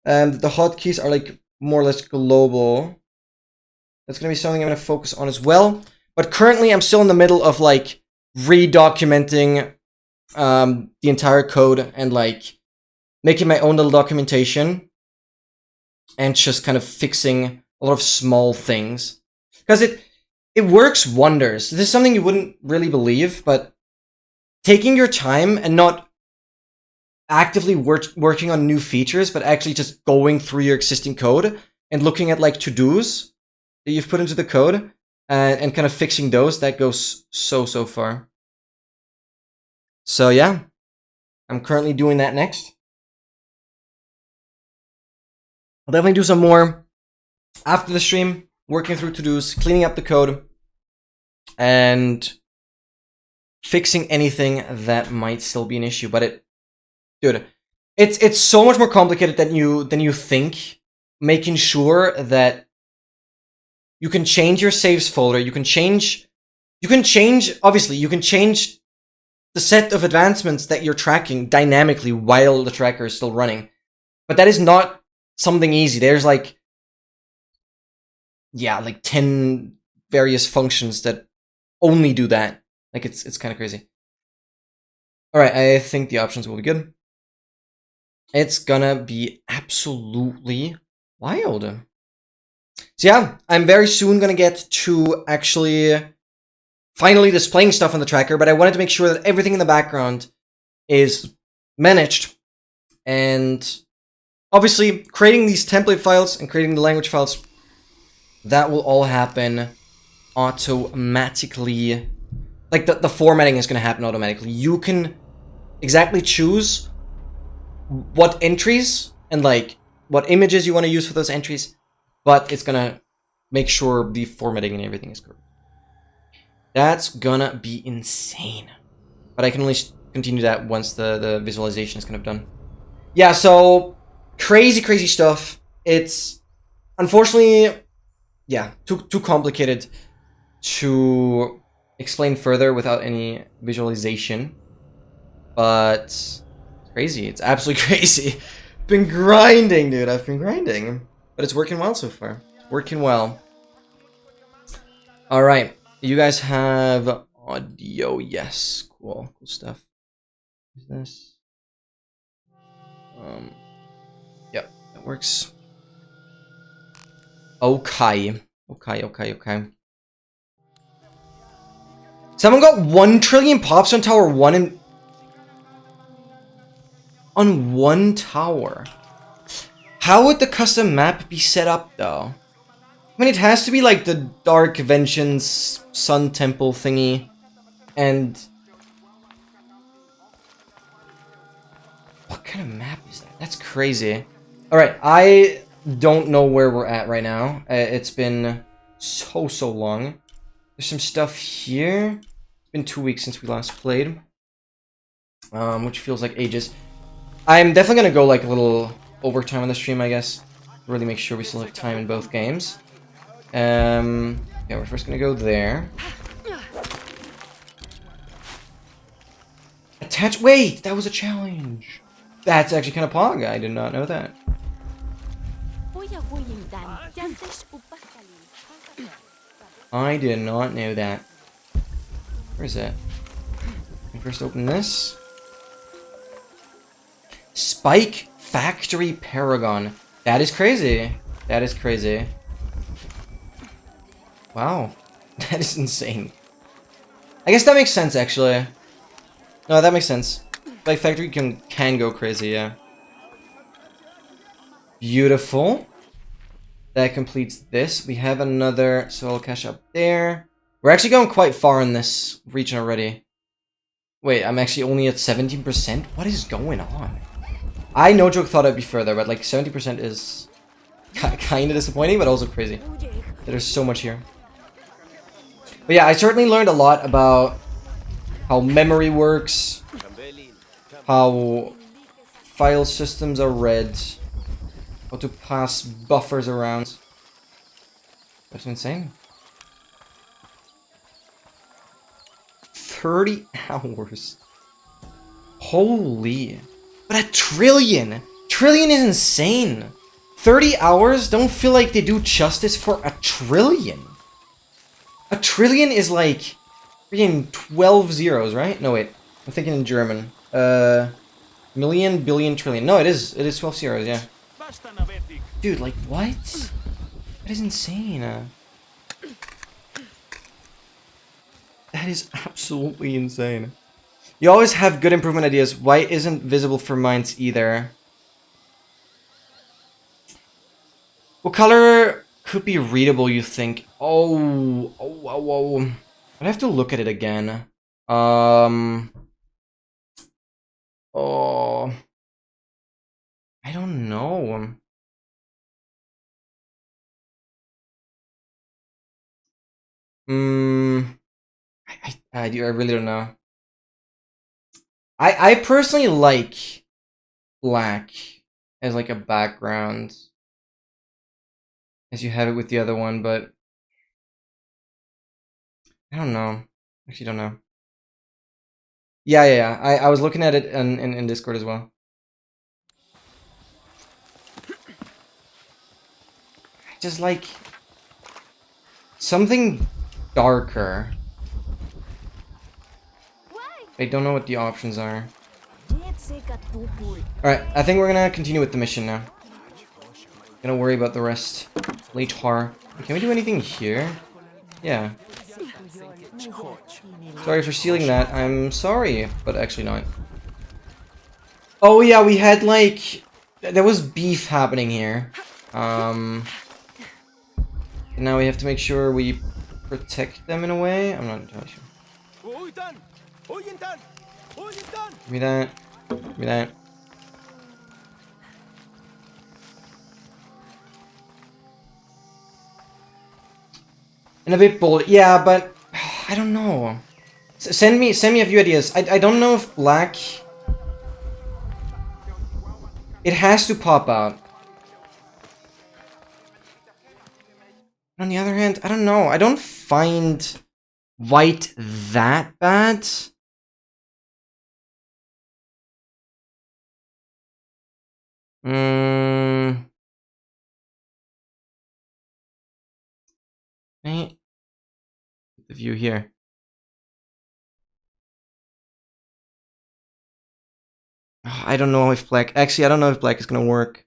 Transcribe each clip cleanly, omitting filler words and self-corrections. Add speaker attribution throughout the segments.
Speaker 1: The hotkeys are like more or less global. That's going to be something I'm going to focus on as well. But currently, I'm still in the middle of like redocumenting the entire code and like making my own little documentation and just kind of fixing a lot of small things because it works wonders. This is something you wouldn't really believe, but taking your time and not actively working on new features, but actually just going through your existing code and looking at like to-dos that you've put into the code and kind of fixing those, that goes so far. So yeah, I'm currently doing that next. I'll definitely do some more after the stream, working through to-dos, cleaning up the code, and fixing anything that might still be an issue. But dude, it's so much more complicated than you think. Making sure that you can change your saves folder, you can change obviously you can change the set of advancements that you're tracking dynamically while the tracker is still running. But that is not something easy. There's like 10 various functions that only do that. Like it's kind of crazy. All right, I think the options will be good. It's gonna be absolutely wild. So yeah, I'm very soon gonna get to actually finally displaying stuff on the tracker, but I wanted to make sure that everything in the background is managed. And obviously, creating these template files and creating the language files, that will all happen automatically. Like, the formatting is going to happen automatically. You can exactly choose what entries and, like, what images you want to use for those entries, but it's going to make sure the formatting and everything is correct. That's gonna be insane. But I can only continue that once the visualization is kind of done. Yeah, so crazy stuff. It's unfortunately, yeah, too complicated to explain further without any visualization. But it's crazy. It's absolutely crazy. Been grinding, dude. I've been grinding. But it's working well so far. It's working well. Alright. You guys have audio. Yes. Cool stuff. Is this? Yep, that works. Okay. Someone got 1 trillion pops on tower 1 on 1 tower. How would the custom map be set up though? I mean, it has to be like the Dark Vengeance Sun Temple thingy. And what kind of map is that? That's crazy. Alright, I don't know where we're at right now. It's been so long. There's some stuff here. It's been 2 weeks since we last played. Which feels like ages. I'm definitely gonna go like a little overtime on the stream, I guess. Really make sure we still have time in both games. Yeah, we're first gonna go there. Attach. Wait, that was a challenge. That's actually kind of pog. I did not know that. I did not know that. Where is it? Let me first open this. Spike Factory Paragon. That is crazy. That is crazy. Wow. That is insane. I guess that makes sense, actually. No, that makes sense. Spike Factory can go crazy, yeah. Beautiful. That completes this. We have another soul cache up there. We're actually going quite far in this region already. Wait, I'm actually only at 17%? What is going on? I no joke thought I'd be further, but like 70% is kind of disappointing, but also crazy. There's so much here. But yeah, I certainly learned a lot about how memory works, how file systems are read, how to pass buffers around. That's insane. 30 hours. Holy. But a trillion trillion is insane. 30 hours don't feel like they do justice for a trillion. A trillion is like freaking 12 zeros, right? No, wait. I'm thinking in German. Million, billion, trillion. No, it is 12 zeros, yeah. Dude, like, what? That is insane. That is absolutely insane. You always have good improvement ideas. White isn't visible for mines either. What color could be readable, you think? Oh. I'd have to look at it again. Oh. I don't know. I really don't know. I personally like black as like a background, as you have it with the other one, but I don't know. Actually, don't know. Yeah. I was looking at it in Discord as well. I just like something darker. I don't know what the options are. Alright, I think we're gonna continue with the mission now. Gonna worry about the rest later. Can we do anything here? Yeah. Sorry for stealing that. I'm sorry, but actually not. Oh yeah, we had like... There was beef happening here. And now we have to make sure we protect them in a way. I'm not entirely sure. Give me that. Give me that. And a bit bold. Yeah, but I don't know. Send me a few ideas. I don't know if black... It has to pop out. On the other hand, I don't know. I don't find white that bad. Right. The view here. I don't know if black... Actually, I don't know if black is gonna work.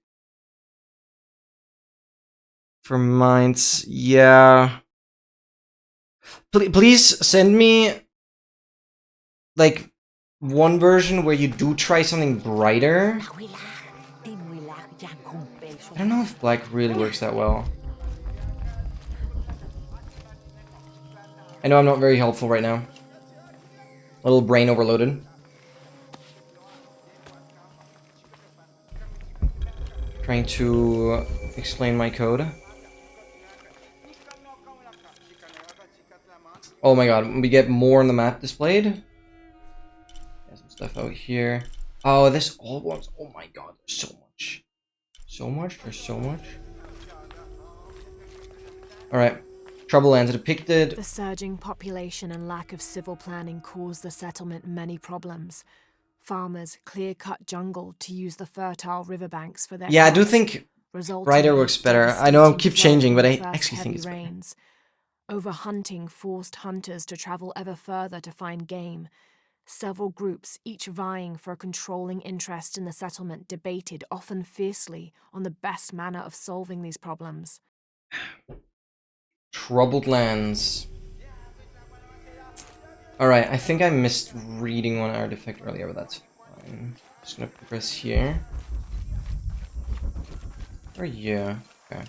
Speaker 1: For mines, yeah. Please send me... like, one version where you do try something brighter. I don't know if black really works that well. I know I'm not very helpful right now. A little brain overloaded. Trying to explain my code. Oh my god, we get more on the map displayed. Some stuff out here. Oh, this old ones. Oh my god, there's so much. So much? There's so much. Alright. Trouble lands depicted.
Speaker 2: The surging population and lack of civil planning caused the settlement many problems. Farmers clear-cut jungle to use the fertile riverbanks for their
Speaker 1: Yeah,
Speaker 2: crops,
Speaker 1: I do think brighter works better. I know I keep changing, but I actually think it's better.
Speaker 2: Overhunting forced hunters to travel ever further to find game. Several groups, each vying for a controlling interest in the settlement, debated, often fiercely, on the best manner of solving these problems.
Speaker 1: Troubled lands. Alright, I think I missed reading one artifact earlier, but that's fine. Just gonna progress here. Or yeah. Okay.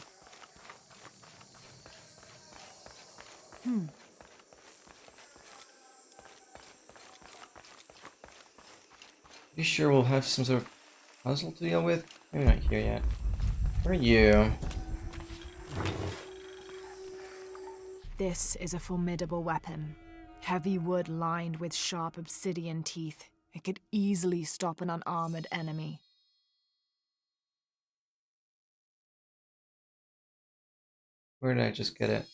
Speaker 1: You sure we'll have some sort of puzzle to deal with? Maybe not here yet. Where are you?
Speaker 2: This is a formidable weapon. Heavy wood lined with sharp obsidian teeth. It could easily stop an unarmored enemy.
Speaker 1: Where did I just get it?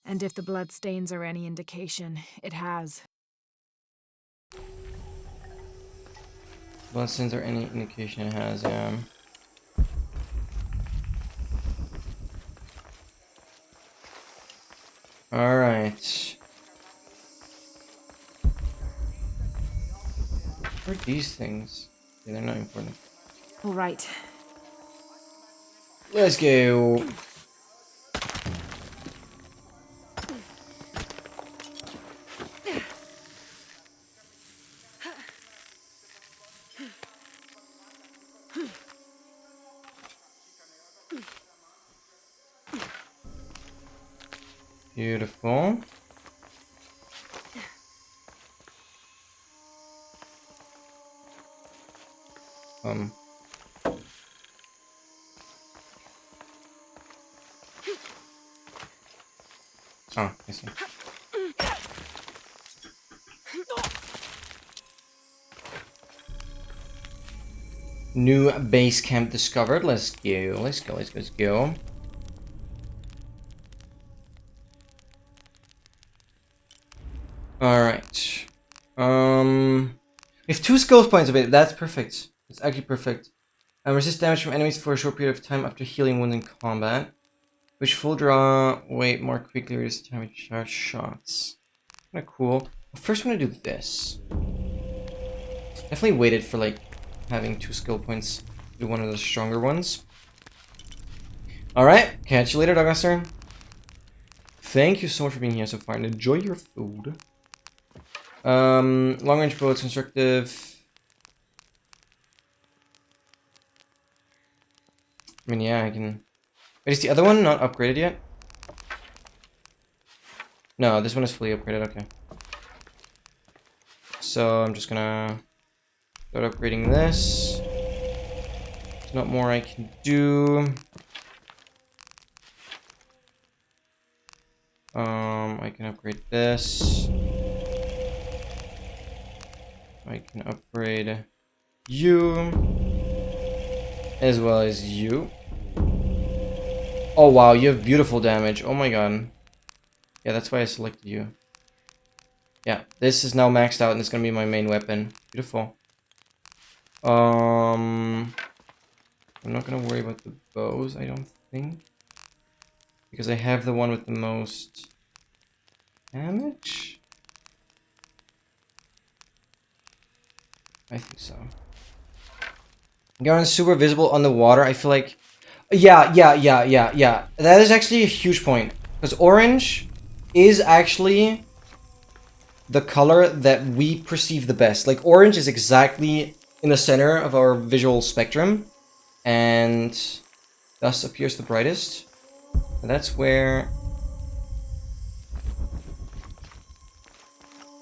Speaker 2: And if the bloodstains are any indication, it has.
Speaker 1: Bloodstains are any indication it has, yeah. Alright. What are these things? Yeah, they're not important.
Speaker 2: All right.
Speaker 1: Let's go. Beautiful. Oh, I see. New base camp discovered. Let's go. Let's go. Let's go. Let's go. All right. We have 2 skill points of it. That's perfect. It's actually perfect. Resist damage from enemies for a short period of time after healing wounds in combat. Which full draw weight more quickly reduces time to charge shots. Kinda cool. First, I'm gonna do this. Definitely waited for like having 2 skill points to do one of the stronger ones. Alright, catch you later, Dogmaster. Thank you so much for being here so far and enjoy your food. Long range bow, it's constructive. I mean, yeah, I can. Wait, is the other one not upgraded yet? No, this one is fully upgraded, okay. So I'm just gonna start upgrading this. There's not more I can do. I can upgrade this. I can upgrade you. As well as you. Oh wow, you have beautiful damage. Oh my god. Yeah, that's why I selected you. Yeah, this is now maxed out and it's gonna be my main weapon. Beautiful. I'm not gonna worry about the bows, I don't think. Because I have the one with the most damage? I think so. Going super visible on the water, I feel like... Yeah. That is actually a huge point. Because orange is actually the color that we perceive the best. Like, orange is exactly in the center of our visual spectrum. And thus appears the brightest. And that's where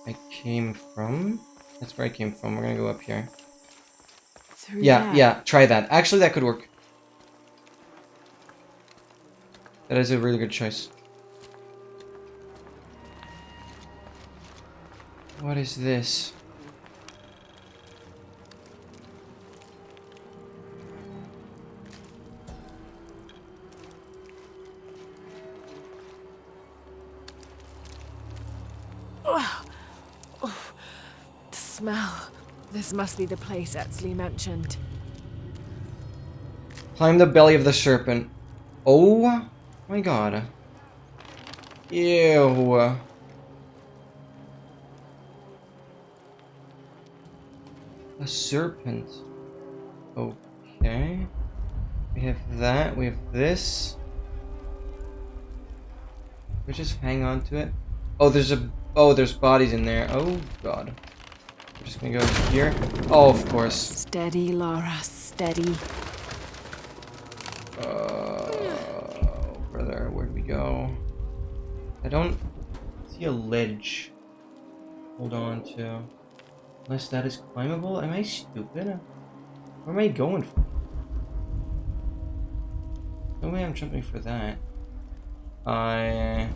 Speaker 1: I came from. That's where I came from. We're gonna go up here. Yeah, try that. Actually, that could work. That is a really good choice. What is this?
Speaker 2: The smell. This must be the place Etzli mentioned.
Speaker 1: Climb the belly of the serpent. Oh my god. Ew. A serpent. Okay. We have that. We have this. We just hang on to it. Oh, there's bodies in there. Oh god. We're just gonna go here. Oh, of course.
Speaker 2: Steady, Laura, steady.
Speaker 1: Brother, where'd we go? I don't see a ledge. Hold on to. Unless that is climbable? Am I stupid? Where am I going for? No way I'm jumping for that. I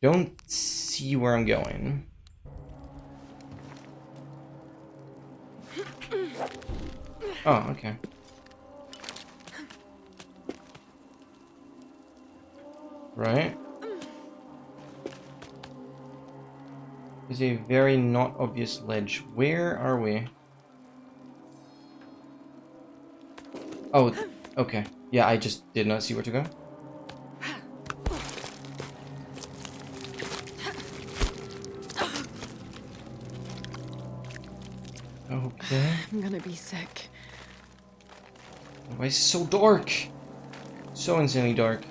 Speaker 1: don't see where I'm going. Oh, okay. Right. There's a very not obvious ledge. Where are we? Oh, okay. Yeah, I just did not see where to go. Okay.
Speaker 2: I'm gonna be sick.
Speaker 1: Why is it so dark? So insanely dark.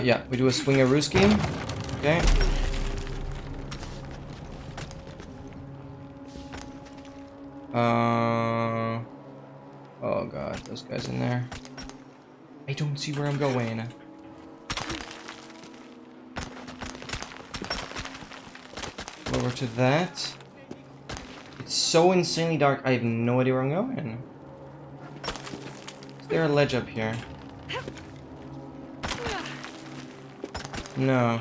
Speaker 1: Yeah, we do a swingaroo scheme. Okay. Oh god, those guys in there. I don't see where I'm going. Over to that. It's so insanely dark, I have no idea where I'm going. Is there a ledge up here? No.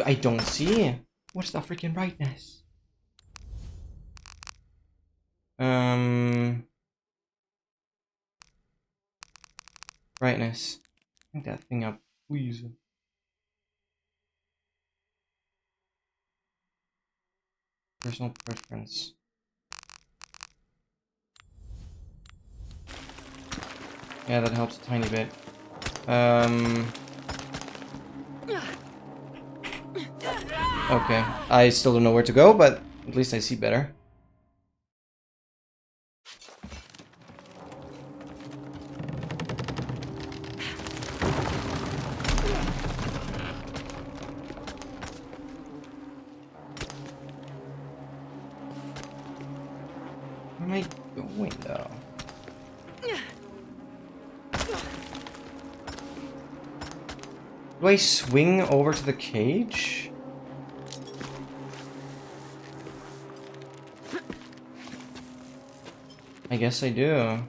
Speaker 1: I don't see. What's the freaking brightness? Brightness. Bring that thing up, please. Personal preference. Yeah, that helps a tiny bit. Okay. I still don't know where to go, but at least I see better. Where am I going, though? Do I swing over to the cage? I guess I do.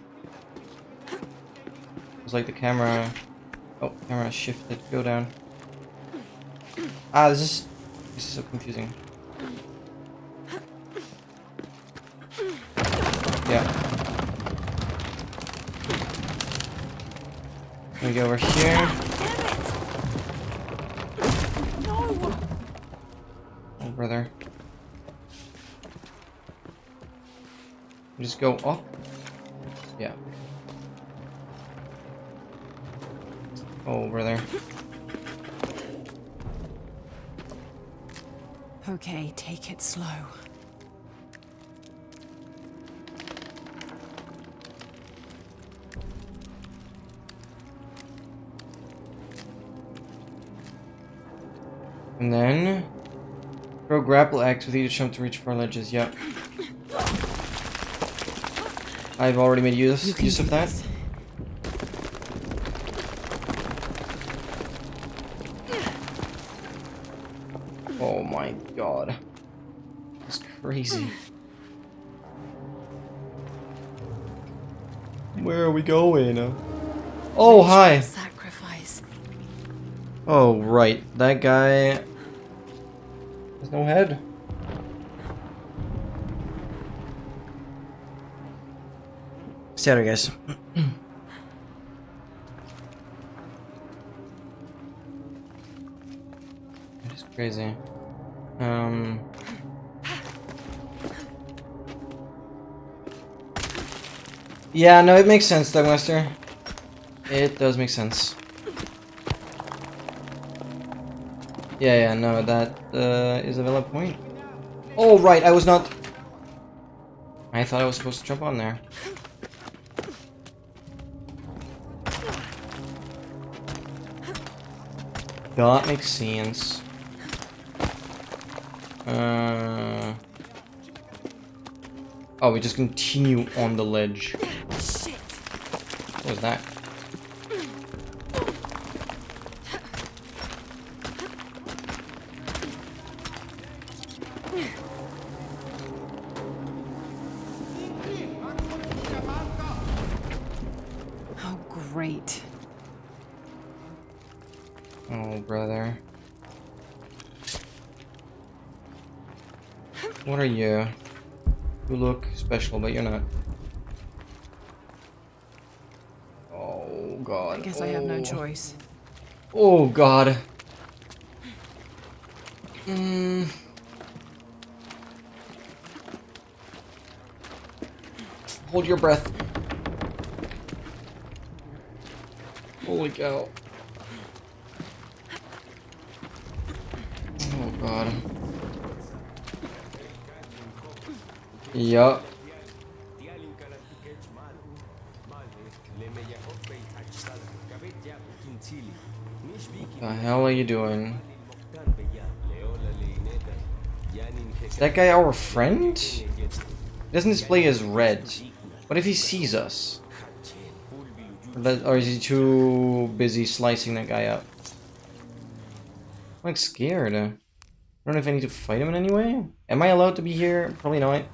Speaker 1: It's like the camera... Oh, camera shifted. Go down. Ah, this is so confusing. Yeah. Let me go over here. Oh, brother. Just go up. Yeah. Oh, brother.
Speaker 2: Okay, take it slow.
Speaker 1: And then... Throw grapple axe with each jump to reach far ledges. Yep. I've already made use of that. Oh my god. That's crazy. Where are we going? Oh, hi!
Speaker 2: Sacrifice.
Speaker 1: Oh, right. That guy... has no head. Sorry, guys. That is crazy. Yeah, no, it makes sense, Dugmaster. It does make sense. Yeah, no, that is a valid point. Oh, right, I was not... I thought I was supposed to jump on there. That makes sense. Oh, we just continue on the ledge.
Speaker 2: Shit.
Speaker 1: What was that?
Speaker 2: Oh, great.
Speaker 1: Oh, brother. What are you? You look special, but you're not. Oh, God.
Speaker 2: I guess I have no choice.
Speaker 1: Oh, God. Hold your breath. Holy cow. Oh god. Yup. What the hell are you doing? Is that guy our friend? He doesn't display as red. What if he sees us? Or is he too busy slicing that guy up? I'm like scared. I don't know if I need to fight him in any way. Am I allowed to be here? Probably not. I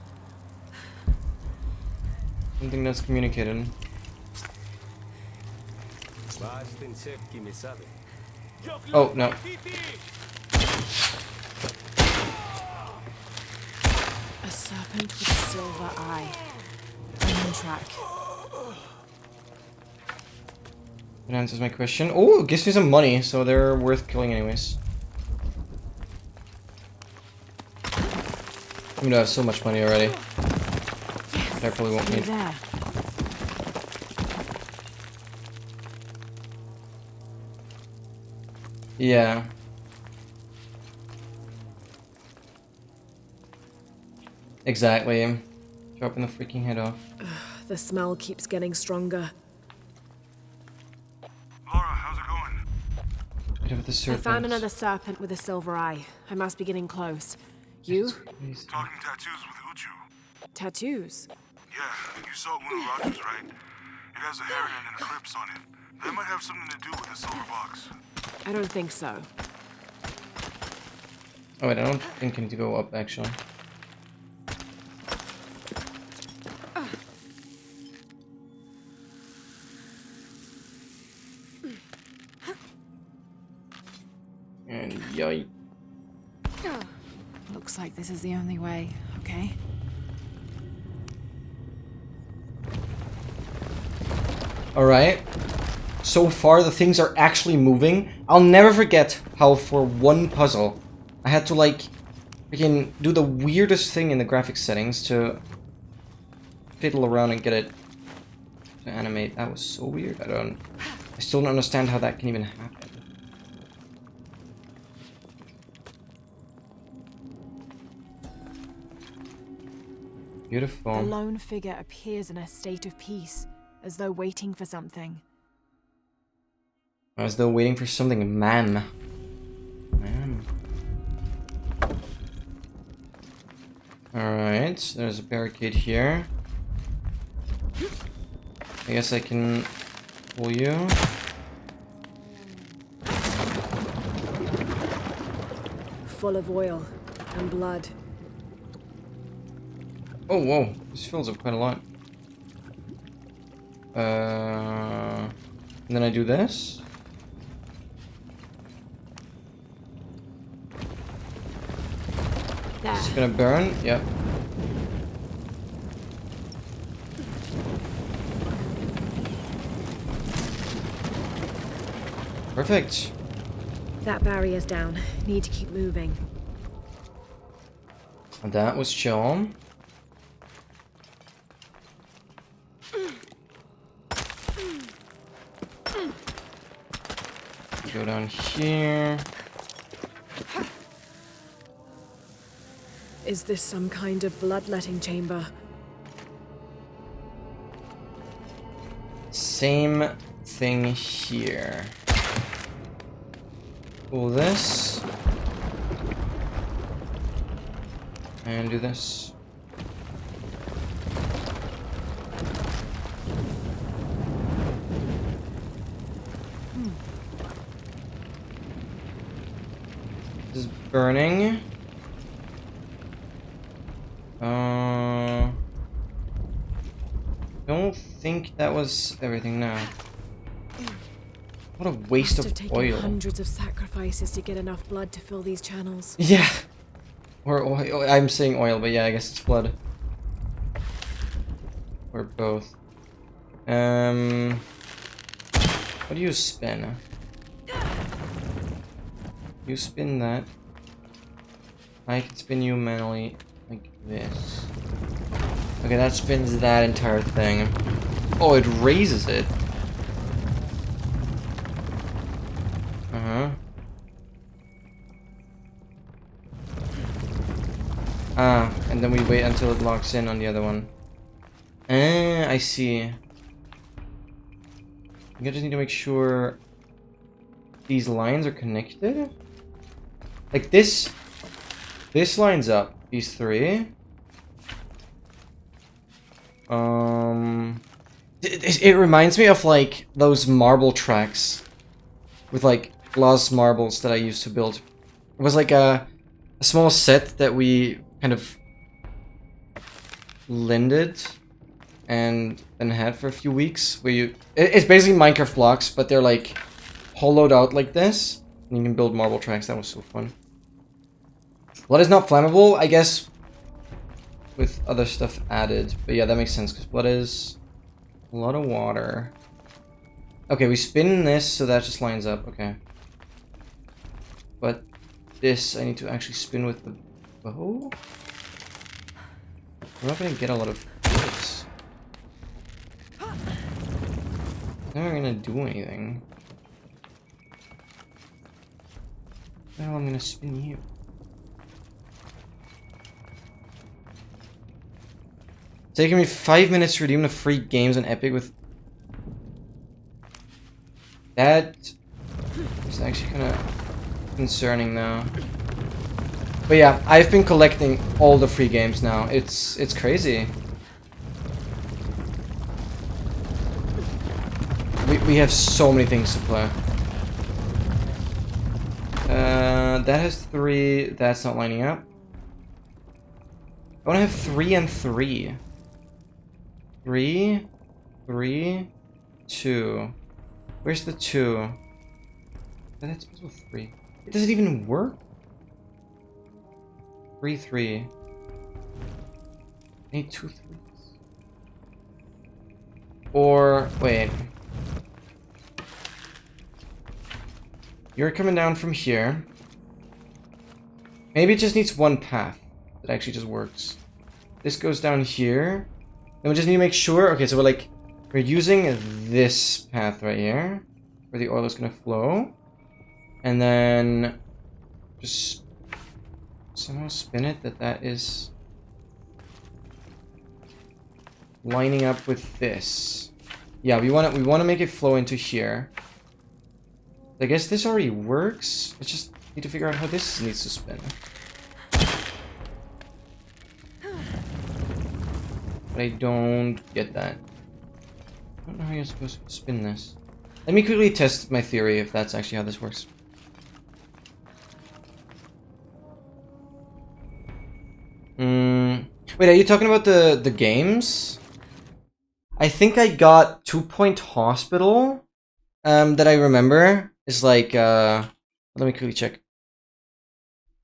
Speaker 1: don't think that's communicated. Oh, no.
Speaker 2: A serpent with a silver eye. I'm on track.
Speaker 1: That answers my question. Oh, it gives me some money, so they're worth killing anyways. I mean, I have so much money already.
Speaker 2: Yes,
Speaker 1: I probably won't need.
Speaker 2: there.
Speaker 1: Yeah. Exactly. Dropping the freaking head off.
Speaker 2: The smell keeps getting stronger.
Speaker 3: Laura, how's it going?
Speaker 1: Bit of the
Speaker 2: I
Speaker 1: serpent.
Speaker 2: found another serpent with a silver eye. I must be getting close. You?
Speaker 1: Crazy.
Speaker 3: Talking tattoos with Uchu.
Speaker 2: Tattoos?
Speaker 3: Yeah, you saw one of Roger's, right? It has a heron and an eclipse on it. That might have something to do with the silver box.
Speaker 2: I don't think so.
Speaker 1: Oh wait, I don't think I need to go up actually. And yikes.
Speaker 2: Looks like this is the only way, okay?
Speaker 1: Alright. So far, the things are actually moving. I'll never forget how for one puzzle, I had to, like, freaking do the weirdest thing in the graphics settings to fiddle around and get it to animate. That was so weird. I still don't understand how that can even happen. Beautiful.
Speaker 2: The lone figure appears in a state of peace, as though waiting for something.
Speaker 1: As though waiting for something, ma'am. Ma'am. Alright, there's a barricade here. I guess I can pull you.
Speaker 2: Full of oil and blood.
Speaker 1: Oh, whoa. This fills up quite a lot. And then I do this.
Speaker 2: There.
Speaker 1: It's gonna burn. Yep. Perfect.
Speaker 2: That barrier's down. Need to keep moving.
Speaker 1: That was chill. Go down here.
Speaker 2: Is this some kind of bloodletting chamber?
Speaker 1: Same thing here. Pull this. And do this. This is burning. Don't think that was everything now. What a waste
Speaker 2: Must have
Speaker 1: of
Speaker 2: taken
Speaker 1: oil.
Speaker 2: hundreds of sacrifices to get enough blood to fill these channels.
Speaker 1: Yeah. Or oil. I'm saying oil, but yeah, I guess it's blood. Or both. What do you spin? You spin that. I can spin you manually like this. Okay, that spins that entire thing. Oh, it raises it. Uh-huh. Ah, and then we wait until it locks in on the other one. Ah, I see. I just need to make sure these lines are connected. Like this lines up these three. It reminds me of like those marble tracks with like glass marbles that I used to build. It was like a small set that we kind of lended and then had for a few weeks. Where it's basically Minecraft blocks, but they're like hollowed out like this, and you can build marble tracks. That was so fun. Blood is not flammable, I guess, with other stuff added. But yeah, that makes sense because blood is a lot of water. Okay, we spin this so that just lines up. Okay, but this I need to actually spin with the bow. I'm not gonna get a lot of this. Never gonna do anything. Well, I'm gonna spin you. Taking me 5 minutes to redeem the free games on Epic with... That is actually kind of concerning now. But yeah, I've been collecting all the free games now. It's crazy. We have so many things to play. That has 3. That's not lining up. I want to have 3 and 3. 3, 3, 2. Where's the 2? That's also 3. Does it even work? 3, 3. I need 2 3s. Or wait. You're coming down from here. Maybe it just needs one path that actually just works. This goes down here. Then we just need to make sure. Okay, so we're using this path right here, where the oil is gonna flow, and then just somehow spin it that is lining up with this. Yeah, we wanna make it flow into here. I guess this already works. Let's just need to figure out how this needs to spin. But I don't get that. I don't know how you're supposed to spin this. Let me quickly test my theory if that's actually how this works. Wait, are you talking about the games? I think I got 2 Point Hospital. That I remember is like let me quickly check.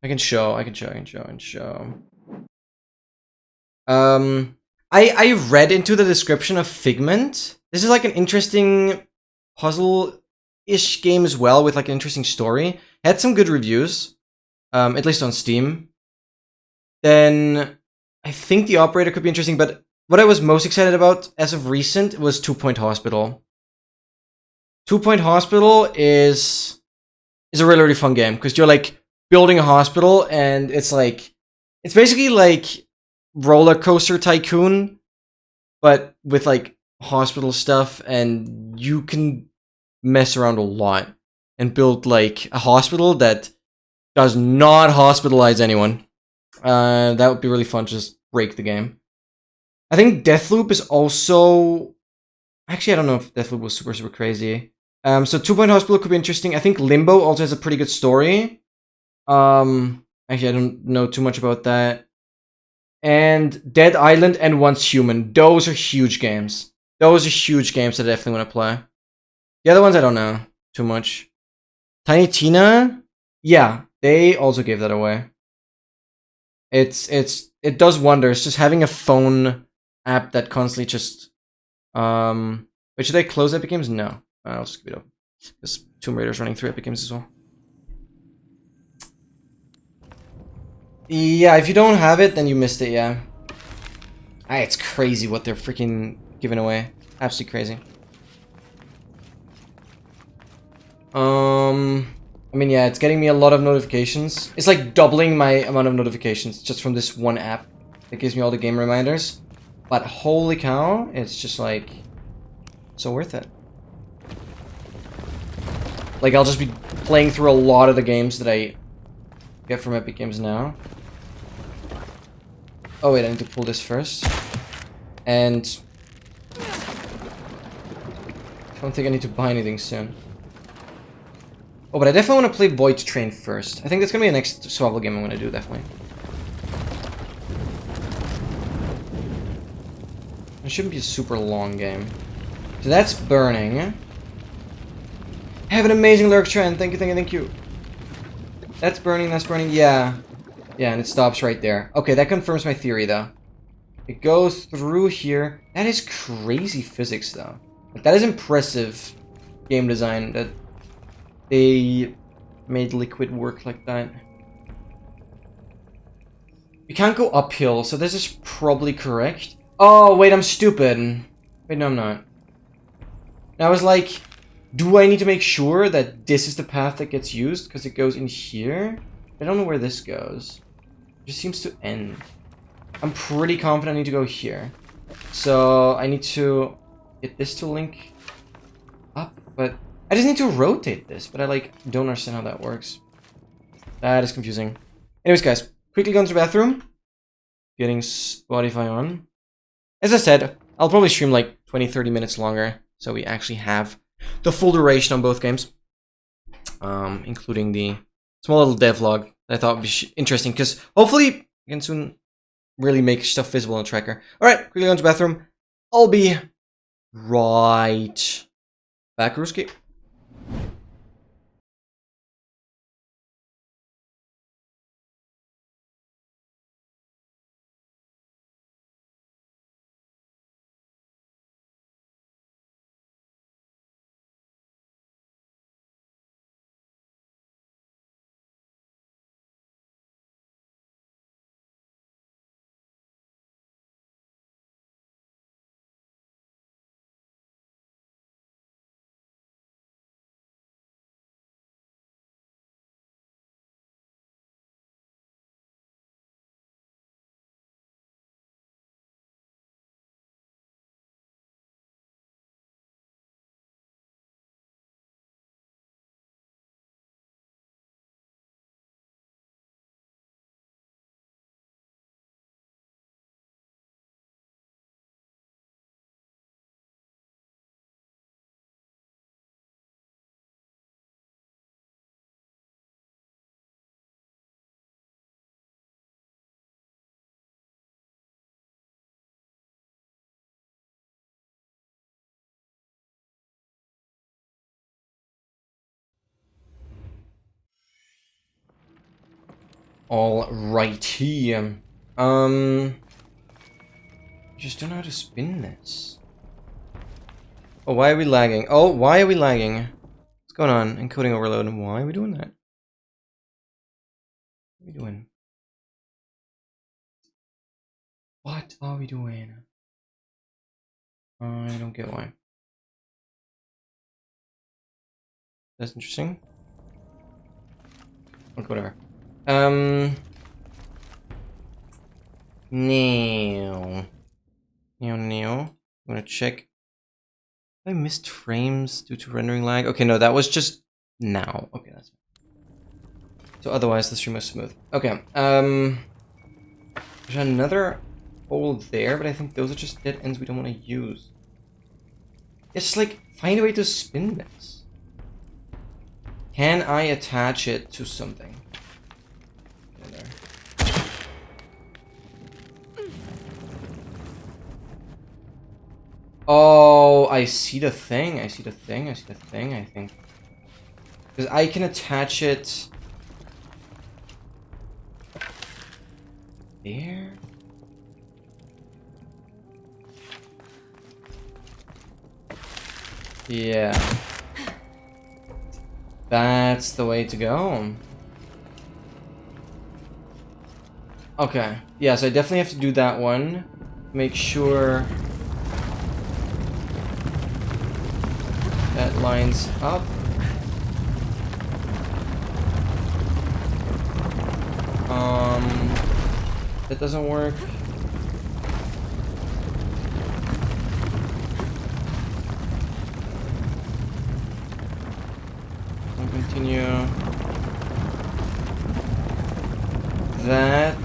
Speaker 1: I can show. I read into the description of Figment. This is like an interesting puzzle-ish game as well with like an interesting story. Had some good reviews, at least on Steam. Then I think the operator could be interesting, but what I was most excited about as of recent was 2 Point Hospital. 2 Point Hospital is a really, really fun game because you're like building a hospital and it's basically like Roller Coaster Tycoon, but with like hospital stuff, and you can mess around a lot and build like a hospital that does not hospitalize anyone. That would be really fun to just break the game. I think Deathloop is also... Actually, I don't know if Deathloop was super, super crazy. So 2 Point Hospital could be interesting. I think Limbo also has a pretty good story. Actually, I don't know too much about that. And Dead Island and Once Human. Those are huge games. Those are huge games that I definitely want to play. The other ones, I don't know too much. Tiny Tina? Yeah, they also gave that away. It does wonders. Just having a phone app that constantly just... Wait, should I close Epic Games? No. I'll just keep it open. Because Tomb Raider's running through Epic Games as well. Yeah, if you don't have it, then you missed it, yeah. It's crazy what they're freaking giving away. Absolutely crazy. I mean, yeah, it's getting me a lot of notifications. It's like doubling my amount of notifications just from this one app that gives me all the game reminders. But holy cow, it's just like so worth it. Like, I'll just be playing through a lot of the games that I get from Epic Games now. Oh wait, I need to pull this first. And I don't think I need to buy anything soon. Oh, but I definitely want to play Void Train first. I think that's gonna be the next survival game I'm gonna do, definitely. It shouldn't be a super long game. So that's burning. Have an amazing lurk trend. Thank you, thank you, thank you. That's burning, yeah. Yeah, and it stops right there. Okay, that confirms my theory, though. It goes through here. That is crazy physics, though. Like, that is impressive game design, that they made Liquid work like that. You can't go uphill, so this is probably correct. Oh, wait, I'm stupid. Wait, no, I'm not. I was like, do I need to make sure that this is the path that gets used? Because it goes in here? I don't know where this goes. It just seems to end. I'm pretty confident I need to go here. So I need to get this to link up, but I just need to rotate this, but I like don't understand how that works. That is confusing. Anyways, guys, quickly going to the bathroom. Getting Spotify on. As I said, I'll probably stream like 20-30 minutes longer, so we actually have the full duration on both games, including the small little devlog that I thought would be interesting, because hopefully I can soon really make stuff visible on the tracker. Alright, quickly going to the bathroom. I'll be right back, Ruski. Alrighty. Just don't know how to spin this. Oh, why are we lagging? Oh, why are we lagging? What's going on? Encoding overload. Why are we doing that? What are we doing? What are we doing? I don't get why. That's interesting. Okay, whatever. Now. I'm gonna check. I missed frames due to rendering lag. Okay, no, that was just now. Okay, that's so otherwise the stream was smooth. Okay, there's another hole there, but I think those are just dead ends we don't want to use. It's just like, find a way to spin this. Can I attach it to something? Oh, I see the thing. I think. Because I can attach it there. Yeah. That's the way to go. Okay. Yeah, so I definitely have to do that one. make sure that lines up. That doesn't work. I'll continue. That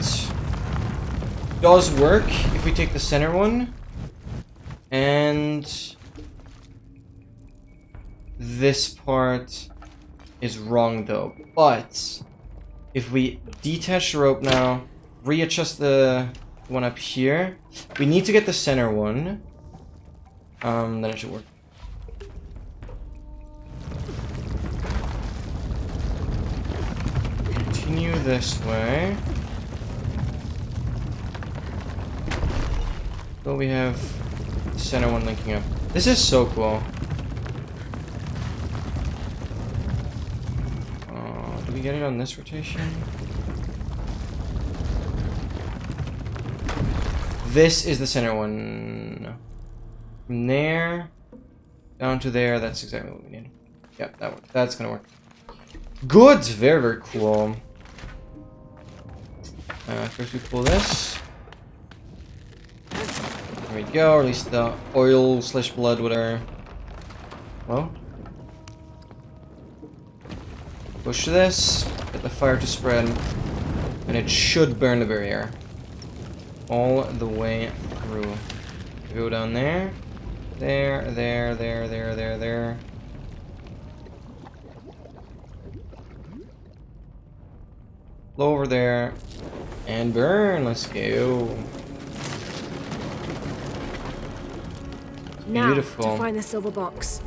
Speaker 1: does work if we take the center one. And this part is wrong though. But if we detach the rope now, readjust the one up here, we need to get the center one. Then it should work. Continue this way. So we have the center one linking up. This is so cool. Do we get it on this rotation? This is the center one. From there down to there, that's exactly what we need. Yep, that works. That's gonna work. Good! Very, very cool. First we pull this. There we go, release the oil / blood, whatever. Well. Push this, get the fire to spread, and it should burn the barrier. All the way through. Go down there. There. Blow over there. And burn. Let's go.
Speaker 2: Now,
Speaker 1: Beautiful.
Speaker 2: to find the silver box.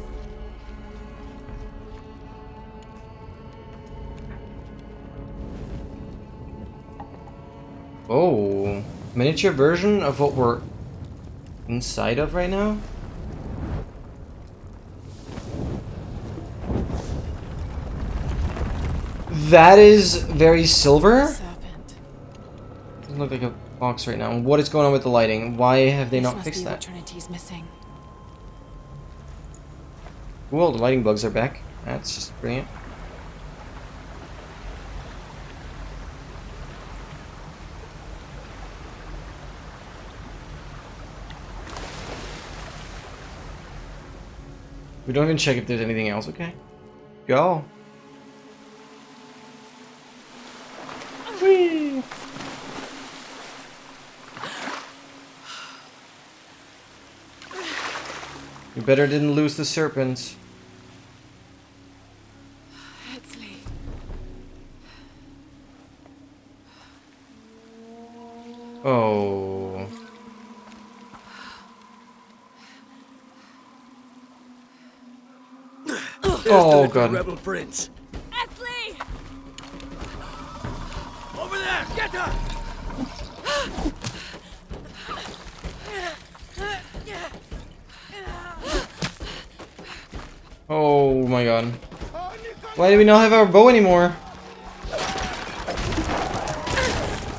Speaker 1: Oh, miniature version of what we're inside of right now? That is very silver.
Speaker 2: Serpent.
Speaker 1: Doesn't look like a box right now. What is going on with the lighting? Why have they not fixed that?
Speaker 2: What Trinity's missing.
Speaker 1: Cool, the lighting bugs are back. That's just brilliant. We don't even check if there's anything else, okay? Go. Whee! You better didn't lose the serpents.
Speaker 2: Headsley.
Speaker 1: Oh. Oh god.
Speaker 4: Rebel prince.
Speaker 2: Headsley!
Speaker 4: Over there! Get her!
Speaker 1: Oh my god. Why do we not have our bow anymore?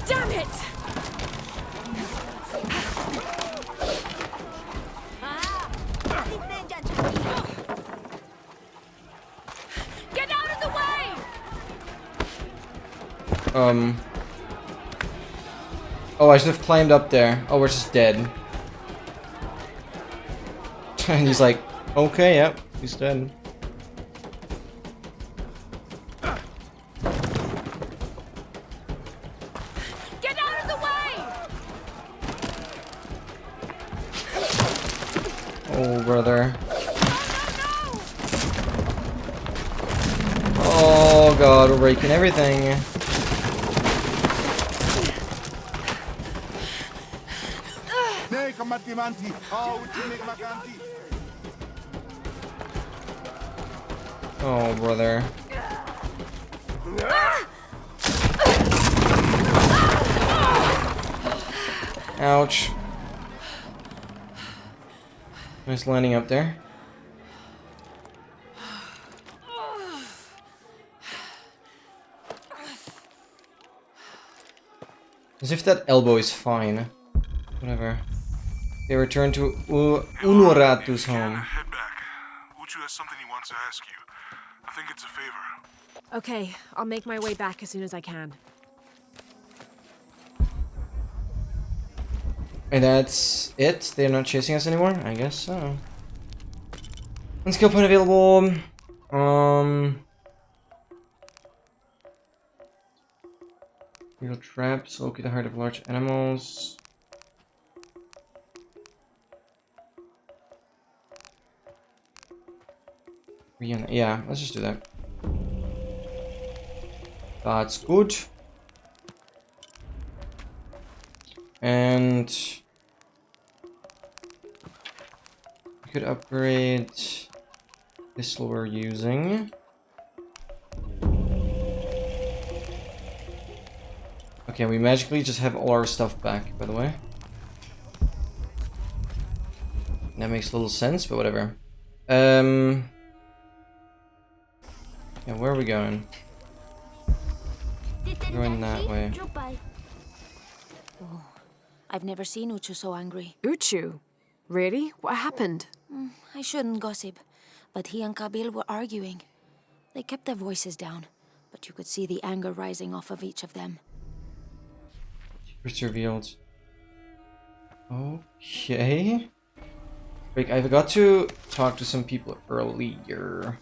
Speaker 2: Damn it! Get out of the way!
Speaker 1: Oh, I should have climbed up there. Oh, we're just dead. And he's like, okay, yep, he's dead.
Speaker 2: Get out of the way!
Speaker 1: Oh, brother.
Speaker 2: No!
Speaker 1: Oh god, we're breaking everything. Oh, brother. Ouch. Nice landing up there. As if that elbow is fine. Whatever. They return to
Speaker 3: Hey,
Speaker 1: Unuratu's
Speaker 3: if you can,
Speaker 1: home.
Speaker 3: head back. Uchu has something he wants to ask you. I think it's a favor.
Speaker 2: Okay, I'll make my way back as soon as I can.
Speaker 1: And that's it? They're not chasing us anymore? I guess so. One skill point available. Real traps, locate the heart of large animals. Yeah, let's just do that. That's good. And we could upgrade this we're using. Okay, we magically just have all our stuff back, by the way. That makes little sense, but whatever. Yeah, where are we going? Going that way.
Speaker 5: Oh, I've never seen Uchu so angry.
Speaker 2: Uchu? Really? What happened?
Speaker 5: I shouldn't gossip, but he and Kabil were arguing. They kept their voices down, but you could see the anger rising off of each of them.
Speaker 1: Secrets revealed. Okay. Wait, I forgot to talk to some people earlier.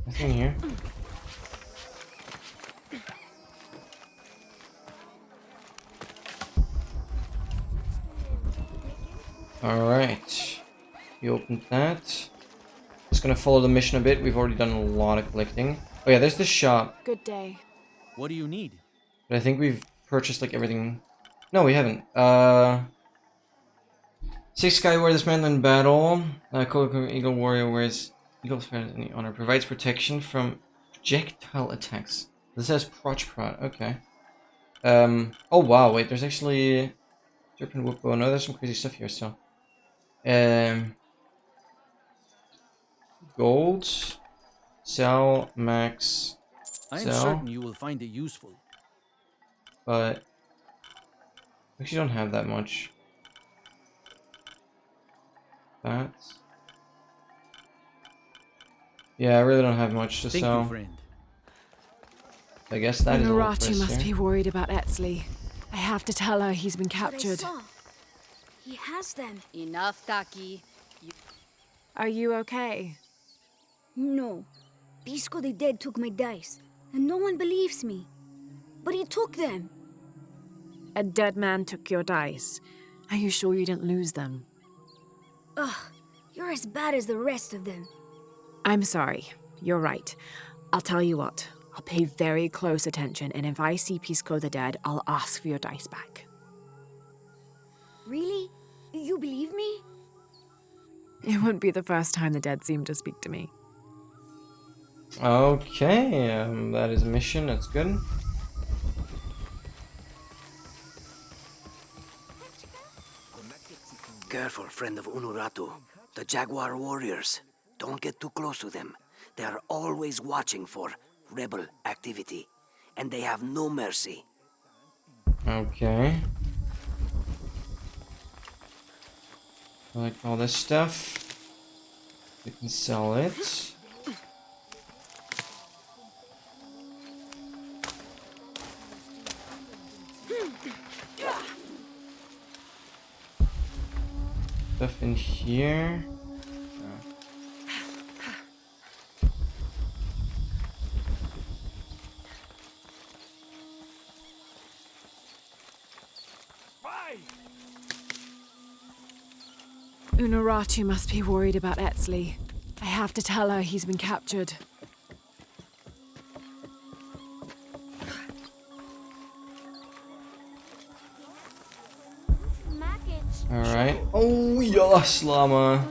Speaker 1: Nothing here. Alright. We opened that. Just gonna follow the mission a bit. We've already done a lot of collecting. Oh yeah, there's the shop.
Speaker 2: Good day.
Speaker 4: What do you need?
Speaker 1: But I think we've purchased like everything. No, we haven't. 6 Skyward this man in battle. Eagle Warrior wears Eagle's feathers in the honor. Provides protection from projectile attacks. This says Proch Prot. Okay. Oh wow, wait, there's actually Serpent Whoop Bow. No, there's some crazy stuff here still. Gold. Sell, max.
Speaker 4: I am
Speaker 1: Sell.
Speaker 4: certain you will find it useful.
Speaker 1: But we actually don't have that much. That. Yeah, I really don't have much to
Speaker 4: Thank
Speaker 1: sell.
Speaker 4: you, friend.
Speaker 1: I guess that is a little
Speaker 2: Naratu must
Speaker 1: here.
Speaker 2: be worried about Etzli. I have to tell her he's been
Speaker 6: But I
Speaker 2: captured.
Speaker 6: saw. He has them.
Speaker 5: Enough, Taki.
Speaker 2: Are you okay?
Speaker 6: No. Pisco the Dead took my dice, and no one believes me. But he took them.
Speaker 2: A dead man took your dice. Are you sure you didn't lose them?
Speaker 6: Ugh, you're as bad as the rest of them.
Speaker 2: I'm sorry. You're right. I'll tell you what. I'll pay very close attention, and if I see Pisco the Dead, I'll ask for your dice back.
Speaker 6: Really? You believe me?
Speaker 2: It wouldn't be the first time the dead seemed to speak to me.
Speaker 1: Okay, that is a mission. That's good.
Speaker 7: Careful, friend of Unuratu. The Jaguar warriors. Don't get too close to them. They are always watching for rebel activity. And they have no mercy.
Speaker 1: Okay. Like all this stuff. We can sell it. Stuff in here.
Speaker 2: Unuratu must be worried about Etzli. I have to tell her he's been captured.
Speaker 1: Alright. Oh, yes, llama.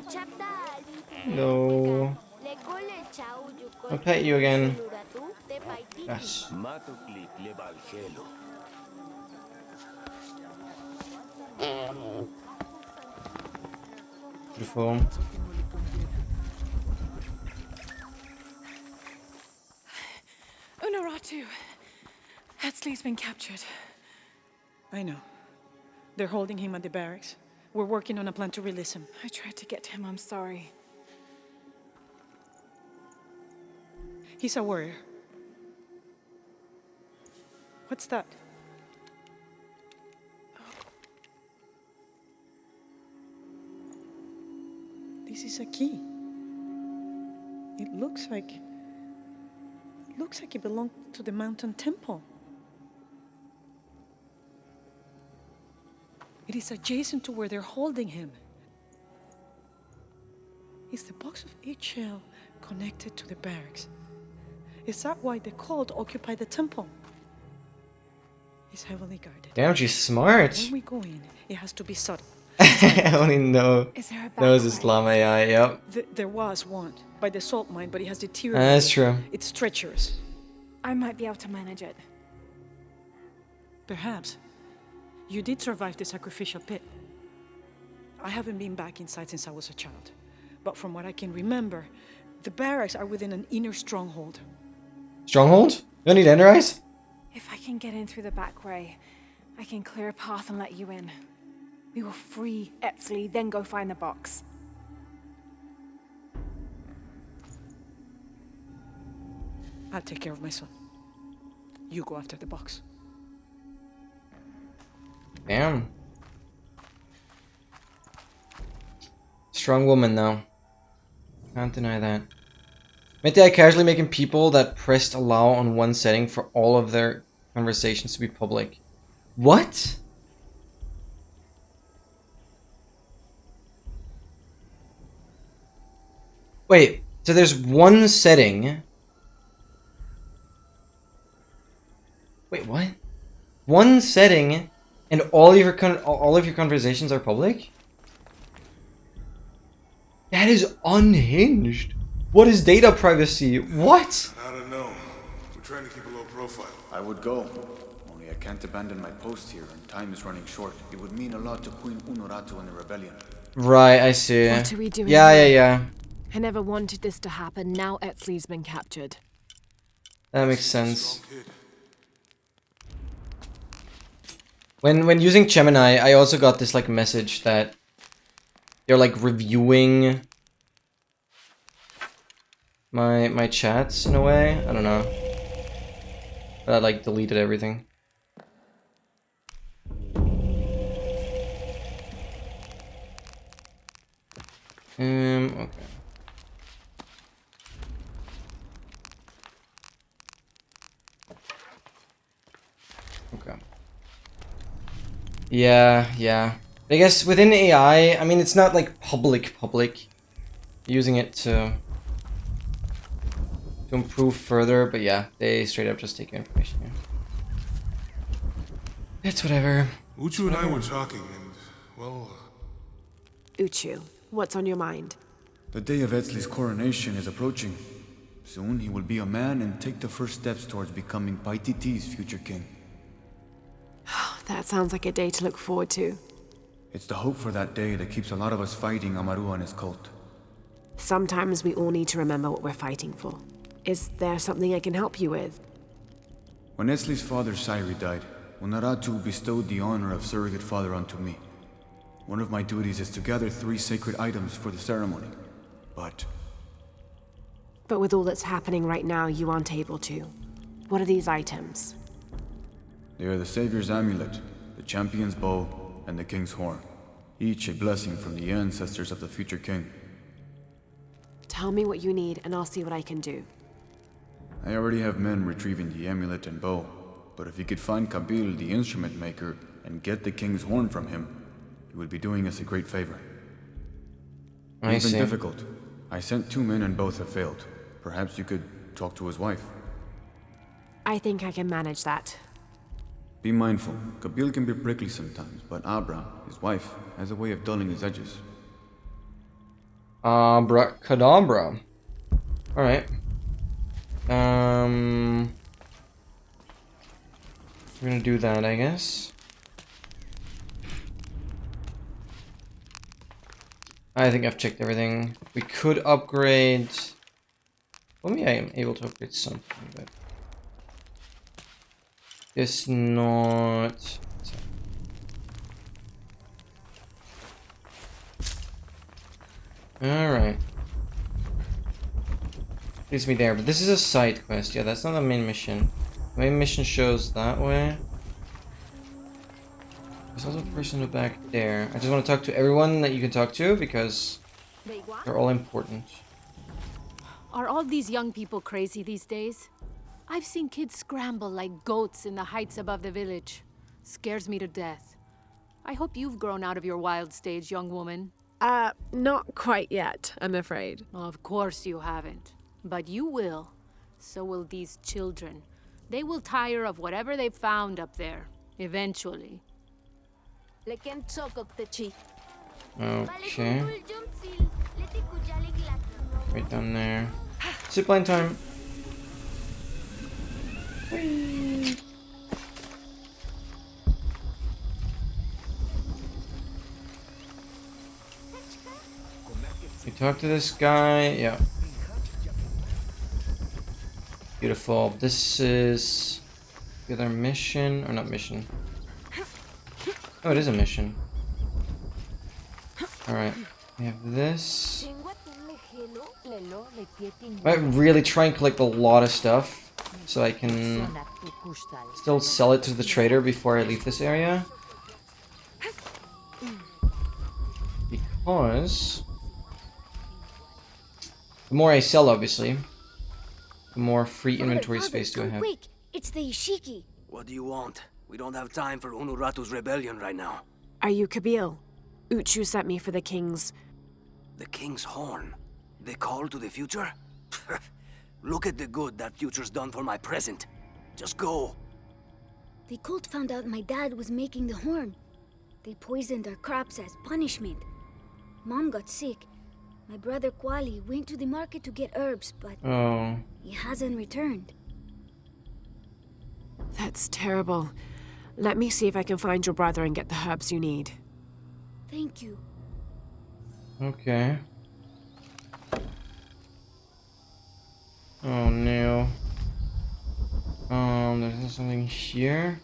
Speaker 1: No. I'll pet you again. Yes. Beautiful.
Speaker 8: Unuratu! Hetzley's been captured.
Speaker 9: I know. They're holding him at the barracks. We're working on a plan to release him.
Speaker 8: I tried to get to him, I'm sorry.
Speaker 9: He's a warrior. What's that? This is a key. It looks like it belonged to the mountain temple. It is adjacent to where they're holding him. Is the box of eggshell connected to the barracks? Is that why the cult occupied the temple? It's heavily guarded.
Speaker 1: Damn, she's smart.
Speaker 9: When we go in, it has to be subtle.
Speaker 1: I only know.
Speaker 8: Is there a back
Speaker 1: Knows
Speaker 8: way?
Speaker 1: Islam AI, yep.
Speaker 9: There was one by the salt mine, but it has deteriorated.
Speaker 1: That's true.
Speaker 9: It's treacherous.
Speaker 8: I might be able to manage it.
Speaker 9: Perhaps. You did survive the sacrificial pit. I haven't been back inside since I was a child. But from what I can remember, the barracks are within an inner stronghold.
Speaker 1: Stronghold? You don't need ender eyes?
Speaker 8: If I can get in through the back way, I can clear a path and let you in. We will free Etzley, then go find the box.
Speaker 9: I'll take care of my son. You go after the box.
Speaker 1: Damn. Strong woman, though. Can't deny that. Maybe I casually making people that pressed allow on one setting for all of their conversations to be public. What? Wait, so there's one setting. Wait, what? One setting, and all of your conversations are public? That is unhinged. What is data privacy? What?
Speaker 3: I don't know. We're trying to keep a low profile.
Speaker 10: I would go. Only I can't abandon my post here, and time is running short. It would mean a lot to Queen Unuratu and the rebellion.
Speaker 1: Right, I see.
Speaker 2: What are we doing
Speaker 1: Yeah,
Speaker 2: here?
Speaker 1: yeah.
Speaker 2: I never wanted this to happen. Now Etzley's been captured.
Speaker 1: That makes sense.
Speaker 3: Strong kid.
Speaker 1: When using Gemini, I also got this like message that they're like reviewing my chats in a way. I don't know. But I like deleted everything. Okay. Okay. Yeah. I guess within AI, I mean, it's not like public. Using it to improve further, but yeah, they straight up just take your information. Yeah. It's whatever.
Speaker 3: Uchu and I were talking, and, well,
Speaker 2: Uchu, what's on your mind?
Speaker 10: The day of Etzley's coronation is approaching. Soon he will be a man and take the first steps towards becoming Paititi's future king.
Speaker 2: That sounds like a day to look forward to.
Speaker 10: It's the hope for that day that keeps a lot of us fighting Amaru and his cult.
Speaker 2: Sometimes we all need to remember what we're fighting for. Is there something I can help you with?
Speaker 10: When Etzley's father Sairi died, Unuratu bestowed the honor of surrogate father onto me. One of my duties is to gather 3 sacred items for the ceremony. But
Speaker 2: with all that's happening right now, you aren't able to. What are these items?
Speaker 10: they are the Savior's amulet, the champion's bow, and the king's horn. Each a blessing from the ancestors of the future king.
Speaker 2: Tell me what you need, and I'll see what I can do.
Speaker 10: I already have men retrieving the amulet and bow, but if you could find Kabil, the instrument maker, and get the king's horn from him, you would be doing us a great favor. It's been difficult. I sent 2 men and both have failed. Perhaps you could talk to his wife.
Speaker 2: I think I can manage that.
Speaker 10: Be mindful. Kabil can be prickly sometimes, but Abra, his wife, has a way of dulling his edges.
Speaker 1: Abracadabra. Alright. We're gonna do that, I guess. I think I've checked everything. We could upgrade. Well, maybe I am able to upgrade something, but Guess not. Alright. Leads me there, but this is a side quest. Yeah, that's not the main mission. The main mission shows that way. There's also a person back there. I just want to talk to everyone that you can talk to because they're all important.
Speaker 11: Are all these young people crazy these days? I've seen kids scramble like goats in the heights above the village. Scares me to death. I hope you've grown out of your wild stage, young woman.
Speaker 12: Not quite yet, I'm afraid.
Speaker 11: Of course you haven't. But you will. So will these children. They will tire of whatever they've found up there. Eventually.
Speaker 1: Okay. Right down there. Zipline time. Whee. We talk to this guy. Yeah. Beautiful. This is the other mission, or not mission. Oh, it is a mission. Alright, we have this. I really try and collect a lot of stuff so I can still sell it to the trader before I leave this area. Because the more I sell, obviously, the more free inventory space do I have.
Speaker 6: Quick, it's the Ishiki.
Speaker 7: What do you want? We don't have time for Unuratu's rebellion right now.
Speaker 12: Are you Kabil? Uchu sent me for the king's...
Speaker 7: The king's horn? The call to the future? Look at the good that future's done for my present. Just go.
Speaker 6: The cult found out my dad was making the horn. They poisoned our crops as punishment. Mom got sick. My brother Kwali went to the market to get herbs, but he hasn't returned.
Speaker 12: That's terrible. Let me see if I can find your brother and get the herbs you need.
Speaker 6: Thank you.
Speaker 1: Okay. Oh no. There's something here.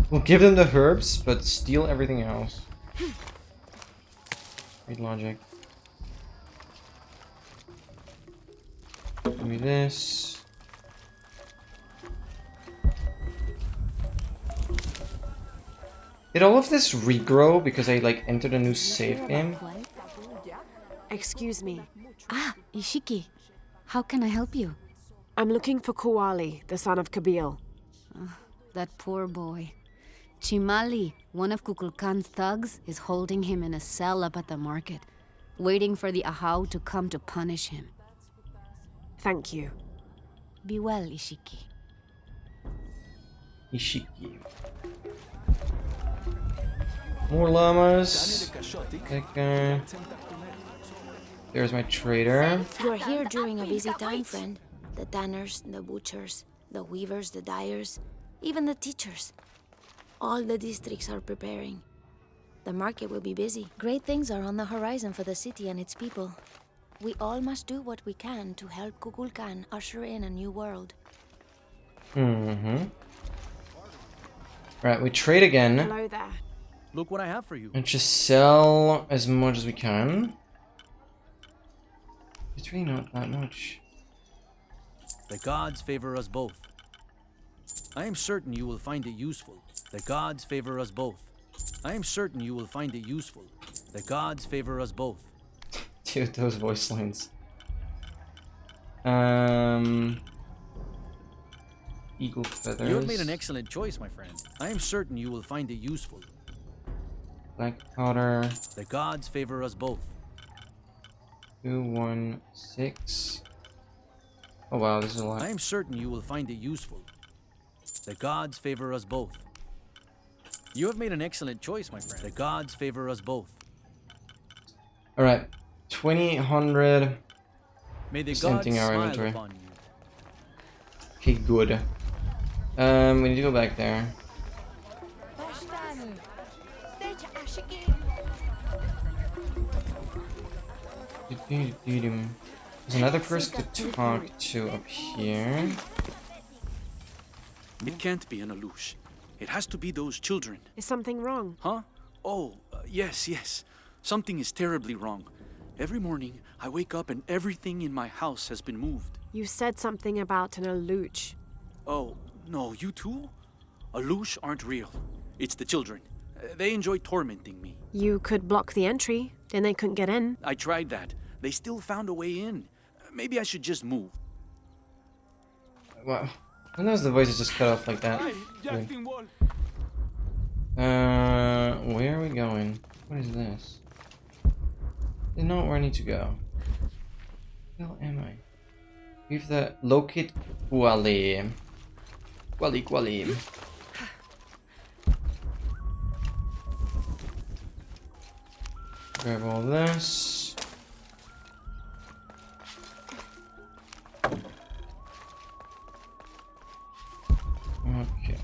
Speaker 1: We'll give them the herbs, but steal everything else. Great logic. Give me this. Did all of this regrow because I like entered a new save game?
Speaker 12: Excuse me.
Speaker 5: Ah, Ishiki. How can I help you?
Speaker 12: I'm looking for Kuali, the son of Kabil.
Speaker 5: That poor boy. Chimali, one of Kukulkan's thugs, is holding him in a cell up at the market, waiting for the Ahau to come to punish him.
Speaker 12: Thank you.
Speaker 5: Be well, Ishiki.
Speaker 1: Ishiki. More llamas. That guy. There's my trader.
Speaker 5: You're here during a busy time, friend. The tanners, the butchers, the weavers, the dyers, even the teachers. All the districts are preparing. The market will be busy. Great things are on the horizon for the city and its people. We all must do what we can to help Kukulkan usher in a new world.
Speaker 1: Right, we trade again.
Speaker 12: Hello there.
Speaker 4: Look what I have for you.
Speaker 1: And just sell as much as we can. It's really not that much.
Speaker 4: The gods favor us both. I am certain you will find it useful. The gods favor us both. I am certain you will find it useful. The gods favor us both.
Speaker 1: Dude, those voice lines. Eagle feathers.
Speaker 4: You have made an excellent choice, my friend. I am certain you will find it useful.
Speaker 1: Black powder.
Speaker 4: The gods favor us both.
Speaker 1: 216. Oh wow, this is a lot.
Speaker 4: I am certain you will find it useful. The gods favor us both. You have made an excellent choice, my friend. The gods favor us both.
Speaker 1: Alright. 2800.
Speaker 4: May the
Speaker 1: Just
Speaker 4: gods
Speaker 1: emptying our
Speaker 4: smile
Speaker 1: inventory.
Speaker 4: upon you.
Speaker 1: Okay, good. We need to go back there. There's another person to talk to up here.
Speaker 4: It can't be an Alush. It has to be those children.
Speaker 12: Is something wrong?
Speaker 4: Huh? Oh, yes. Something is terribly wrong. Every morning, I wake up and everything in my house has been moved.
Speaker 12: You said something about an Aluch.
Speaker 4: Oh, no, you too? Alush aren't real. It's the children. They enjoy tormenting me.
Speaker 12: You could block the entry, then they couldn't get in.
Speaker 4: I tried that. They still found a way in. Maybe I should just move.
Speaker 1: Wow. When those the voices just cut off like that. Where are we going? What is this? This is not where I need to go. Where the hell am I? We've the locate Kuali. Kuali. Grab all this. Okay.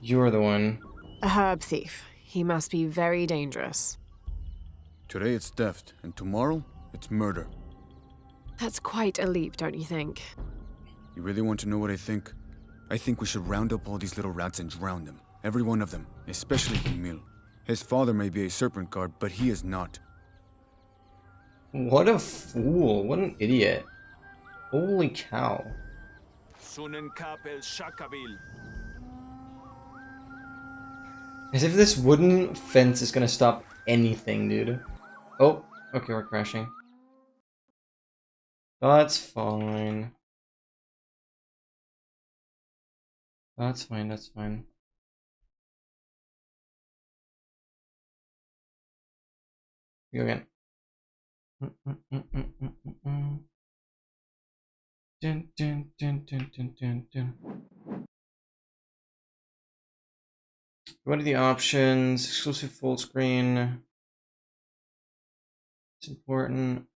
Speaker 1: You're the one.
Speaker 12: A herb thief. He must be very dangerous.
Speaker 10: Today it's theft, and tomorrow it's murder.
Speaker 12: That's quite a leap, don't you think?
Speaker 10: You really want to know what I think? I think we should round up all these little rats and drown them. Every one of them, especially Emil. His father may be a serpent guard, but he is not.
Speaker 1: What a fool. What an idiot. Holy cow. As if this wooden fence is gonna stop anything, dude. Oh, okay, we're crashing. That's fine. That's fine. Go again. What are the options? Exclusive full screen. It's important.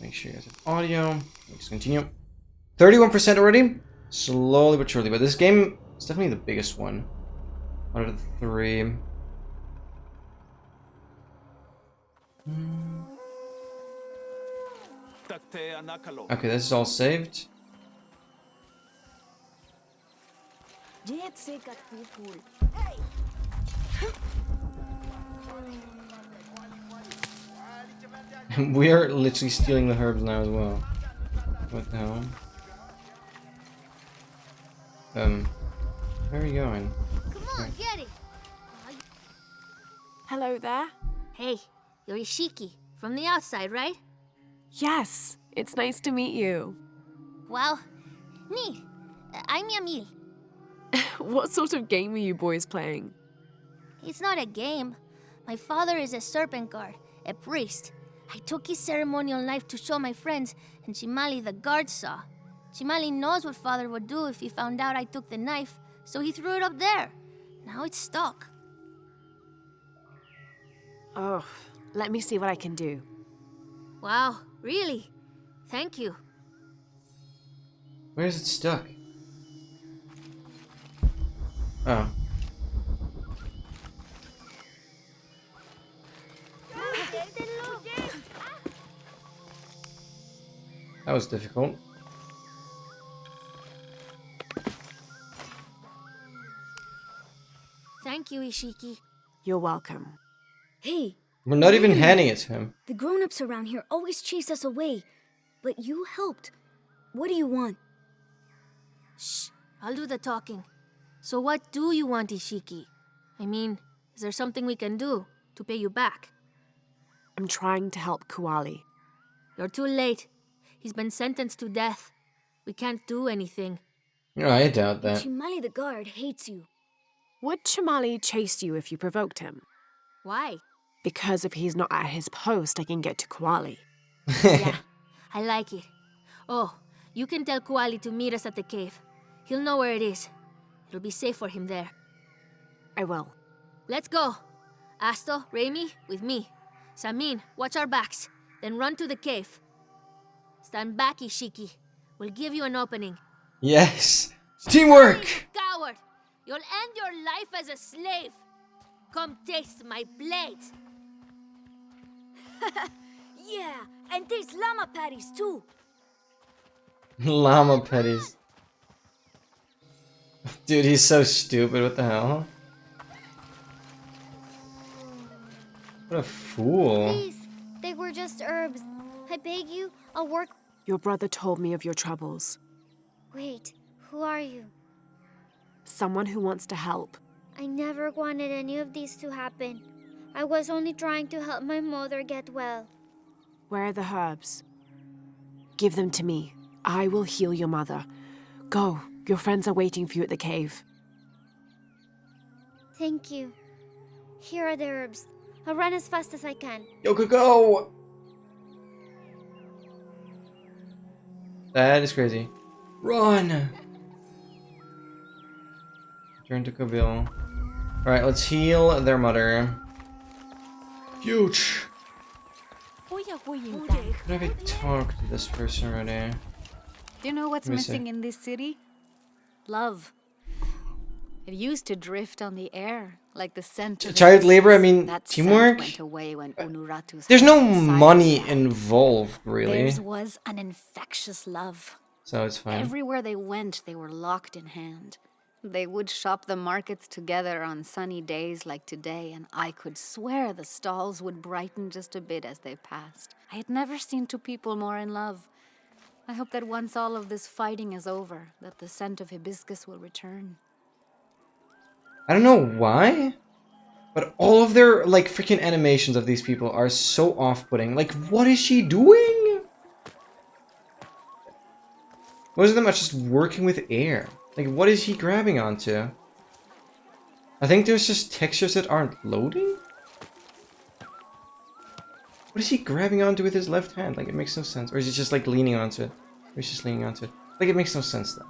Speaker 1: Make sure you guys have audio. Let's continue. 31% already. Slowly but surely. But this game is definitely the biggest one out of the three. Okay, this is all saved. We are literally stealing the herbs now as well. What the hell? Where are you going?
Speaker 6: Come on, get it!
Speaker 12: Hello there.
Speaker 6: Hey, you're Ishiki, from the outside, right?
Speaker 12: Yes, it's nice to meet you.
Speaker 6: Well, me. I'm Yamil.
Speaker 12: What sort of game are you boys playing?
Speaker 6: It's not a game. My father is a serpent guard, a priest. I took his ceremonial knife to show my friends, and Chimali the guard saw. Chimali knows what father would do if he found out I took the knife, so he threw it up there. Now it's stuck.
Speaker 12: Oh, let me see what I can do.
Speaker 6: Wow, really? Thank you.
Speaker 1: Where is it stuck? Oh. That was difficult.
Speaker 6: Thank you, Ishiki.
Speaker 12: You're welcome.
Speaker 6: Hey.
Speaker 1: We're not even handing it to him.
Speaker 6: The grown-ups around here always chase us away. But you helped. What do you want? Shh. I'll do the talking. So what do you want, Ishiki? I mean, is there something we can do to pay you back?
Speaker 12: I'm trying to help Kuali.
Speaker 6: You're too late. He's been sentenced to death. We can't do anything.
Speaker 1: No, I doubt that.
Speaker 6: Chimali the guard hates you.
Speaker 12: Would Chimali chase you if you provoked him?
Speaker 6: Why?
Speaker 12: Because if he's not at his post, I can get to Kuali.
Speaker 6: Yeah, I like it. Oh, you can tell Kuali to meet us at the cave. He'll know where it is.
Speaker 13: It'll be safe for him there.
Speaker 12: I will.
Speaker 13: Let's go. Asto, Raimi, with me. Samin, watch our backs. Then run to the cave. Stand back, Ishiki. We'll give you an opening.
Speaker 1: Yes. Teamwork.
Speaker 13: Coward! You'll end your life as a slave. Come taste my blade.
Speaker 6: Yeah, and taste llama patties too.
Speaker 1: Llama petties. Dude, he's so stupid. What the hell? What a fool.
Speaker 6: Please, they were just herbs. I beg you, I'll work.
Speaker 12: Your brother told me of your troubles.
Speaker 6: Wait, who are you?
Speaker 12: Someone who wants to help.
Speaker 6: I never wanted any of these to happen. I was only trying to help my mother get well.
Speaker 12: Where are the herbs? Give them to me. I will heal your mother. Go. Your friends are waiting for you at the cave.
Speaker 6: Thank you. Here are the herbs. I'll run as fast as I can.
Speaker 1: Yo, go! That is crazy. Run! Turn to Kabil. Alright, let's heal their mother. Huge! Could I talk to this person already?
Speaker 11: Do you know what's
Speaker 1: Let me
Speaker 11: missing
Speaker 1: see.
Speaker 11: in this city? Love. It used to drift on the air, like the scent of
Speaker 1: Child labor, I
Speaker 11: hibiscus.
Speaker 1: mean,
Speaker 11: That
Speaker 1: teamwork?
Speaker 11: scent went away when Unuratu's
Speaker 1: There's no
Speaker 11: hand decided
Speaker 1: money
Speaker 11: that.
Speaker 1: involved, really.
Speaker 11: Theirs was an infectious love.
Speaker 1: So it's fine.
Speaker 11: Everywhere they went, they were locked in hand. They would shop the markets together on sunny days like today, and I could swear the stalls would brighten just a bit as they passed. I had never seen two people more in love. I hope that once all of this fighting is over, that the scent of hibiscus will return.
Speaker 1: I don't know why, but all of their, like, freaking animations of these people are so off-putting. Like, what is she doing? Most of them are just working with air. Like, what is he grabbing onto? I think there's just textures that aren't loading? What is he grabbing onto with his left hand? Like, it makes no sense. Or is he just, like, leaning onto it? Or he's just leaning onto it. Like, it makes no sense, though.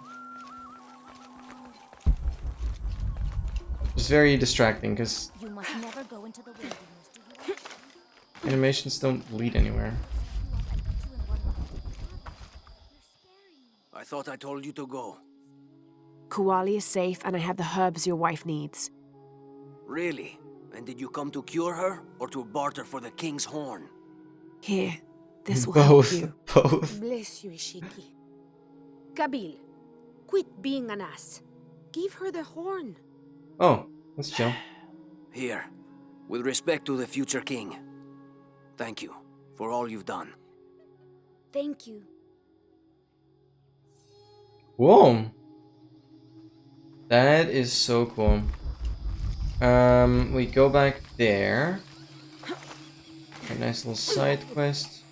Speaker 1: It's very distracting, because
Speaker 13: You must never go into the wilderness.
Speaker 1: animations don't lead anywhere.
Speaker 7: I thought I told you to go.
Speaker 12: Kuali is safe, and I have the herbs your wife needs.
Speaker 7: Really? And did you come to cure her, or to barter for the king's horn?
Speaker 12: Here, this will help you.
Speaker 1: Both.
Speaker 12: Bless you, Ishiki. Kabil, quit being an ass. Give her the horn.
Speaker 1: Oh, let's chill.
Speaker 7: Here, with respect to the future king. Thank you for all you've done.
Speaker 6: Thank you.
Speaker 1: Whoa. That is so cool. We go back there. A nice little side quest.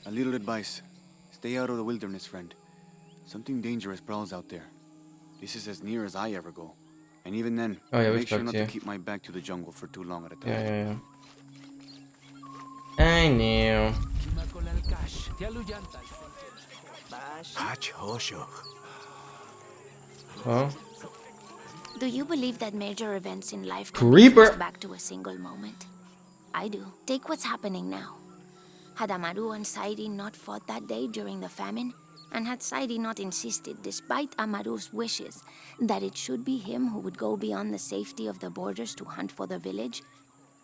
Speaker 10: A little advice. Stay out of the wilderness, friend. Something dangerous prowls out there. This is as near as I ever go. And even then,
Speaker 1: Oh, yeah, we've
Speaker 10: make sure
Speaker 1: talked
Speaker 10: not
Speaker 1: to
Speaker 10: to
Speaker 1: you.
Speaker 10: keep my back to the jungle for too long at a time.
Speaker 1: Yeah. I knew. Oh.
Speaker 5: Do you believe that major events in life can be
Speaker 1: Creeper.
Speaker 5: traced back to a single moment? I do. Take what's happening now. Had Amaru and Sairi not fought that day during the famine, and had Sairi not insisted, despite Amaru's wishes, that it should be him who would go beyond the safety of the borders to hunt for the village,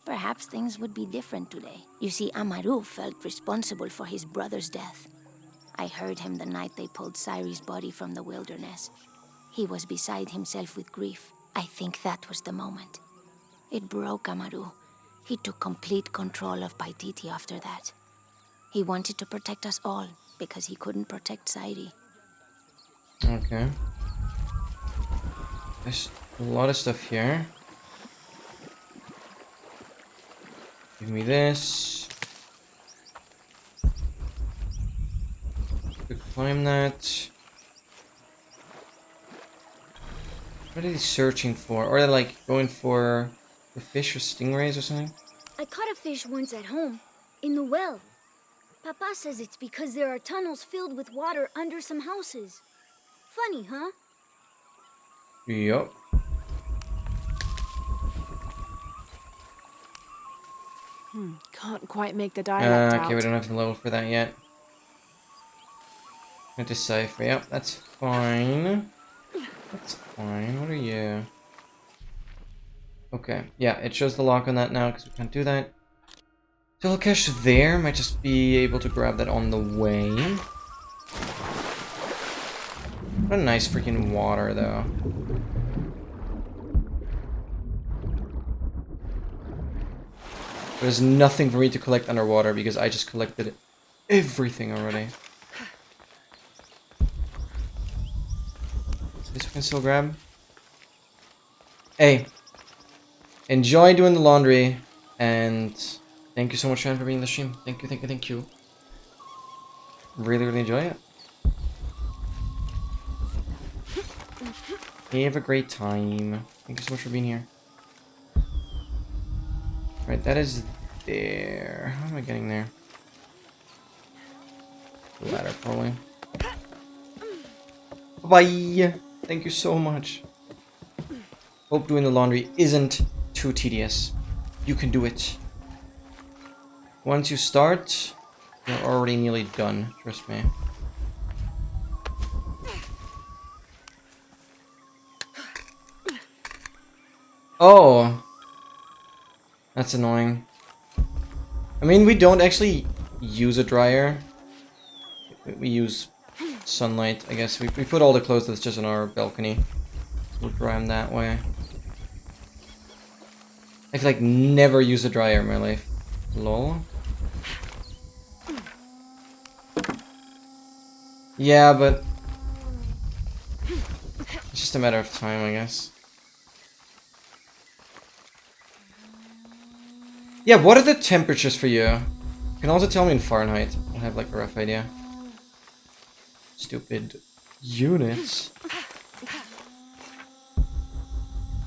Speaker 5: perhaps things would be different today. You see, Amaru felt responsible for his brother's death. I heard him the night they pulled Sairi's body from the wilderness. He was beside himself with grief. I think that was the moment. It broke Amaru. He took complete control of Paititi after that. He wanted to protect us all, because he couldn't protect Sairi.
Speaker 1: Okay. There's a lot of stuff here. Give me this. To climb that. What are they searching for? Or are they like going for the fish or stingrays or something?
Speaker 6: I caught a fish once at home, in the well. Papa says it's because there are tunnels filled with water under some houses. Funny, huh?
Speaker 1: Yup.
Speaker 12: Can't quite make the dialect out.
Speaker 1: Okay, we don't have the level for that yet. I decipher. Yep, that's fine. That's fine. What are you? Okay, yeah, it shows the lock on that now because we can't do that. So I'll cache there. Might just be able to grab that on the way. What a nice freaking water, though. There's nothing for me to collect underwater because I just collected everything already. This we can still grab. Hey, enjoy doing the laundry, and thank you so much, Ryan, for being in the stream. Thank you, thank you, thank you. Really, really enjoy it. Have a great time. Thank you so much for being here. Right, that is there. How am I getting there? The ladder, probably. Bye! Thank you so much. Hope doing the laundry isn't too tedious. You can do it. Once you start, you're already nearly done. Trust me. Oh! That's annoying. I mean, we don't actually use a dryer. We use sunlight, I guess. We put all the clothes that's just on our balcony. We'll dry them that way. I've like never used a dryer in my life. Lol. Yeah, but it's just a matter of time, I guess. Yeah, what are the temperatures for you? You can also tell me in Fahrenheit. I'll have like a rough idea. Stupid units.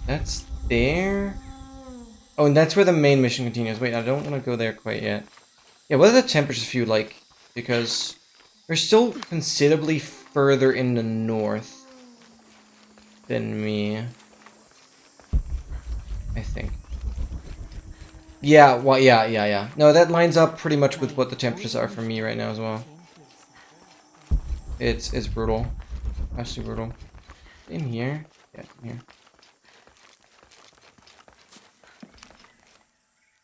Speaker 1: That's there. Oh, and that's where the main mission continues. Wait, I don't want to go there quite yet. Yeah, what are the temperatures for you like? Because we're still considerably further in the north than me. I think. Yeah, well, yeah. No, that lines up pretty much with what the temperatures are for me right now as well. It's brutal. Absolutely brutal. In here? Yeah, in here.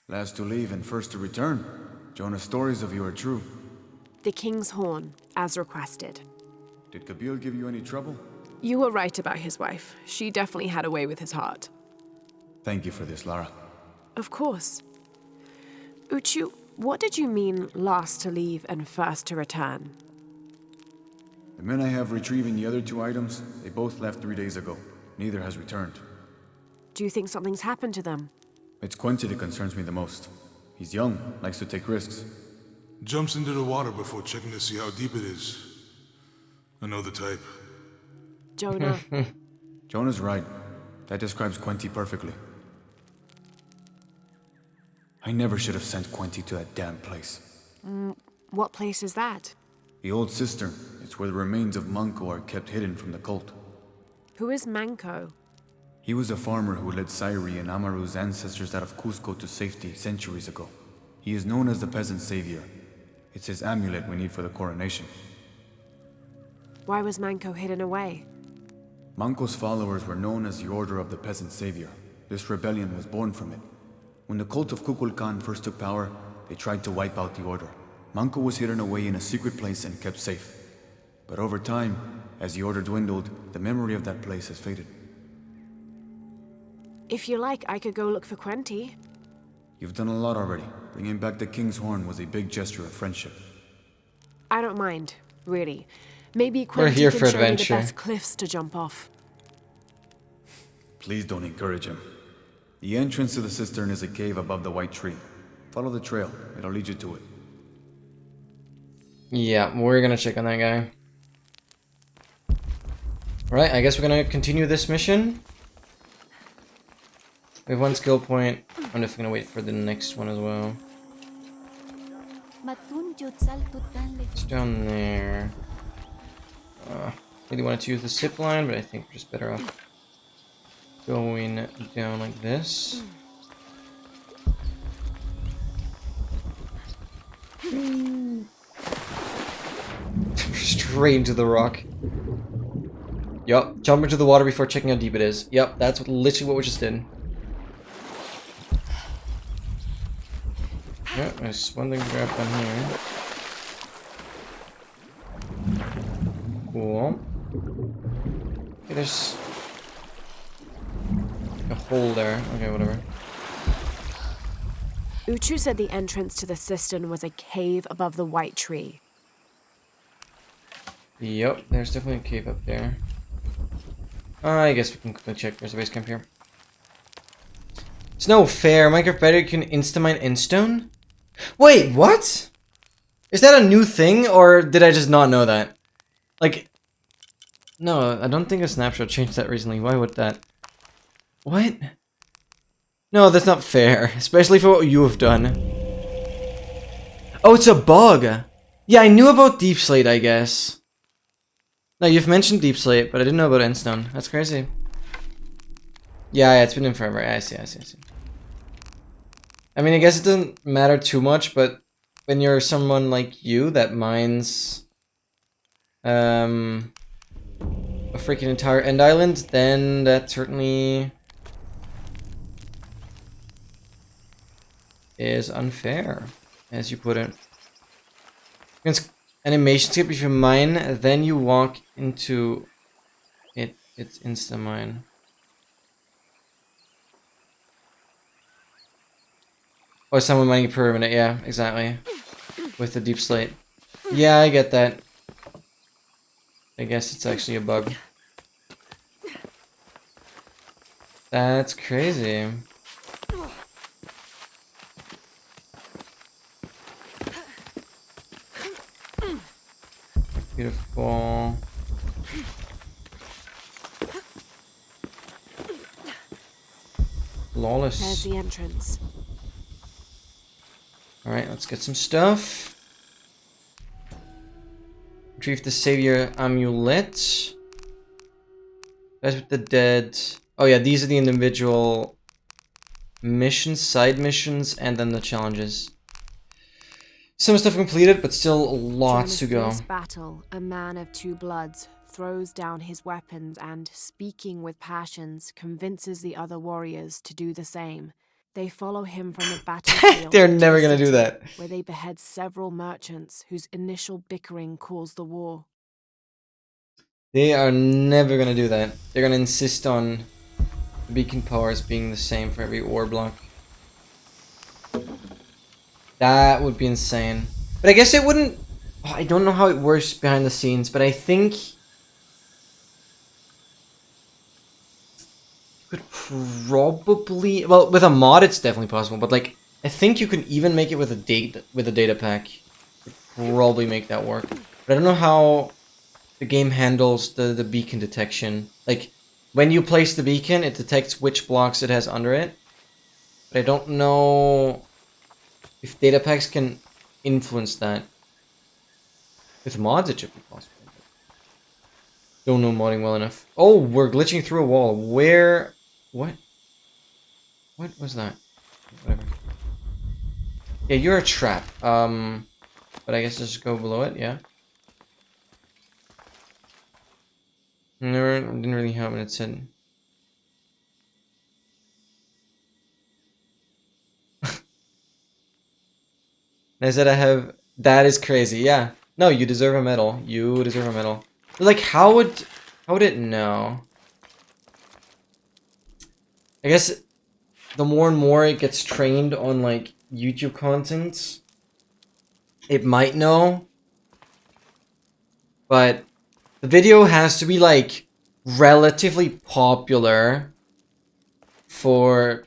Speaker 10: Last to leave and first to return. Jonah's stories of you are true.
Speaker 12: The King's Horn, as requested.
Speaker 10: Did Kabil give you any trouble?
Speaker 12: You were right about his wife. She definitely had a way with his heart.
Speaker 10: Thank you for this, Lara.
Speaker 12: Of course. Uchu, what did you mean last to leave and first to return?
Speaker 10: The men I have retrieving the other two items, they both left 3 days ago. Neither has returned.
Speaker 12: Do you think something's happened to them?
Speaker 10: It's Quincy that concerns me the most. He's young, likes to take risks.
Speaker 3: Jumps into the water before checking to see how deep it is. I know the type.
Speaker 12: Jonah.
Speaker 10: Jonah's right. That describes Quincy perfectly. I never should have sent Quincy to that damn place.
Speaker 12: What place is that?
Speaker 10: The old cistern. It's where the remains of Manco are kept hidden from the cult.
Speaker 12: Who is Manco?
Speaker 10: He was a farmer who led Sairi and Amaru's ancestors out of Cusco to safety centuries ago. He is known as the peasant savior. It's his amulet we need for the coronation.
Speaker 12: Why was Manco hidden away?
Speaker 10: Manco's followers were known as the Order of the Peasant Savior. This rebellion was born from it. When the cult of Kukulkan first took power, they tried to wipe out the order. Manco was hidden away in a secret place and kept safe. But over time, as the order dwindled, the memory of that place has faded.
Speaker 12: If you like, I could go look for Quenty.
Speaker 10: You've done a lot already. Bringing back the King's Horn was a big gesture of friendship.
Speaker 12: I don't mind, really. Maybe
Speaker 1: We're
Speaker 12: Quenty
Speaker 1: here
Speaker 12: can
Speaker 1: for
Speaker 12: show me the
Speaker 1: adventure.
Speaker 12: best cliffs to jump off.
Speaker 10: Please don't encourage him. The entrance to the cistern is a cave above the white tree. Follow the trail. It'll lead you to it.
Speaker 1: Yeah, we're gonna check on that guy. Alright, I guess we're gonna continue this mission. We have one skill point. I'm just gonna wait for the next one as well. It's down there. Really wanted to use the zip line, but I think we're just better off going down like this. Straight into the rock. Yup, jump into the water before checking how deep it is. Yup, that's literally what we just did. Yep, there's one thing to grab down here. Cool. Okay, there's a hole there. Okay, whatever.
Speaker 12: Uchu said the entrance to the cistern was a cave above the white tree.
Speaker 1: Yep, there's definitely a cave up there. I guess we can quickly check. There's a base camp here. It's no fair. Minecraft better can insta-mine endstone? Wait, what? Is that a new thing, or did I just not know that? Like, no, I don't think a snapshot changed that recently. Why would that? What? No, that's not fair. Especially for what you have done. Oh, it's a bug. Yeah, I knew about Deep Slate, I guess. No, you've mentioned Deep Slate, but I didn't know about Endstone. That's crazy. Yeah, it's been in forever. I see. I mean, I guess it doesn't matter too much, but when you're someone like you that mines a freaking entire end island, then that certainly is unfair, as you put it. It's animation skip. If you mine, then you walk into it. It's insta mine. Oh, someone mining per minute. Yeah, exactly. With the deep slate. Yeah, I get that. I guess it's actually a bug. That's crazy. Beautiful. Flawless.
Speaker 12: There's the entrance.
Speaker 1: Alright, let's get some stuff. Retrieve the Savior Amulet. Guys with the dead. Oh yeah, these are the individual missions, side missions, and then the challenges. Some stuff completed, but still lots to go.
Speaker 12: During a fierce battle, a man of two bloods throws down his weapons and, speaking with passions, convinces the other warriors to do the same. They follow him from the battlefield.
Speaker 1: They're never gonna do that.
Speaker 12: Where they behead several merchants whose initial bickering caused the war.
Speaker 1: They are never gonna do that. They're gonna insist on the beacon powers being the same for every ore block. That would be insane. But I guess it wouldn't... Oh, I don't know how it works behind the scenes, but I think... You could probably... Well, with a mod it's definitely possible, but like... I think you can even make it with a data pack. Probably make that work. But I don't know how the game handles the beacon detection. Like, when you place the beacon, it detects which blocks it has under it. But I don't know if data packs can influence that. With mods, it should be possible. Don't know modding well enough. Oh, we're glitching through a wall. Where? What? What was that? Whatever. Yeah, you're a trap. But I guess just go below it, yeah. No, didn't really have what it said. I said I have... That is crazy, yeah. No, you deserve a medal. You deserve a medal. But like, how would it know? I guess the more and more it gets trained on like YouTube content, it might know. But the video has to be like relatively popular for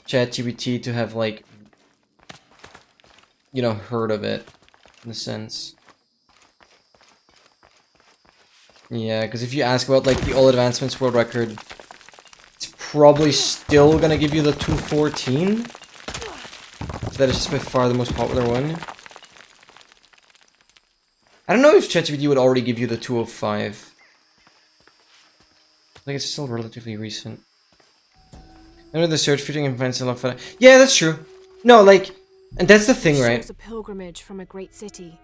Speaker 1: ChatGPT to have like, you know, heard of it in a sense. Yeah, because if you ask about like the All Advancements World Record, it's probably still gonna give you the 214. So that is just by far the most popular one. I don't know if ChatGPT would already give you the 205. I think it's still relatively recent. Under the search featuring and find some photo. Yeah, that's true. No, like, and that's the thing, right?
Speaker 12: Shows a pilgrimage from a great city.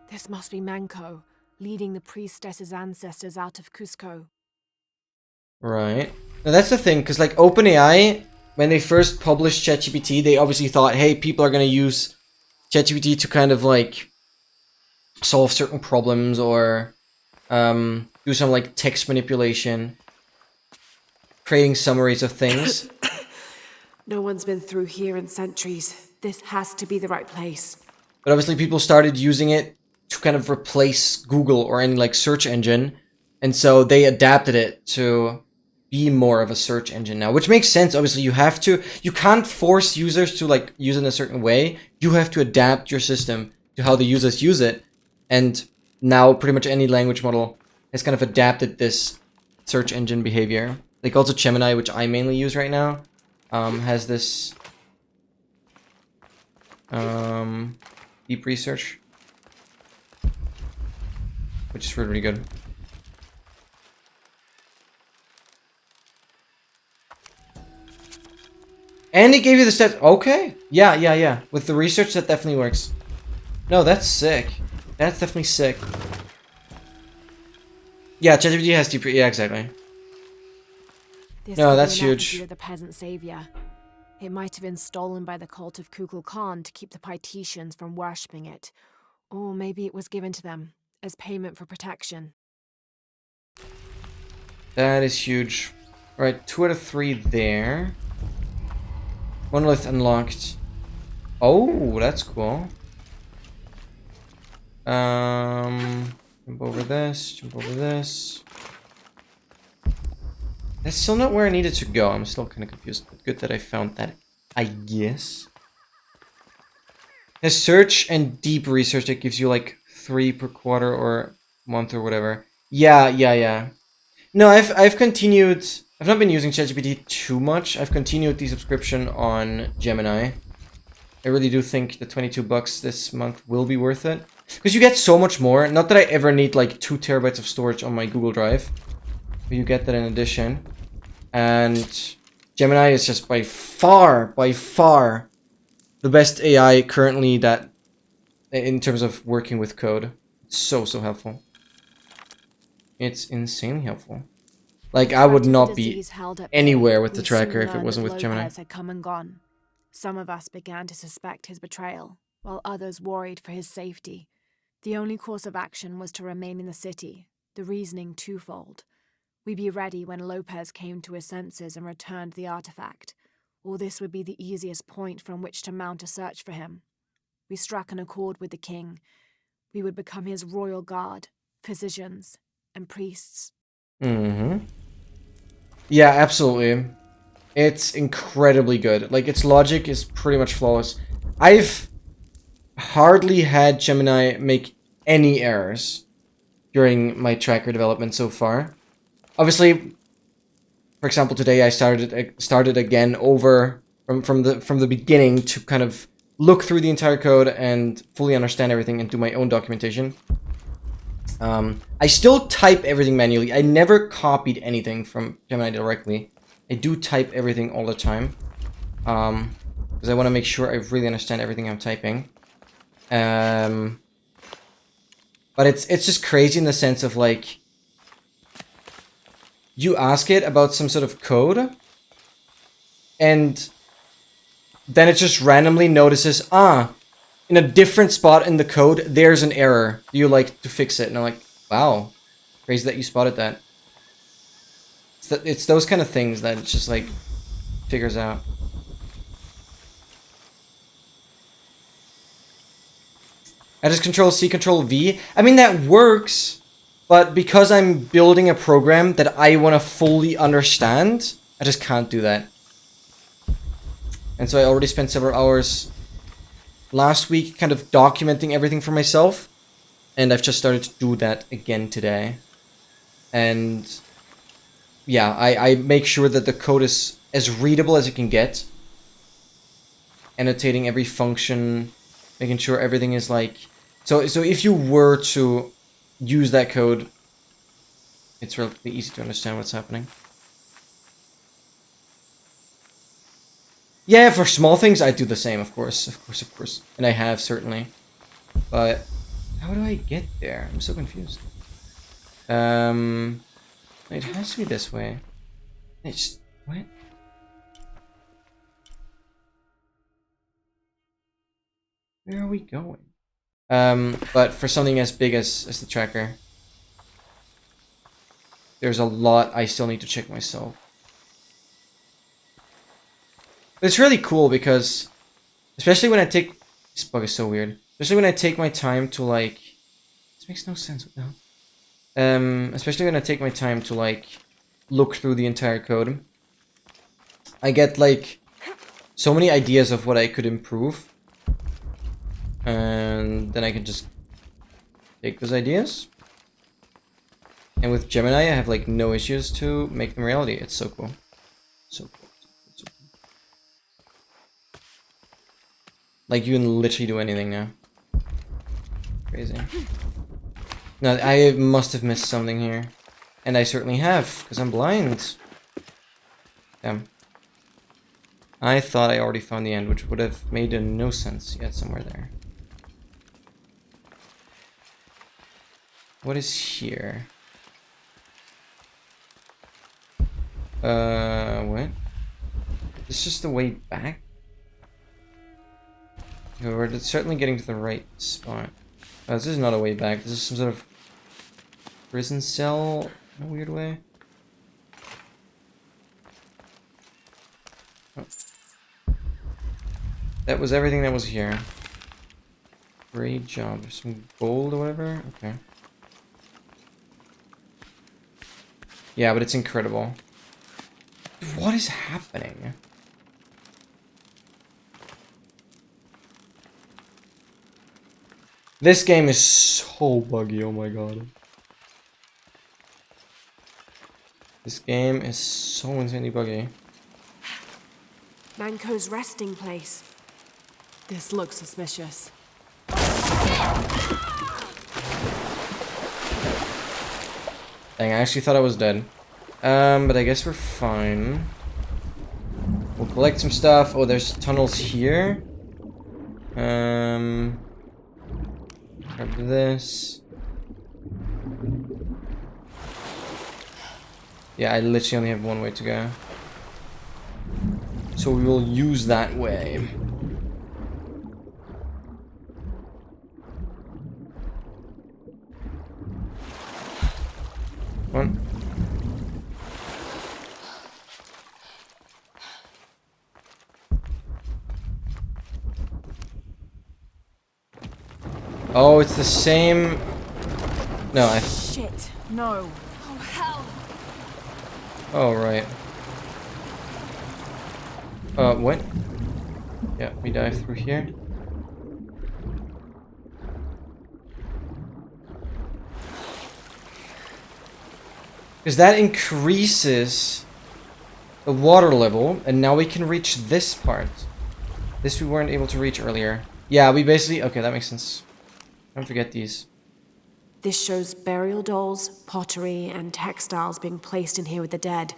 Speaker 12: This must be Manco, leading the priestess's ancestors out of Cusco.
Speaker 1: Right. Now that's the thing, because like OpenAI, when they first published ChatGPT, they obviously thought, hey, people are gonna use ChatGPT to kind of like solve certain problems or do some like text manipulation, creating summaries of things.
Speaker 12: No one's been through here in centuries. This has to be the right place.
Speaker 1: But obviously people started using it to kind of replace Google or any like search engine. And so they adapted it to be more of a search engine now, which makes sense. Obviously you can't force users to like use it in a certain way. You have to adapt your system to how the users use it. And now pretty much any language model has kind of adapted this search engine behavior. Like also Gemini, which I mainly use right now, has this deep research, which is really, really good. And it gave you the stats. Okay. Yeah. With the research, that definitely works. No, that's sick. That's definitely sick. Yeah, ChatGPT has deep. Yeah, exactly.
Speaker 12: This
Speaker 1: No,
Speaker 12: could
Speaker 1: that's
Speaker 12: be an effigy
Speaker 1: huge.
Speaker 12: of the peasant savior. It might have been stolen by the cult of Kukulkan to keep the Paititians from worshipping it. Or maybe it was given to them as payment for protection.
Speaker 1: That is huge. Alright, 2 out of 3 there. Monolith unlocked. Oh, that's cool. Jump over this, jump over this. That's still not where I needed to go. I'm still kind of confused, but good that I found that, I guess. There's search and deep research that gives you like 3 per quarter or month or whatever. Yeah. No, I've continued. I've not been using ChatGPT too much. I've continued the subscription on Gemini. I really do think the $22 this month will be worth it. Because you get so much more. Not that I ever need like 2 terabytes of storage on my Google Drive. But you get that in addition. And Gemini is just by far, the best AI currently that, in terms of working with code. It's so helpful. It's insanely helpful. Like, I would not be anywhere with the tracker if it wasn't with Gemini.
Speaker 12: Lopez had come and gone. Some of us began to suspect his betrayal, while others worried for his safety. The only course of action was to remain in the city, the reasoning twofold. We'd be ready when Lopez came to his senses and returned the artifact, or this would be the easiest point from which to mount a search for him. We struck an accord with the king. We would become his royal guard, physicians, and priests.
Speaker 1: Mm-hmm. Yeah, absolutely. It's incredibly good. Like, its logic is pretty much flawless. I've hardly had Gemini make any errors during my tracker development so far. Obviously, for example, today I started again over from the beginning to kind of look through the entire code and fully understand everything and do my own documentation. I still type everything manually. I never copied anything from Gemini directly. I do type everything all the time. Because I want to make sure I really understand everything I'm typing. But it's just crazy in the sense of like, you ask it about some sort of code, and then it just randomly notices, in a different spot in the code, there's an error. Do you like to fix it? And I'm like, wow, crazy that you spotted that. It's those kind of things that it just like figures out. I just Control-C, Control-V. I mean, that works, but because I'm building a program that I want to fully understand, I just can't do that. And so I already spent several hours last week kind of documenting everything for myself, and I've just started to do that again today. And yeah, I make sure that the code is as readable as it can get, annotating every function, making sure everything is like, so if you were to use that code, it's relatively easy to understand what's happening. Yeah, for small things, I do the same, of course. Of course, of course. And I have, certainly. But how do I get there? I'm so confused. It has to be this way. It's... What? Where are we going? But for something as big as the tracker, there's a lot I still need to check myself. But it's really cool because, especially when I take... This bug is so weird. Especially when I take my time to, like... This makes no sense, what the hell? Especially when I take my time to, like, look through the entire code. I get, like, so many ideas of what I could improve. And then I can just take those ideas. And with Gemini, I have, like, no issues to make them reality. It's so cool. So cool. So cool. Like, you can literally do anything now. Crazy. No, I must have missed something here. And I certainly have, because I'm blind. Damn. I thought I already found the end, which would have made no sense yet somewhere there. What is here? What? Is this just the way back? No, we're certainly getting to the right spot. Oh, this is not a way back. This is some sort of prison cell in a weird way. Oh. That was everything that was here. Great job. There's some gold or whatever. Okay. Yeah, but it's incredible. What is happening? This game is so buggy, oh my god. This game is so insanely buggy.
Speaker 12: Manco's resting place. This looks suspicious.
Speaker 1: Dang, I actually thought I was dead. But I guess we're fine. We'll collect some stuff. Oh, there's tunnels here. Grab this. Yeah, I literally only have one way to go. So we will use that way. One. Oh, it's the same. No, I.
Speaker 12: Shit, no.
Speaker 13: Oh, hell.
Speaker 1: Oh, right. What? Yeah, we dive through here. Because that increases the water level, and now we can reach this part. This we weren't able to reach earlier. Yeah, we basically... Okay, that makes sense. Don't forget these.
Speaker 12: This shows burial dolls, pottery, and textiles being placed in here with the dead.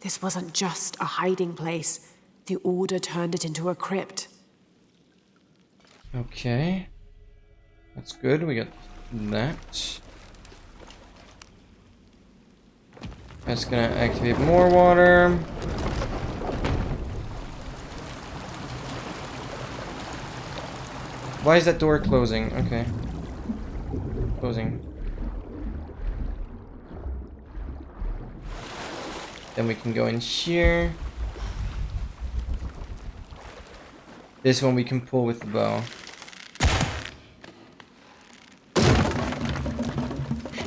Speaker 12: This wasn't just a hiding place. The Order turned it into a crypt.
Speaker 1: Okay. That's good, we got that. That's gonna activate more water. Why is that door closing? Okay. Closing. Then we can go in here. This one we can pull with the bow.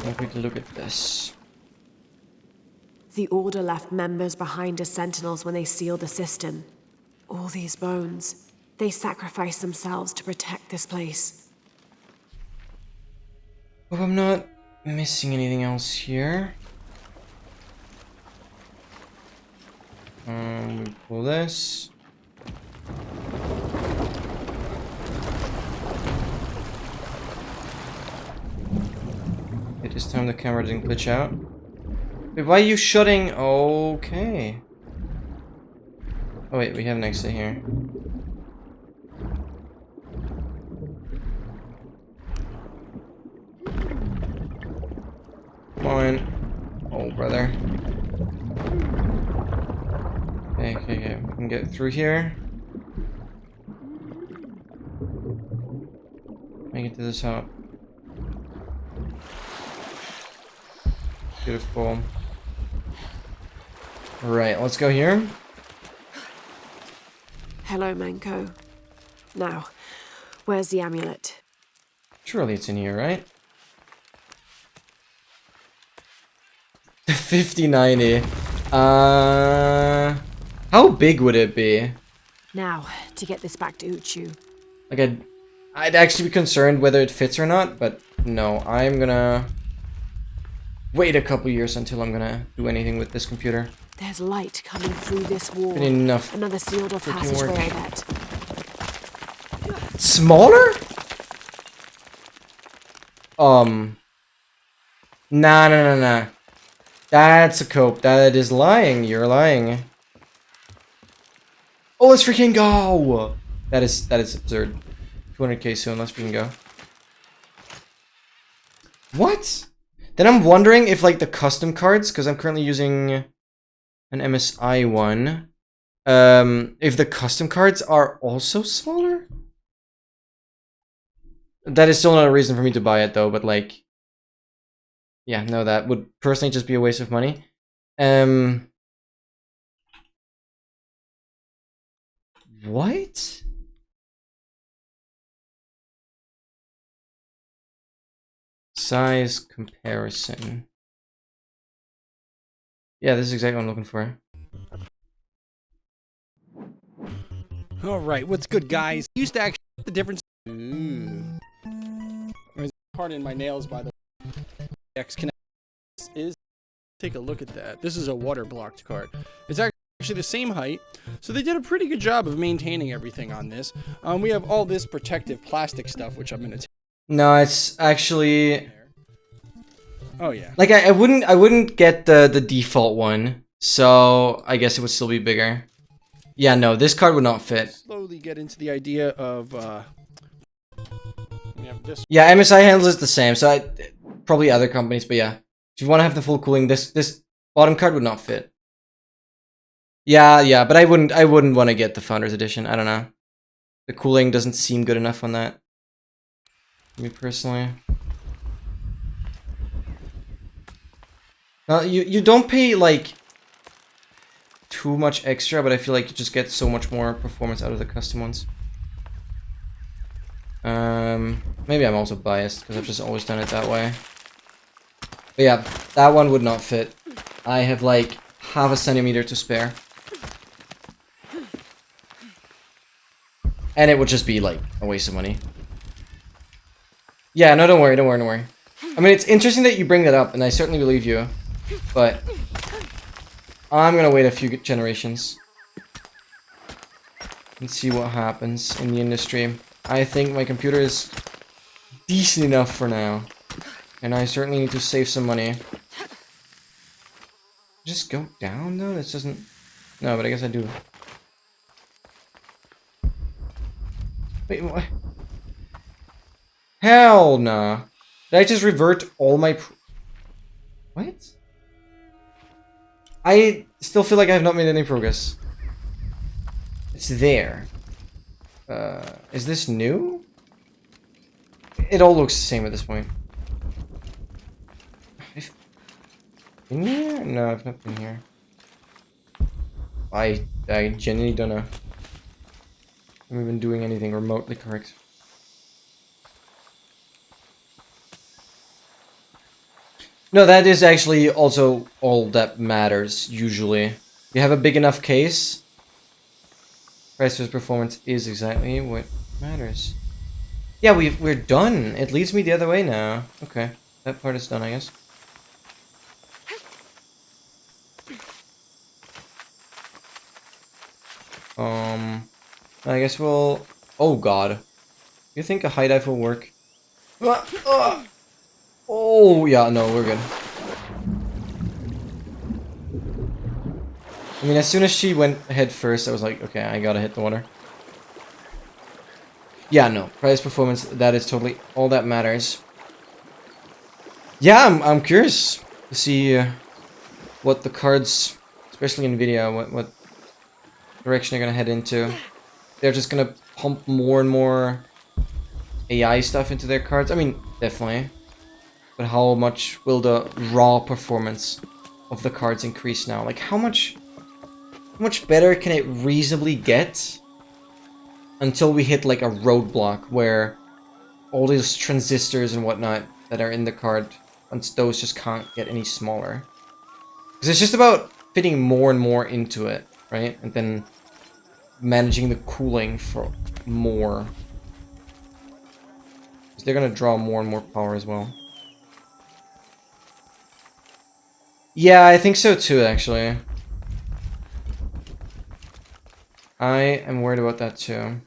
Speaker 1: If we can look at this.
Speaker 12: The Order left members behind as sentinels when they sealed the system. All these bones. They sacrificed themselves to protect this place.
Speaker 1: Hope I'm not missing anything else here. We pull this. Okay, this time the camera didn't glitch out. Wait, why are you shutting? Okay. Oh wait, we have an exit here. Come on. Oh, brother. Okay, okay, okay. We can get through here. Make it to this hop. Beautiful. Right, let's go here.
Speaker 12: Hello, Manko. Now, where's the amulet?
Speaker 1: Surely it's in here, right? 5090. How big would it be?
Speaker 12: Now, to get this back to Uchu.
Speaker 1: Like, I'd actually be concerned whether it fits or not, but no, I'm gonna wait a couple years until I'm gonna do anything with this computer.
Speaker 12: There's light coming through this wall.
Speaker 1: Been enough.
Speaker 12: Another sealed off
Speaker 1: freaking
Speaker 12: passageway,
Speaker 1: work.
Speaker 12: I bet.
Speaker 1: Smaller? Nah. That's a cope. That is lying. You're lying. Oh, let's freaking go! That is absurd. 200k soon. Let's freaking go. What? Then I'm wondering if like the custom cards, because I'm currently using an MSI one. If the custom cards are also smaller? That is still not a reason for me to buy it though, but like, yeah, no, that would personally just be a waste of money. What? Size comparison. Yeah, this is exactly what I'm looking for.
Speaker 14: Alright, what's good, guys? Used to actually the difference. Pardon my nails, by the way. X Connect is. Take a look at that. This is a water blocked card. It's actually the same height, so they did a pretty good job of maintaining everything on this. We have all this protective plastic stuff, which I'm gonna.
Speaker 1: No, it's actually.
Speaker 14: Oh yeah.
Speaker 1: Like I wouldn't get the default one, so I guess it would still be bigger. Yeah, no, this card would not fit.
Speaker 14: Slowly get into the idea of. We have this.
Speaker 1: Yeah, MSI handles it the same, so probably other companies, but yeah, if you want to have the full cooling, this bottom card would not fit. Yeah, but I wouldn't want to get the Founders Edition. I don't know, the cooling doesn't seem good enough on that. Me personally. Now you don't pay like too much extra, but I feel like you just get so much more performance out of the custom ones. Maybe I'm also biased because I've just always done it that way. But yeah, that one would not fit. I have like half a centimeter to spare. And it would just be like a waste of money. Yeah, no, don't worry. I mean, it's interesting that you bring that up, and I certainly believe you. But I'm gonna wait a few generations and see what happens in the industry. I think my computer is decent enough for now, and I certainly need to save some money. Just go down though? This doesn't. No, but I guess I do. Wait, what? Hell nah. Did I just revert all my... What? I still feel like I have not made any progress. It's there. Is this new? It all looks the same at this point. In here? No, I've not been here. I genuinely don't know. I haven't been doing anything remotely correct. No, that is actually also all that matters, usually. You have a big enough case, price versus performance is exactly what matters. Yeah, we're done. It leads me the other way now. Okay, that part is done, I guess. I guess we'll... Oh god. You think a high dive will work? Oh, yeah, no, we're good. I mean, as soon as she went head first, I was like, okay, I gotta hit the water. Yeah, no. Price performance, that is totally all that matters. Yeah, I'm curious to see what the cards, especially NVIDIA, what direction they're gonna head into. They're just gonna pump more and more AI stuff into their cards. I mean, definitely. But how much will the raw performance of the cards increase now? Like, how much better can it reasonably get until we hit like a roadblock where all these transistors and whatnot that are in the card, once those just can't get any smaller. Because it's just about fitting more and more into it, right? And then managing the cooling for more. Because they're gonna draw more and more power as well. Yeah, I think so too, actually. I am worried about that too.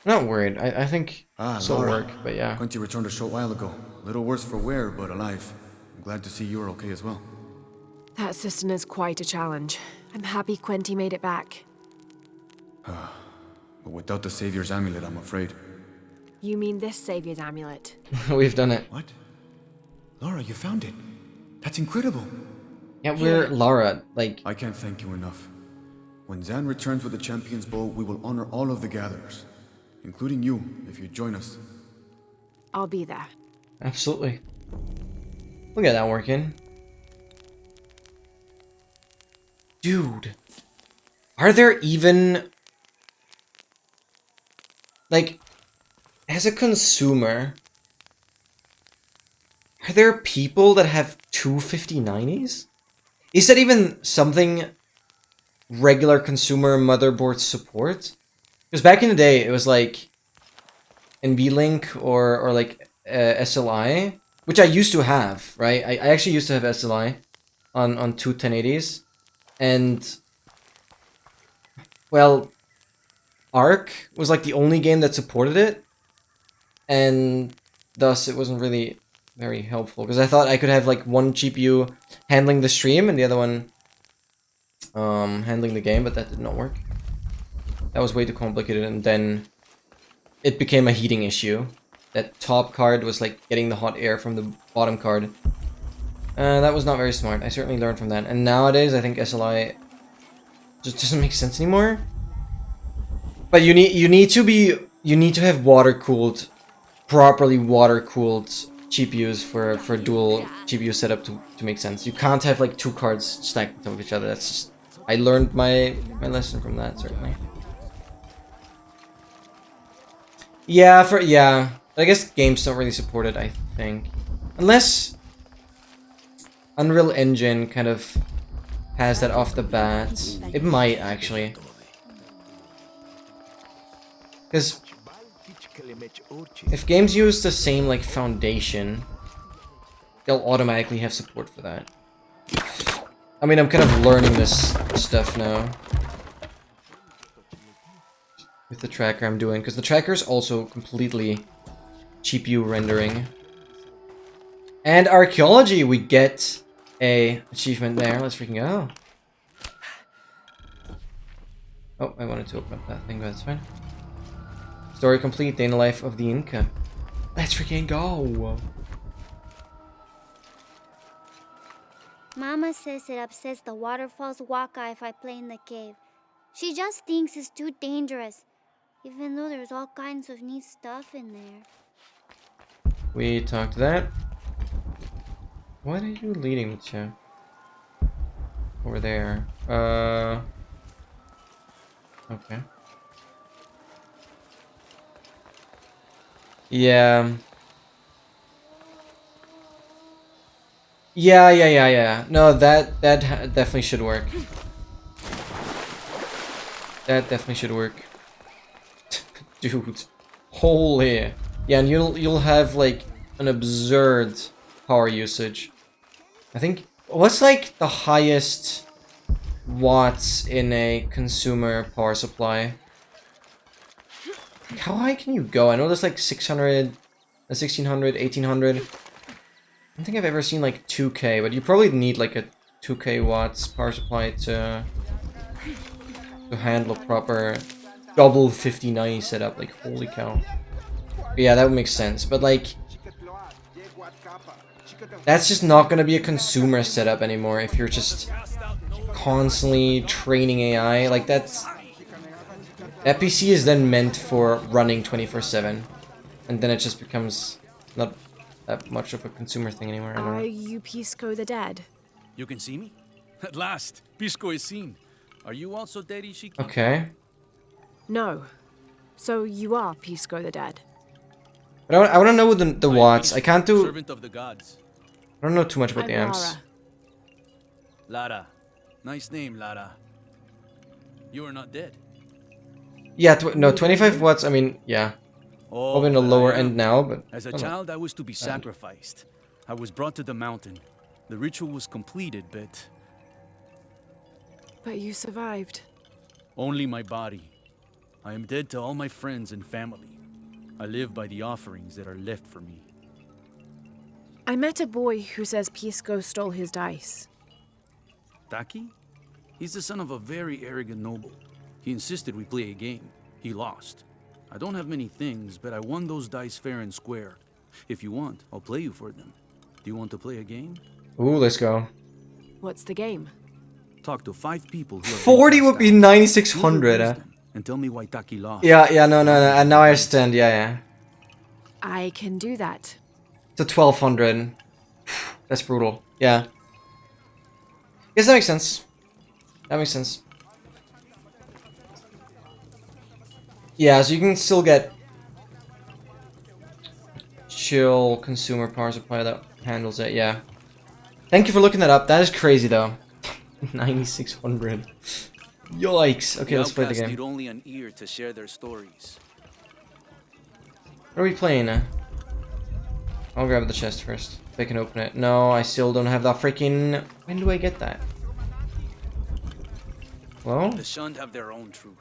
Speaker 1: Not worried. I think this will work, but yeah.
Speaker 10: Quincy returned a short while ago. Little worse for wear, but alive. I'm glad to see you're okay as well.
Speaker 12: That cistern is quite a challenge. I'm happy Quenty made it back.
Speaker 10: But without the Savior's amulet, I'm afraid.
Speaker 12: You mean this Savior's amulet?
Speaker 1: We've done it.
Speaker 10: What? Laura, you found it. That's incredible.
Speaker 1: Yeah, we're Lara. Like,
Speaker 10: I can't thank you enough. When Zan returns with the Champion's Bow, we will honor all of the gatherers, including you, if you join us.
Speaker 12: I'll be there.
Speaker 1: Absolutely. We'll get that working. Dude. Are there even... Like, as a consumer... Are there people that have two 5090s? Is that even something regular consumer motherboards support? Because back in the day, it was like NVLink or like SLI, which I used to have, right? I actually used to have SLI on two 1080s. And, well, Ark was like the only game that supported it. And thus, it wasn't really very helpful. Because I thought I could have like one GPU handling the stream and the other one handling the game, but that did not work. That was way too complicated, and then it became a heating issue. That top card was like getting the hot air from the bottom card. That was not very smart. I certainly learned from that. And nowadays, I think SLI just doesn't make sense anymore. But you need to have water cooled, properly water cooled GPUs for dual GPU setup to make sense. You can't have like two cards stacked on top of each other. That's just, I learned my lesson from that, certainly. Yeah, I guess games don't really support it, I think. Unless Unreal Engine kind of has that off the bat. It might, actually. Because if games use the same, like, foundation, they'll automatically have support for that. I mean, I'm kind of learning this stuff now. With the tracker I'm doing, because the tracker is also completely GPU rendering. And archaeology, we get a achievement there. Let's freaking go. Oh, I wanted to open up that thing, but that's fine. Story complete, day in the life of the Inca. Let's freaking go.
Speaker 6: Mama says it upsets the waterfall's waka if I play in the cave. She just thinks it's too dangerous, even though there's all kinds of neat stuff in there.
Speaker 1: We talked that. What are you leading me to? Over there. Okay. Yeah. Yeah. No, that definitely should work. That definitely should work. Dude. Holy. Yeah, and you'll have like an absurd power usage. I think what's like the highest watts in a consumer power supply? Like, how high can you go? I know there's like 600, 1600, 1800. I don't think I've ever seen like 2K, but you probably need like a 2k watts power supply to handle a proper double 5090 setup. Like, holy cow. But yeah, that would make sense. But like, that's just not gonna be a consumer setup anymore if you're just constantly training AI. Like, that PC is then meant for running 24/7, and then it just becomes not that much of a consumer thing anymore. I don't
Speaker 12: Are
Speaker 1: know.
Speaker 12: you Pisco the Dead?
Speaker 4: You can see me? At last, Pisco is seen. Are you also dead, Ishiki?
Speaker 1: Okay.
Speaker 12: No. So you are Pisco the Dead.
Speaker 1: But I want to know the watts. I can't do...
Speaker 4: Servant of the gods.
Speaker 1: I don't know too much about the
Speaker 12: I'm
Speaker 1: amps.
Speaker 12: Lara.
Speaker 4: Lara. Nice name, Lara. You are not dead.
Speaker 1: Yeah, no, 25 watts, I mean, yeah.
Speaker 4: Oh,
Speaker 1: Probably in the
Speaker 4: but
Speaker 1: lower
Speaker 4: I am.
Speaker 1: end now, but...
Speaker 4: As a
Speaker 1: oh, no.
Speaker 4: child, I was to be sacrificed. I was brought to the mountain. The ritual was completed, but
Speaker 12: But you survived.
Speaker 4: only my body. I am dead to all my friends and family. I live by the offerings that are left for me.
Speaker 12: I met a boy who says Pisco stole his dice.
Speaker 4: Taki? He's the son of a very arrogant noble. He insisted we play a game. He lost. I don't have many things, but I won those dice fair and square. If you want, I'll play you for them. Do you want to play a game?
Speaker 1: Ooh, let's go.
Speaker 12: What's the game?
Speaker 4: Talk to 5 people who have
Speaker 1: 40 would be 9,600.
Speaker 4: and tell me why Taki lost.
Speaker 1: Yeah, no, and now I understand, yeah.
Speaker 12: I can do that.
Speaker 1: To 1,200. That's brutal. Yeah. Guess that makes sense. That makes sense. Yeah, so you can still get chill consumer power supply that handles it, yeah. Thank you for looking that up. That is crazy though. 9,600. Yikes. Okay, let's play the game.
Speaker 4: Need only an ear to share their stories.
Speaker 1: What are we playing? I'll grab the chest first. If I can open it. No, I still don't have that freaking... When do I get that? Hello?
Speaker 4: The shunned have their own truth.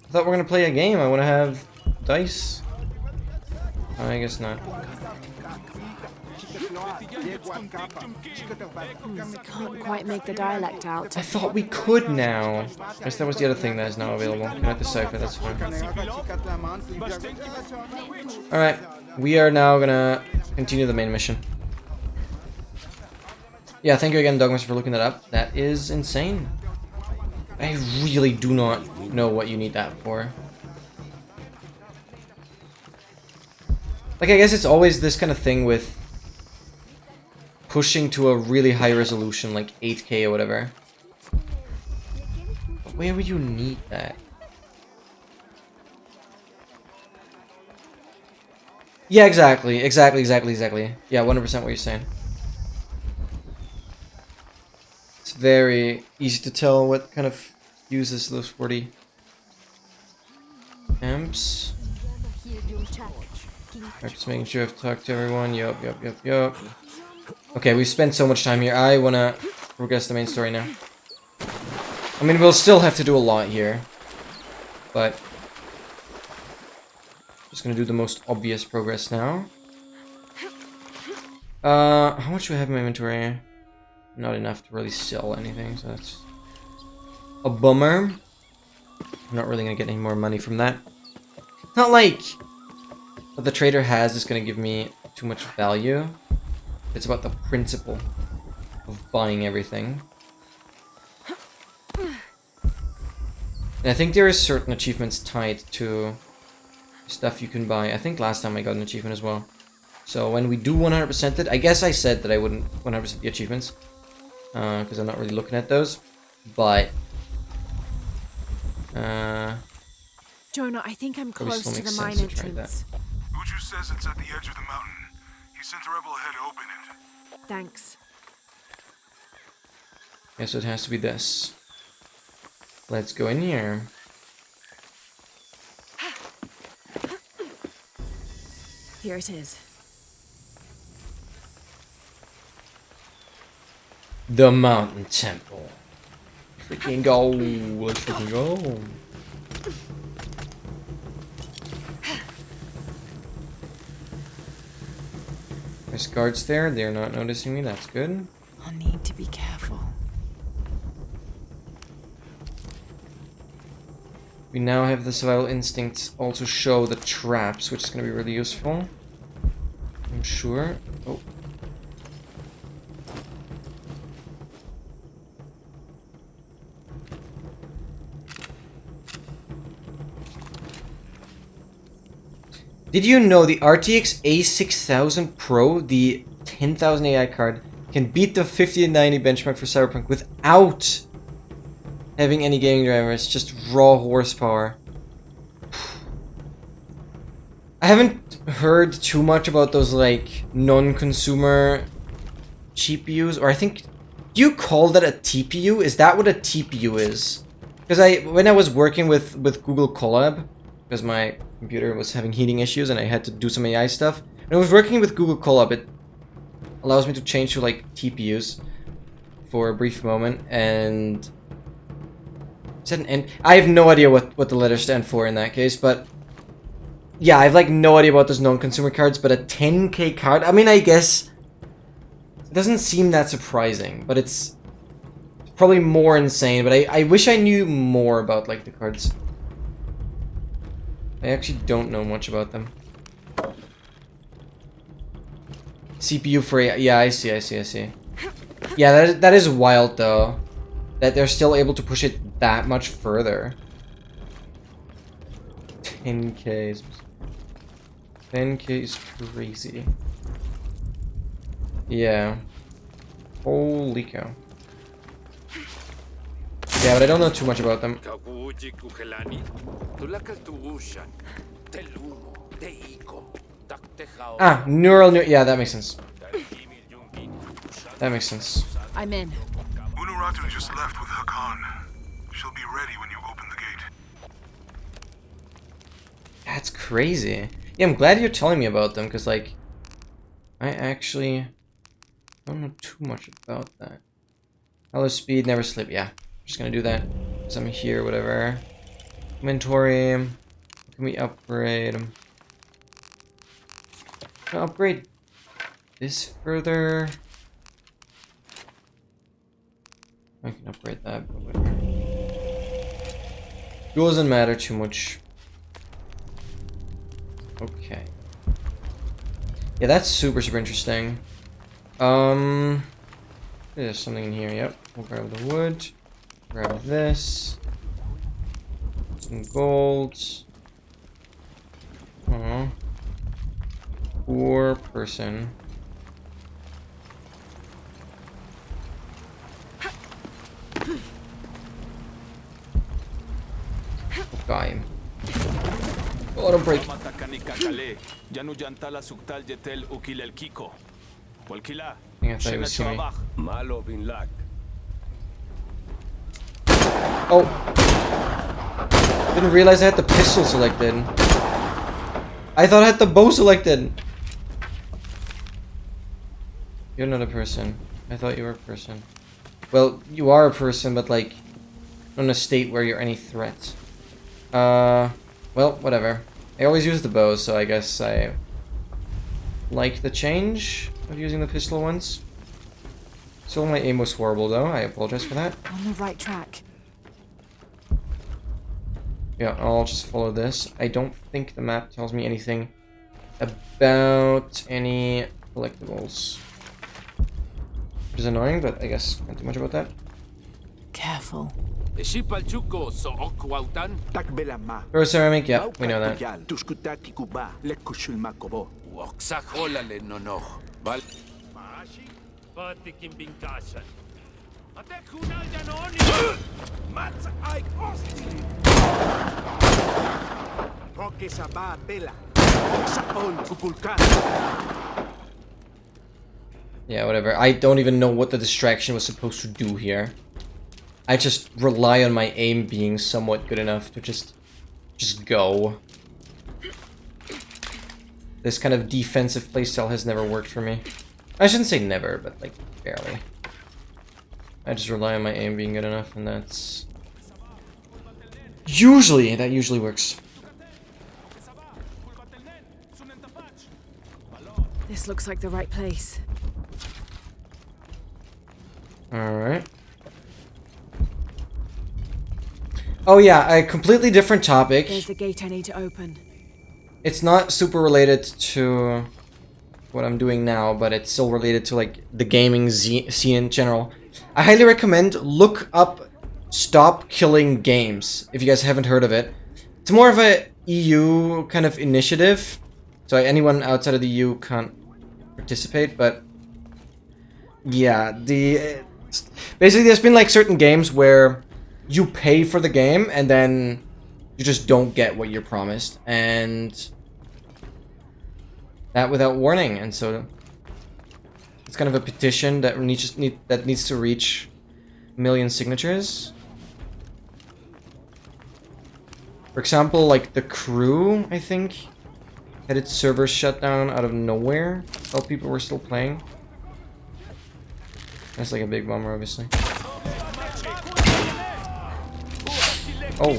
Speaker 1: I thought we were gonna play a game. I want to have dice. Oh, I guess not.
Speaker 12: Can't quite make the dialect out.
Speaker 1: I thought we could now. I guess that was the other thing that is now available. Can I decipher? That's fine. Alright. We are now gonna continue the main mission. Yeah, thank you again, Dogmas, for looking that up. That is insane. I really do not know what you need that for. Like, I guess it's always this kind of thing with pushing to a really high resolution, like 8K or whatever. But where would you need that? Yeah, exactly. Yeah, 100% what you're saying. It's very easy to tell what kind of uses those 40 amps. Alright, just making sure I've talked to everyone. Yup. Okay, we've spent so much time here. I wanna progress the main story now. I mean, we'll still have to do a lot here, but just gonna do the most obvious progress now. How much do I have in my inventory? Not enough to really sell anything, so that's a bummer. I'm not really gonna get any more money from that. It's not like what the trader has is gonna give me too much value. It's about the principle of buying everything. And I think there is certain achievements tied to stuff you can buy. I think last time I got an achievement as well. So when we do 100% it, I guess I said that I wouldn't 100% the achievements. Because I'm not really looking at those. But...
Speaker 12: Jonah, I think I'm close to the mine entrance.
Speaker 3: Uju says it's at the edge of the mountain. He sent a rebel ahead to open it.
Speaker 12: Thanks.
Speaker 1: Yeah, so it has to be this. Let's go in here.
Speaker 12: Here it is.
Speaker 1: The Mountain Temple. Freaking go. Let's freaking go. There's guards there. They're not noticing me. That's good.
Speaker 12: I'll need to be careful.
Speaker 1: We now have the survival instincts also show the traps, which is going to be really useful. I'm sure. Oh. Did you know the RTX A6000 Pro, the 10,000 AI card, can beat the 5090 benchmark for Cyberpunk without having any gaming drivers, just raw horsepower? I haven't heard too much about those like non-consumer GPUs, or I think, do you call that a TPU? Is that what a TPU is? Because when I was working with Google Colab, because my computer was having heating issues and I had to do some AI stuff. When I was working with Google Colab, it allows me to change to like TPUs for a brief moment, and is that an N? I have no idea what the letters stand for in that case, but yeah, I have like no idea about those non-consumer cards, but a 10K card, I mean, I guess it doesn't seem that surprising, but it's probably more insane, but I wish I knew more about like the cards. I actually don't know much about them. CPU for yeah, I see. Yeah, that is wild though. That they're still able to push it that much further. 10K. 10K is crazy. Yeah. Holy cow. Yeah, but I don't know too much about them. Ah, yeah, that makes sense. That makes sense.
Speaker 2: I'm in.
Speaker 3: Unuratu just left with Hakan. She'll be ready when you open the gate.
Speaker 1: That's crazy. Yeah, I'm glad you're telling me about them, because, like, I actually don't know too much about that. Hello, speed, never sleep. Yeah, just gonna do that. Because I'm here, whatever. Inventory. Can we upgrade? Can I upgrade this further? I can upgrade that, but whatever. Doesn't matter too much. Okay. Yeah, that's super interesting. There's something in here, yep. We'll grab the wood. Grab this. Some gold. Aww. Poor person. Got him. Oh, don't break. I thought he was seeing me. Oh! Didn't realize I had the pistol selected. I thought I had the bow selected. You're not a person. I thought you were a person. Well, you are a person, but like, not in a state where you're any threat. Well, whatever. I always use the bow, so I guess I like the change of using the pistol once. Still, my aim was horrible, though. I apologize for that.
Speaker 2: On the right track.
Speaker 1: Yeah, I'll just follow this. I don't think the map tells me anything about any collectibles. Which is annoying, but I guess can't do much about that.
Speaker 2: Careful.
Speaker 1: Throw ceramic, yeah, we know that. Yeah, whatever. I don't even know what the distraction was supposed to do here. I just rely on my aim being somewhat good enough to just go. This kind of defensive playstyle has never worked for me. I shouldn't say never, but like barely. I just rely on my aim being good enough, and that's that usually works.
Speaker 2: This looks like the right place.
Speaker 1: Alright. Oh yeah, a completely different topic.
Speaker 12: There's the gate I need to open.
Speaker 1: It's not super related to what I'm doing now, but it's still related to like the gaming scene in general. I highly recommend look up Stop Killing Games if you guys haven't heard of it. It's more of a EU kind of initiative, so anyone outside of the EU can't participate. But yeah, basically there's been like certain games where you pay for the game and then you just don't get what you're promised, and that without warning. And so it's kind of a petition that needs to reach 1 million signatures. For example, like The Crew, I think, had its servers shut down out of nowhere while people were still playing. That's like a big bummer, obviously. Oh.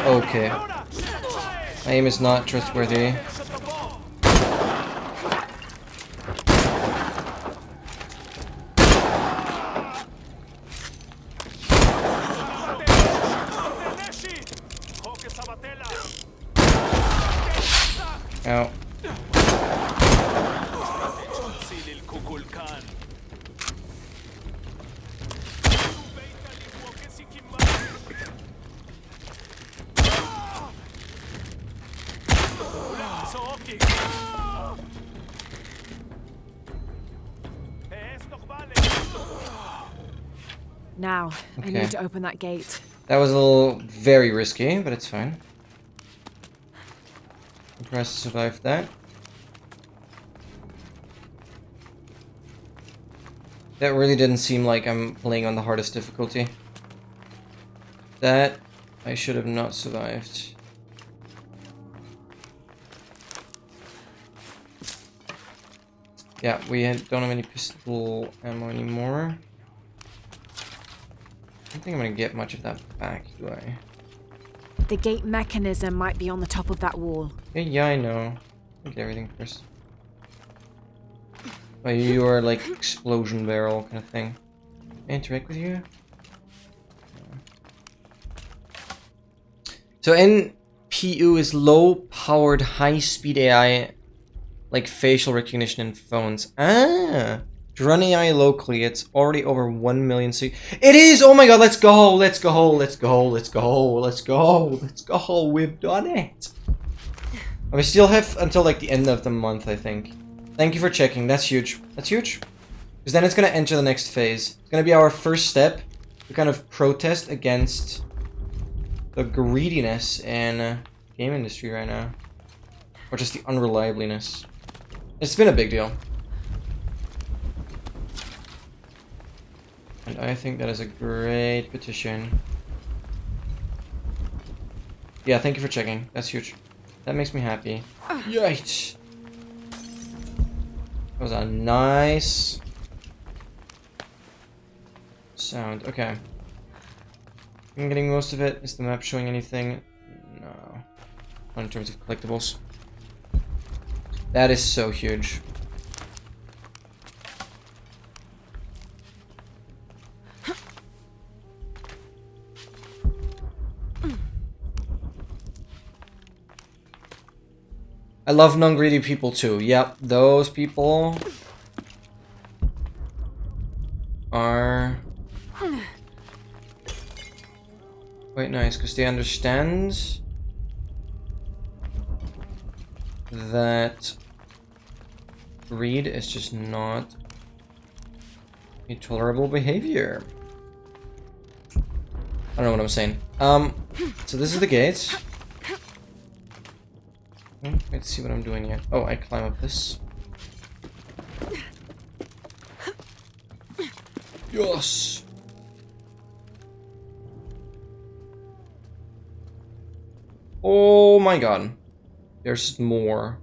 Speaker 1: Okay. My aim is not trustworthy. Ow.
Speaker 12: Now, I
Speaker 1: Okay.
Speaker 12: need to open that gate.
Speaker 1: That was a little very risky, but it's fine. Impressed to survive that. That really didn't seem like I'm playing on the hardest difficulty. That I should have not survived. Yeah, we don't have any pistol ammo anymore. I don't think I'm gonna get much of that back, do I?
Speaker 12: The gate mechanism might be on the top of that wall.
Speaker 1: Yeah, I know. Get everything first. Oh, you are like explosion barrel kind of thing. Can I interact with you? So NPU is low-powered, high-speed AI, like facial recognition in phones. Ah, to run AI locally, it's already over 1 million. It is. Oh my God! Let's go! Let's go! Let's go! Let's go! Let's go! Let's go! We've done it. And we still have until like the end of the month, I think. Thank you for checking. That's huge. That's huge. Because then it's gonna enter the next phase. It's gonna be our first step to kind of protest against the greediness in game industry right now, or just the unreliableness. It's been a big deal, and I think that is a great petition. Yeah, thank you for checking. That's huge. That makes me happy. Yikes! That was a nice sound. Okay. I'm getting most of it. Is the map showing anything? No. Not in terms of collectibles. That is so huge. I love non-greedy people too. Yep, those people are quite nice because they understand that greed is just not a tolerable behavior. I don't know what I'm saying. So this is the gate. Let's see what I'm doing here. Oh, I climb up this. Yes. Oh my God. there's more.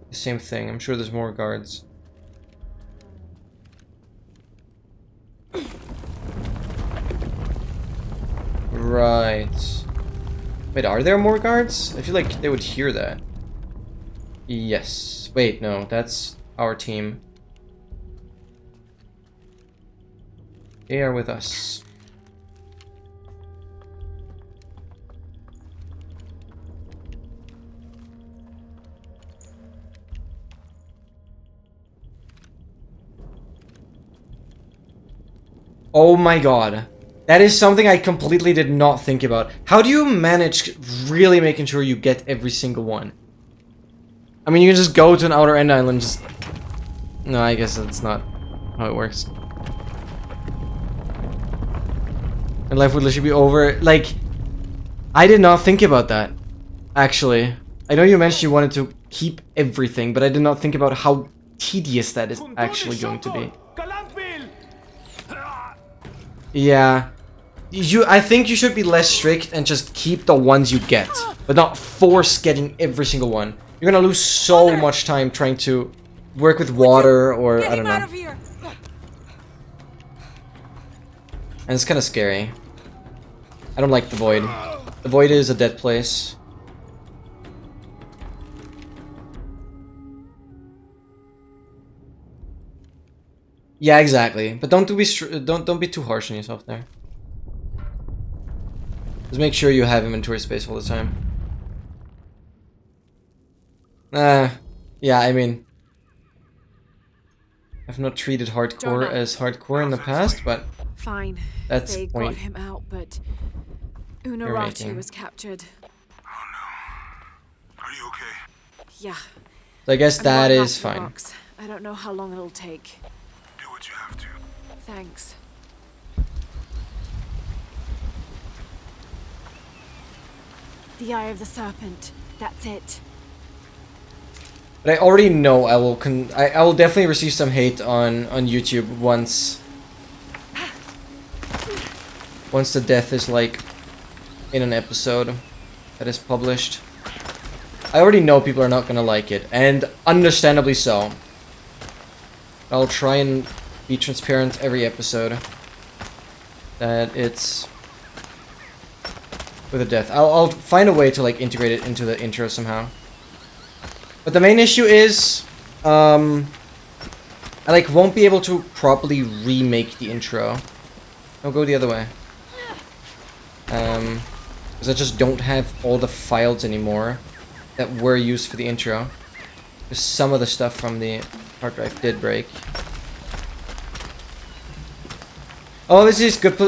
Speaker 1: The same thing. I'm sure there's more guards. Right. Wait, are there more guards? I feel like they would hear that. Yes. Wait, no, that's our team. They are with us. Oh my god. That is something I completely did not think about. How do you manage really making sure you get every single one? I mean, you can just go to an outer end island and just... No, I guess that's not how it works. And life would literally be over. Like, I did not think about that, actually. I know you mentioned you wanted to keep everything, but I did not think about how tedious that is actually going to be. Yeah. I think you should be less strict and just keep the ones you get, but not force getting every single one. You're gonna lose so much time trying to work with water or I don't know. And it's kind of scary. I don't like the void. The void is a dead place. Yeah, exactly. But don't be too harsh on yourself there. Just make sure you have inventory space all the time. Yeah, I mean, I've not treated hardcore as hardcore in the past, but
Speaker 12: fine.
Speaker 1: That's
Speaker 12: they
Speaker 1: the point
Speaker 12: got him out, but Unuratu was captured.
Speaker 3: Oh no. Are you okay?
Speaker 12: Yeah.
Speaker 1: So I guess
Speaker 12: I'm
Speaker 1: that
Speaker 12: going
Speaker 1: is
Speaker 12: back to the
Speaker 1: fine.
Speaker 12: box. I don't know how long it'll take.
Speaker 3: Do what you have to.
Speaker 12: Thanks. The Eye of the Serpent. That's it.
Speaker 1: But I already know I will definitely receive some hate on YouTube once the death is like in an episode that is published. I already know people are not gonna like it, and understandably so. I'll try and be transparent every episode that it's with a death. I'll find a way to like integrate it into the intro somehow. But the main issue is, I like won't be able to properly remake the intro. I'll go the other way. Because I just don't have all the files anymore that were used for the intro. Because some of the stuff from the hard drive did break. Oh, this is good.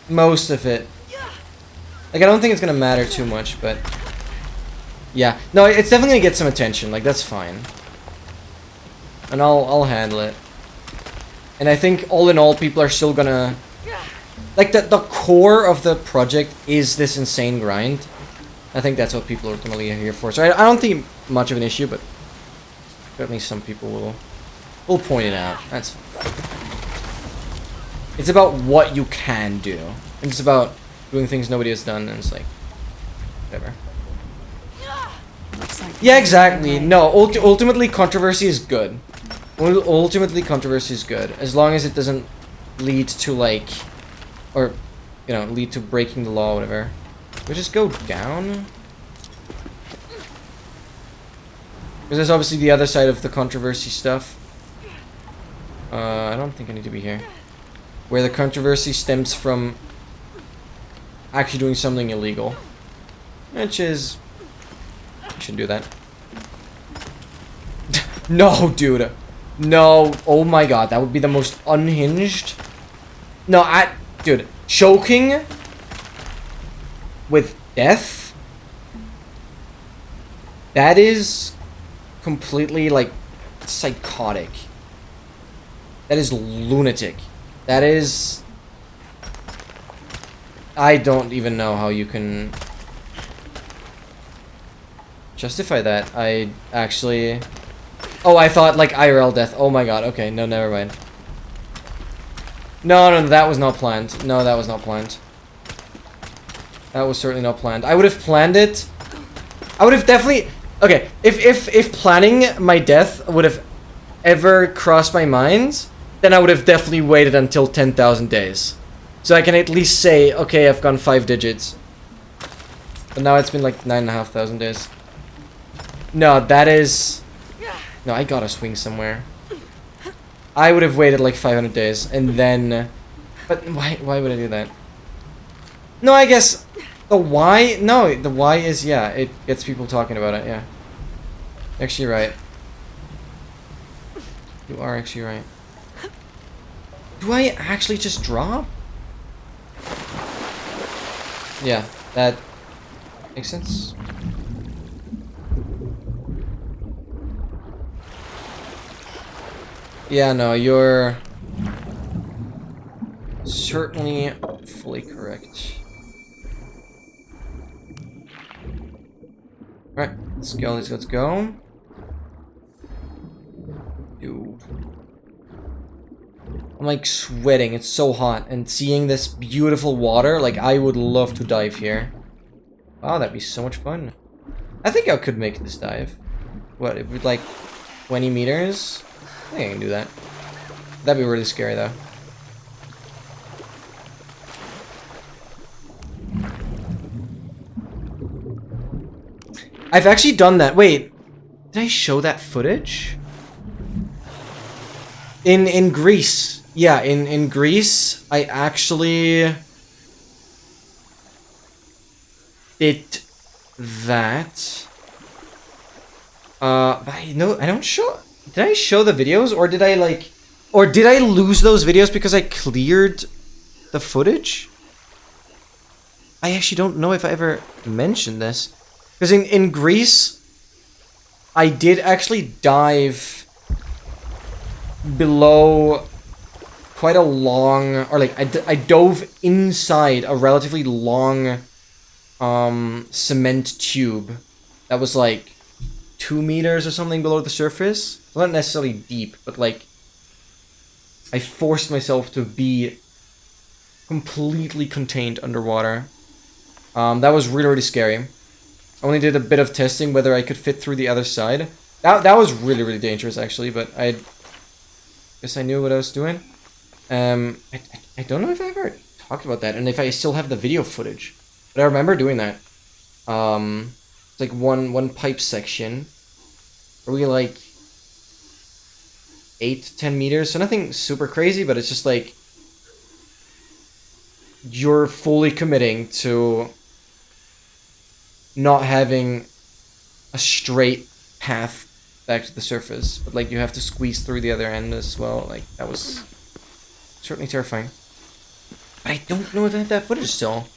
Speaker 1: Most of it. Like, I don't think it's gonna matter too much, but yeah. No, it's definitely gonna get some attention. Like, that's fine. And I'll handle it. And I think all in all, people are still gonna... Like, the core of the project is this insane grind. I think that's what people ultimately are here for. So I don't think much of an issue, but certainly some people will point it out. That's fine. It's about what you can do. And it's about doing things nobody has done, and it's like, whatever. Yeah, exactly. No, ultimately controversy is good. Ultimately controversy is good, as long as it doesn't lead to like, or, you know, lead to breaking the law or whatever. We just go down? Because there's obviously the other side of the controversy stuff. I don't think I need to be here. Where the controversy stems from actually doing something illegal. Which is... I shouldn't do that. No, dude. No. Oh my god, that would be the most unhinged. No, dude, choking with death? That is completely, like, psychotic. That is lunatic. That is... I don't even know how you can justify that. I actually... Oh, I thought, like, IRL death. Oh my god, okay, no, never mind. No, that was not planned. No, that was not planned. That was certainly not planned. I would have planned it I would have definitely... Okay, if planning my death would have ever crossed my mind, then I would have definitely waited until 10,000 days. So I can at least say, okay, I've gone 5 digits. But now it's been like 9,500 days. No, that is... No, I gotta swing somewhere. I would have waited like 500 days, and then... But why would I do that? No, I guess... The why? No, the why is, yeah, it gets people talking about it, yeah. Actually right. You are actually right. Do I actually just drop? Yeah, that makes sense. Yeah, no, you're certainly fully correct. Alright, let's go, let's go. Dude. I'm like sweating, it's so hot, and seeing this beautiful water, like I would love to dive here. Wow, that'd be so much fun. I think I could make this dive. What, it would like 20 meters? I think I can do that. That'd be really scary though. I've actually done that. Wait, did I show that footage? In Greece. Yeah, in Greece, I actually did that. But I don't show... Did I show the videos, or did I like... Or did I lose those videos because I cleared the footage? I actually don't know if I ever mentioned this. Because in Greece, I did actually dive below quite a long... Or like, I dove inside a relatively long cement tube that was like 2 meters or something below the surface. Well, not necessarily deep, but like I forced myself to be completely contained underwater. That was really, really scary. I only did a bit of testing whether I could fit through the other side. That was really, really dangerous actually, but I guess I knew what I was doing. I don't know if I ever talked about that and if I still have the video footage, but I remember doing that. It's like one pipe section where we like 8 to 10 meters, so nothing super crazy, but it's just like you're fully committing to not having a straight path back to the surface, but like you have to squeeze through the other end as well. Like that was certainly terrifying. But I don't know if I have that footage still.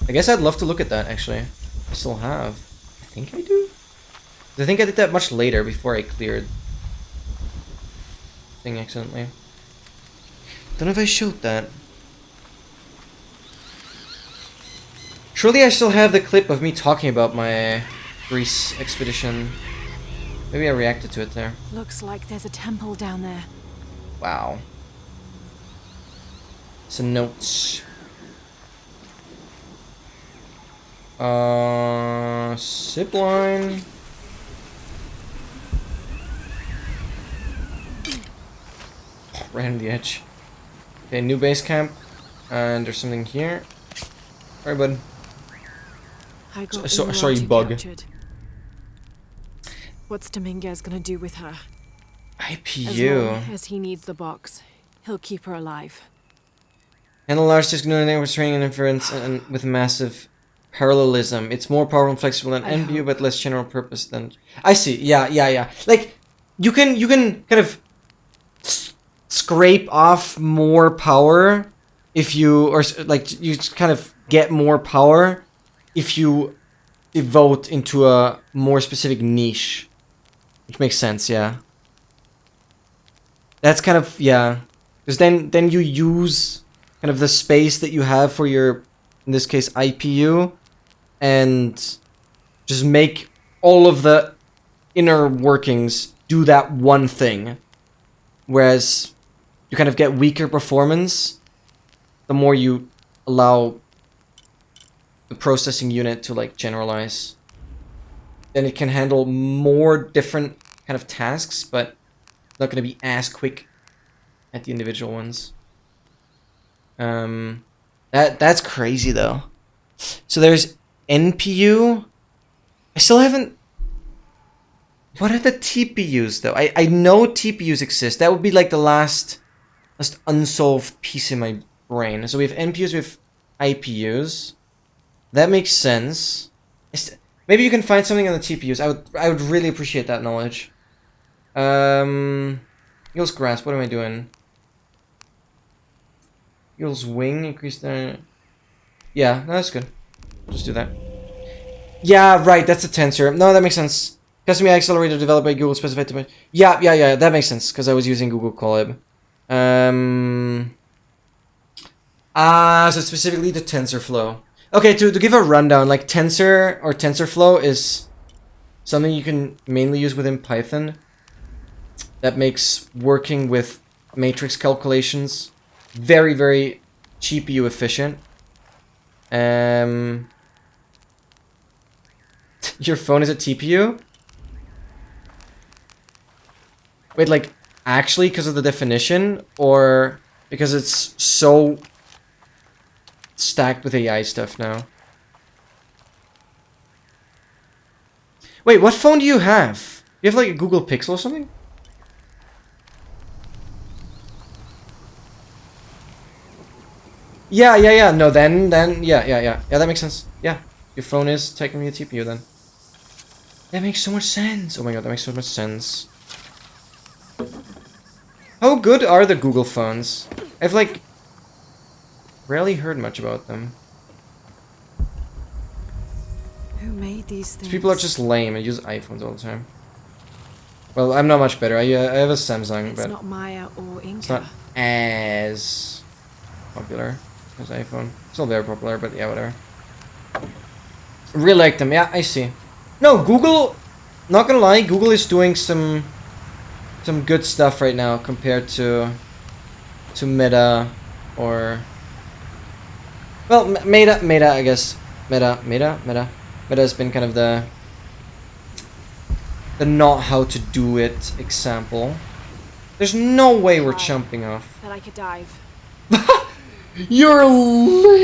Speaker 1: I guess I'd love to look at that actually. I still have. I think I do. I think I did that much later before I cleared the thing accidentally. Don't know if I showed that. Surely I still have the clip of me talking about my Greece expedition. Maybe I reacted to it there.
Speaker 2: Looks like there's a temple down there.
Speaker 1: Wow. Some notes. Zipline. Right on the edge. Okay, new base camp. And there's something here. Alright, bud. Sorry, bug.
Speaker 2: Captured. What's Dominguez gonna do with her?
Speaker 1: IPU.
Speaker 2: As long as he needs the box, he'll keep her alive.
Speaker 1: And a large disk neural network training and inference and with massive parallelism. It's more powerful and flexible than NView, but less general purpose than... I see. Yeah. Like, you can kind of scrape off more power if you... Or, like, you kind of get more power if you devote into a more specific niche. Which makes sense, yeah. That's kind of... Yeah. Because then you use kind of the space that you have for your, in this case, IPU, and just make all of the inner workings do that one thing. Whereas you kind of get weaker performance the more you allow the processing unit to like generalize. then it can handle more different kind of tasks, but not going to be as quick at the individual ones. That's crazy though. So there's NPU. I still haven't. What are the TPUs though? I know TPUs exist. That would be like the last unsolved piece in my brain. So we have NPUs, we have IPUs. That makes sense. Maybe you can find something on the TPUs. I would really appreciate that knowledge. Eagle's grasp. What am I doing? Eagle's wing. Increase the. Yeah, no, that's good. Just do that. Yeah, right. That's a tensor. No, that makes sense. Custom AI accelerator developed by Google specified to. Yeah. That makes sense because I was using Google Colab. So specifically the TensorFlow. Okay, to give a rundown, like Tensor or TensorFlow is something you can mainly use within Python that makes working with matrix calculations very, very GPU efficient. Your phone is a TPU? Wait, like, actually because of the definition, or because it's so stacked with AI stuff now? Wait, what phone do you have? You have like a Google Pixel or something? Yeah. No, then, yeah. That makes sense. Yeah, your phone is technically a TPU then. That makes so much sense. Oh my god, that makes so much sense. How good are the Google phones? I've like rarely heard much about them.
Speaker 12: Who made these things?
Speaker 1: People are just lame and use iPhones all the time. Well, I'm not much better. I have a Samsung,
Speaker 12: It's
Speaker 1: but
Speaker 12: not Maya or Inca.
Speaker 1: it's not as popular as iPhone. It's not very popular, but yeah, whatever. Really like them. Yeah, I see. No, Google. Not gonna lie, Google is doing some good stuff right now compared to Meta or. Well, Meta, I guess. Meta has been kind of the not how to do it example. There's no way we're jumping off.
Speaker 12: That I could dive.
Speaker 1: You're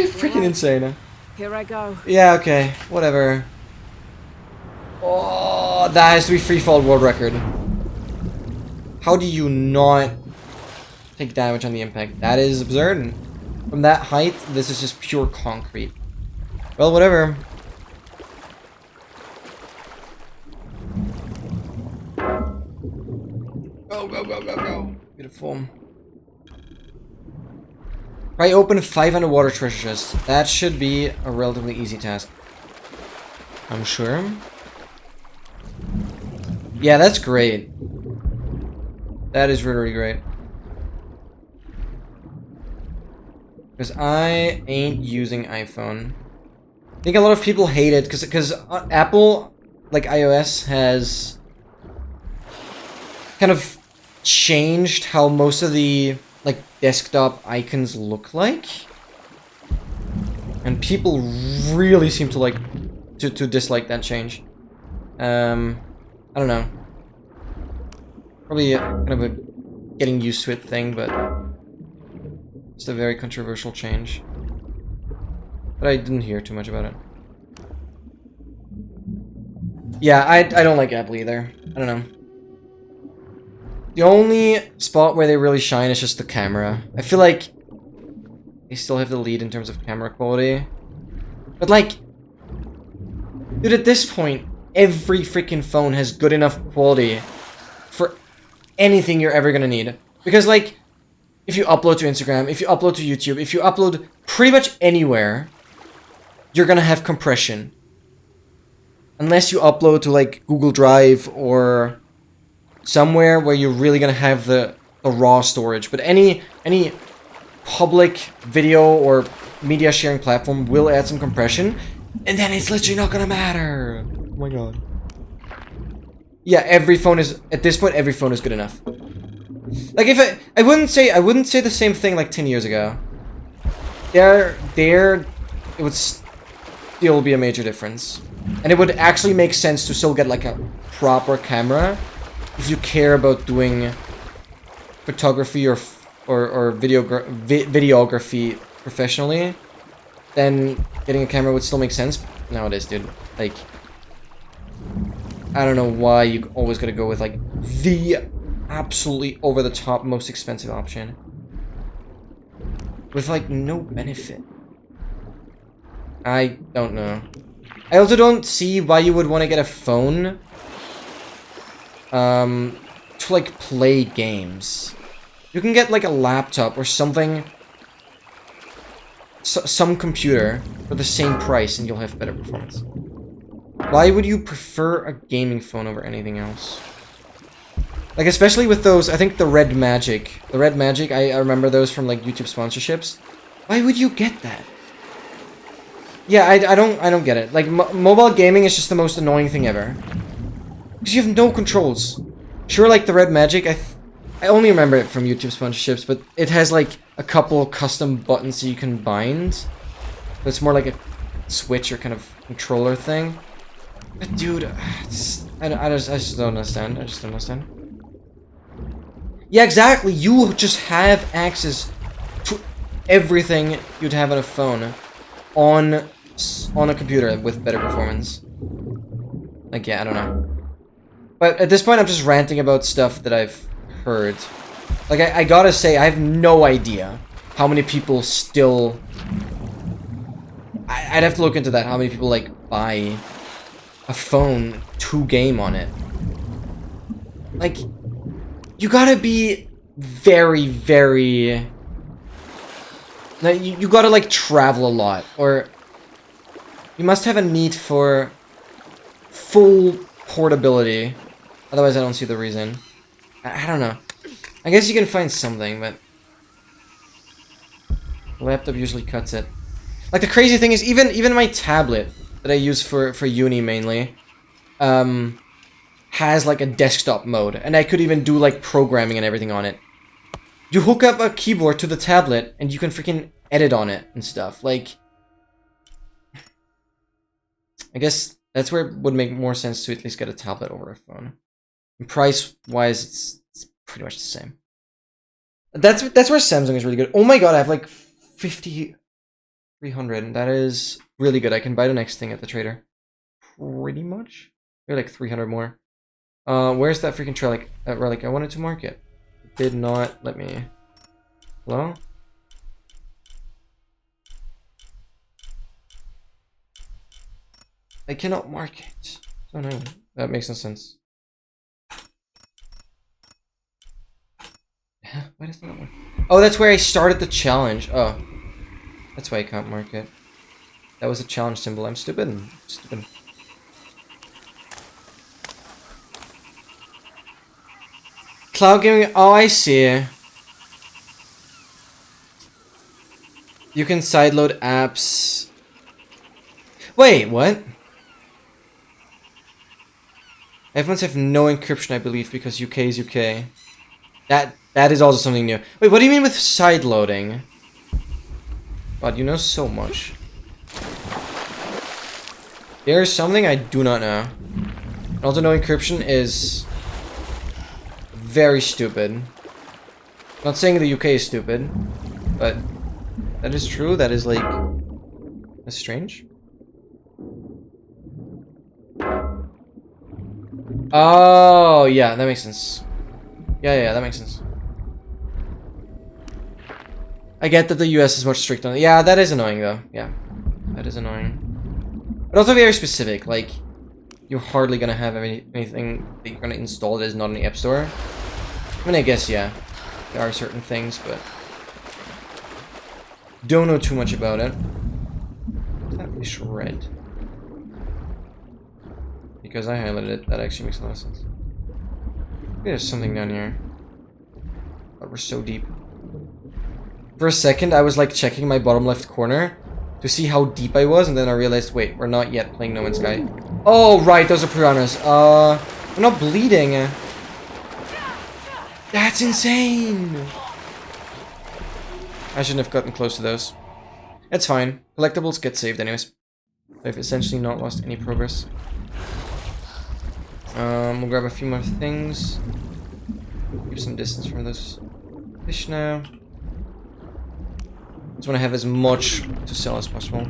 Speaker 1: freaking insane.
Speaker 12: Here I go.
Speaker 1: Yeah, okay, whatever. Oh, that has to be free fall world record. How do you not take damage on the impact? That is absurd. From that height, this is just pure concrete. Well, whatever. Go. Beautiful. Try open 5 underwater treasure chests. That should be a relatively easy task. I'm sure. Yeah, that's great. That is really, really great. Because I ain't using iPhone. I think a lot of people hate it because Apple, like iOS, has kind of changed how most of the like desktop icons look like, and people really seem to like to dislike that change. I don't know. Probably kind of a getting used to it thing, but it's a very controversial change. But I didn't hear too much about it. Yeah, I don't like Apple either. I don't know. The only spot where they really shine is just the camera. I feel like they still have the lead in terms of camera quality. But like, dude, at this point, every freaking phone has good enough quality for anything you're ever gonna need. Because like, if you upload to Instagram, if you upload to YouTube, if you upload pretty much anywhere, you're gonna have compression. Unless you upload to like Google Drive or somewhere where you're really gonna have the raw storage. But any public video or media sharing platform will add some compression, and then it's literally not gonna matter. Oh my god. Yeah, every phone is at this point. Every phone is good enough. Like if I wouldn't say the same thing like 10 years ago. It would still be a major difference. And it would actually make sense to still get like a proper camera if you care about doing photography or videography professionally. Then getting a camera would still make sense. Nowadays, dude, like, I don't know why you always gotta go with like the absolutely over the top most expensive option with like no benefit. I don't know. I also don't see why you would want to get a phone to like play games. You can get like a laptop or something, some computer for the same price, and you'll have better performance. Why would you prefer a gaming phone over anything else? Like, especially with those, I think the Red Magic. The Red Magic, I remember those from like YouTube sponsorships. Why would you get that? Yeah, I don't get it. Like, mobile gaming is just the most annoying thing ever. Because you have no controls. Sure, like the Red Magic, I only remember it from YouTube sponsorships, but it has like a couple custom buttons that you can bind. So it's more like a Switch or kind of controller thing. But dude, I just don't understand. I just don't understand. Yeah, exactly. You just have access to everything you'd have on a phone on a computer with better performance. Like, yeah, I don't know. But at this point, I'm just ranting about stuff that I've heard. Like, I gotta say, I have no idea how many people still... I'd have to look into that, how many people, like, buy a phone to game on it. Like, you gotta be very, very... Like, you gotta, like, travel a lot, or... You must have a need for full portability. Otherwise, I don't see the reason. I don't know. I guess you can find something, but... Laptop usually cuts it. Like, the crazy thing is, even my tablet that I use for uni mainly, has, like, a desktop mode. And I could even do, like, programming and everything on it. You hook up a keyboard to the tablet, and you can freaking edit on it and stuff. Like... I guess that's where it would make more sense to at least get a tablet over a phone. And price-wise, it's pretty much the same. That's where Samsung is really good. Oh my god, I have like 5,300, and that is really good. I can buy the next thing at the trader. Pretty much. They're like 300 more. Where's that freaking relic? Relic I wanted to mark it. It did not let me. Hello? I cannot mark it. Oh no, that makes no sense. Why does that not work? Oh, that's where I started the challenge. Oh, that's why I can't mark it. That was a challenge symbol. I'm stupid. Stupid. Cloud gaming. Oh, I see. You can sideload apps. Wait, what? iPhones have no encryption, I believe, because UK is UK. That is also something new. Wait, what do you mean with sideloading? God, you know so much. There's something I do not know. Also, no encryption is very stupid. I'm not saying the UK is stupid, but that is true. That is like... That's strange. Oh, yeah, that makes sense. Yeah, that makes sense. I get that the US is much stricter on it. Yeah, that is annoying, though. Yeah, that is annoying. But also very specific. Like, you're hardly gonna have anything that you're gonna install that is not in the App Store. I mean, I guess, yeah. There are certain things, but... Don't know too much about it. That fish red. Because I highlighted it, that actually makes a lot of sense. There's something down here. But we're so deep. For a second, I was like checking my bottom left corner to see how deep I was, and then I realized, wait, we're not yet playing No Man's Sky. Oh, right, those are piranhas. I'm not bleeding. That's insane! I shouldn't have gotten close to those. It's fine. Collectibles get saved anyways. I've essentially not lost any progress. We'll grab a few more things. Keep some distance from those fish now. Just want to have as much to sell as possible.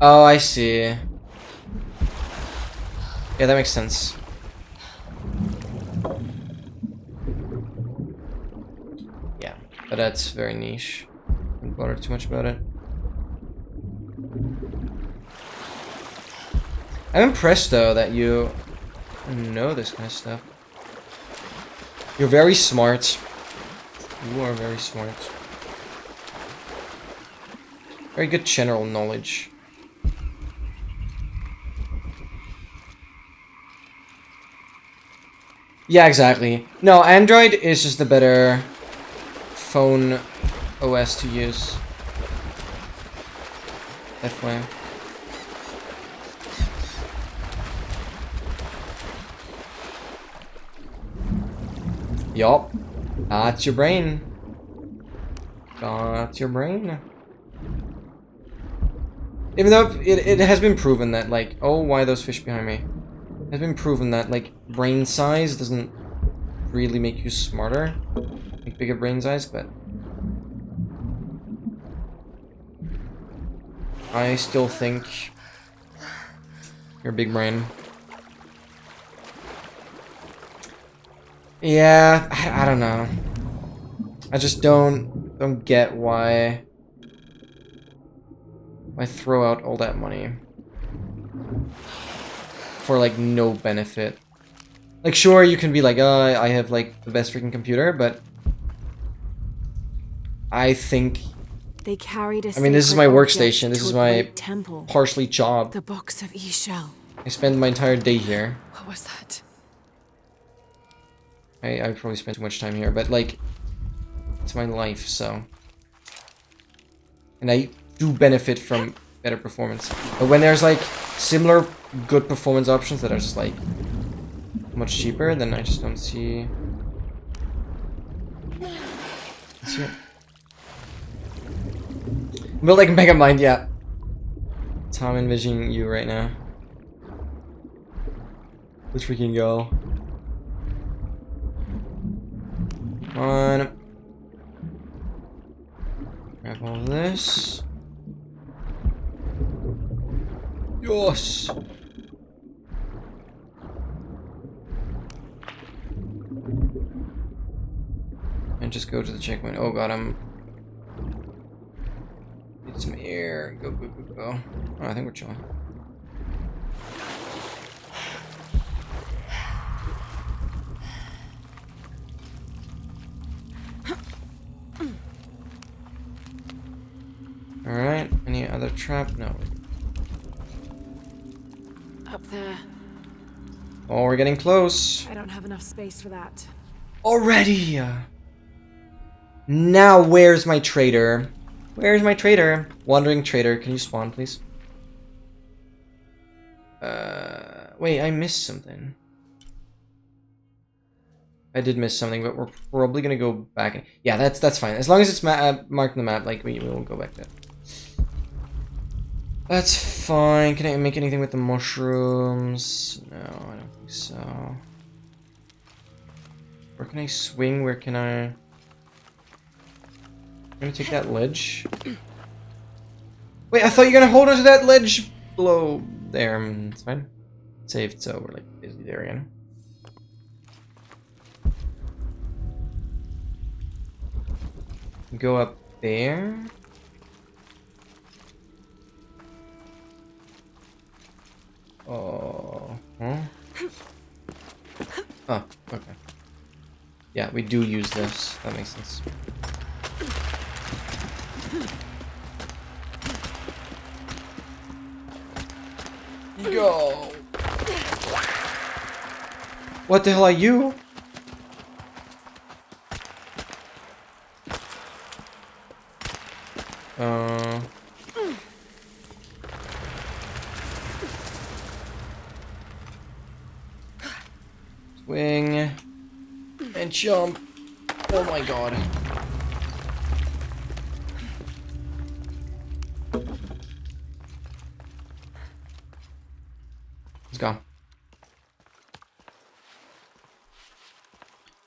Speaker 1: Oh, I see. Yeah, that makes sense. Yeah, but that's very niche. Don't bother too much about it. I'm impressed though that you know this kind of stuff. You're very smart. You are very smart. Very good general knowledge. Yeah, exactly. No, Android is just the better phone OS to use. Definitely. Yup. That's your brain. That's your brain. Even though it has been proven that, like, oh, why are those fish behind me? It has been proven that, like, brain size doesn't really make you smarter. Like, bigger brain size, but I still think you're a big brain. Yeah, I don't know. I just don't get why throw out all that money for like no benefit. Like, sure, you can be like, I have like the best freaking computer, but I think
Speaker 12: They carried a
Speaker 1: I mean, this is my workstation. This is my
Speaker 12: temple.
Speaker 1: partially job.
Speaker 12: The box of E-shell.
Speaker 1: I spend my entire day here.
Speaker 12: What was that?
Speaker 1: I probably spent too much time here, but like, it's my life, so. And I do benefit from better performance. But when there's like similar good performance options that are just like much cheaper, then I just don't see it. Build like Mega Mind, yeah. That's how I'm envisioning you right now. Let's freaking go. Come on. Grab all this. Yes. And just go to the checkpoint. Oh god, I'm. Need some air. Go, go, go, go. Oh, I think we're chilling. Alright, any other trap? No.
Speaker 12: Up there.
Speaker 1: Oh, we're getting close.
Speaker 12: I don't have enough space for that.
Speaker 1: Already! Now, where's my trader? Where's my trader? Wandering trader, can you spawn, please? Wait, I missed something. I did miss something, but we're probably gonna go back. Yeah, that's fine. As long as it's marked on the map, like, we will go back there. That's fine. Can I make anything with the mushrooms? No, I don't think so. Where can I swing? Where can I... I'm gonna take that ledge. Wait, I thought you were gonna hold onto that ledge below there. It's fine. Saved, so we're like basically there again. Go up there. Oh. Huh? Oh, okay. Yeah, we do use this. That makes sense. Go. What the hell are you? Swing and jump. Oh my god. Let's go.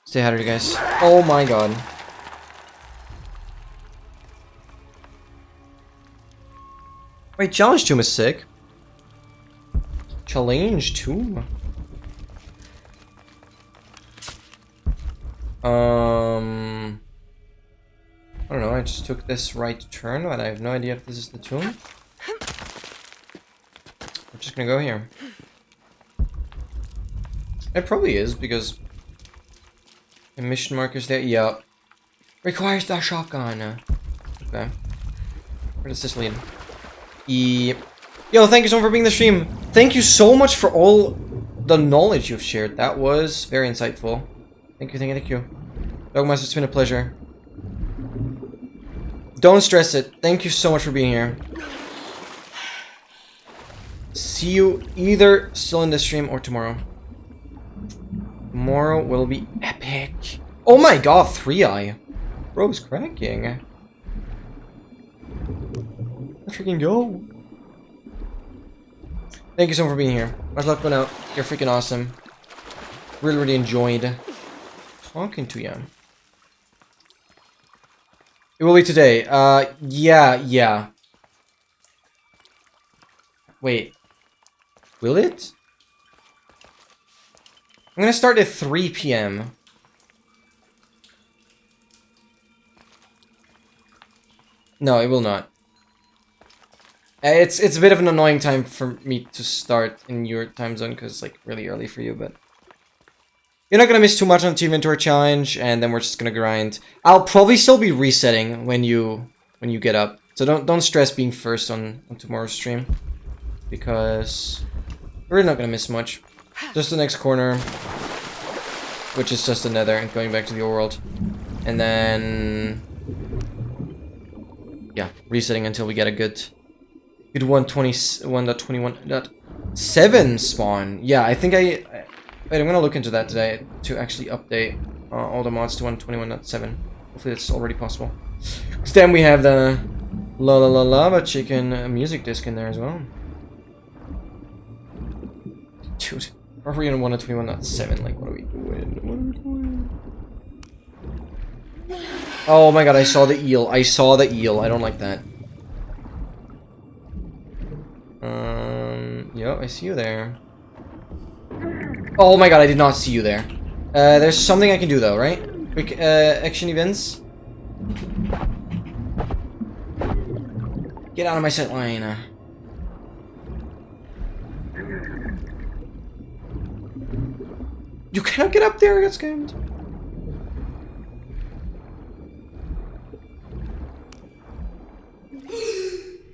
Speaker 1: Say hi to you guys. Oh my god. Wait, challenge tomb is sick. Challenge tomb. I don't know, I just took this right turn, but I have no idea if this is the tomb. We're just gonna go here. It probably is, because the mission markers there, yeah. Requires the shotgun. Okay. Where does this lead? Yep. Yo, thank you so much for being in the stream. Thank you so much for all the knowledge you've shared. That was very insightful. Thank you, thank you, thank you. Dogmaster, it's been a pleasure. Don't stress it. Thank you so much for being here. See you either still in this stream or tomorrow. Tomorrow will be epic. Oh my god, 3-eye. Bro's cracking. Let's freaking go. Thank you so much for being here. Much luck going out. You're freaking awesome. Really, really enjoyed talking to you. It will be today. Yeah. Wait. Will it? I'm gonna start at 3 p.m. No, it will not. It's a bit of an annoying time for me to start in your time zone because it's like really early for you, but you're not gonna miss too much on the Team Mentor Challenge, and then we're just gonna grind. I'll probably still be resetting when you get up, so don't stress being first on tomorrow's stream because we're not gonna miss much. Just the next corner, which is just the Nether and going back to the old world, and then yeah, resetting until we get a good 121.7 spawn. Yeah, I think wait, I'm gonna look into that today to actually update all the mods to 121.7. Hopefully that's already possible. Because then we have the Lava Chicken music disc in there as well. Dude, are we on 121.7? Like, what are we doing? Oh my god, I saw the eel. I don't like that. Yo, I see you there. Oh my god, I did not see you there. There's something I can do though, right? Quick, action events. Get out of my sight line. You cannot get up there, I got scammed.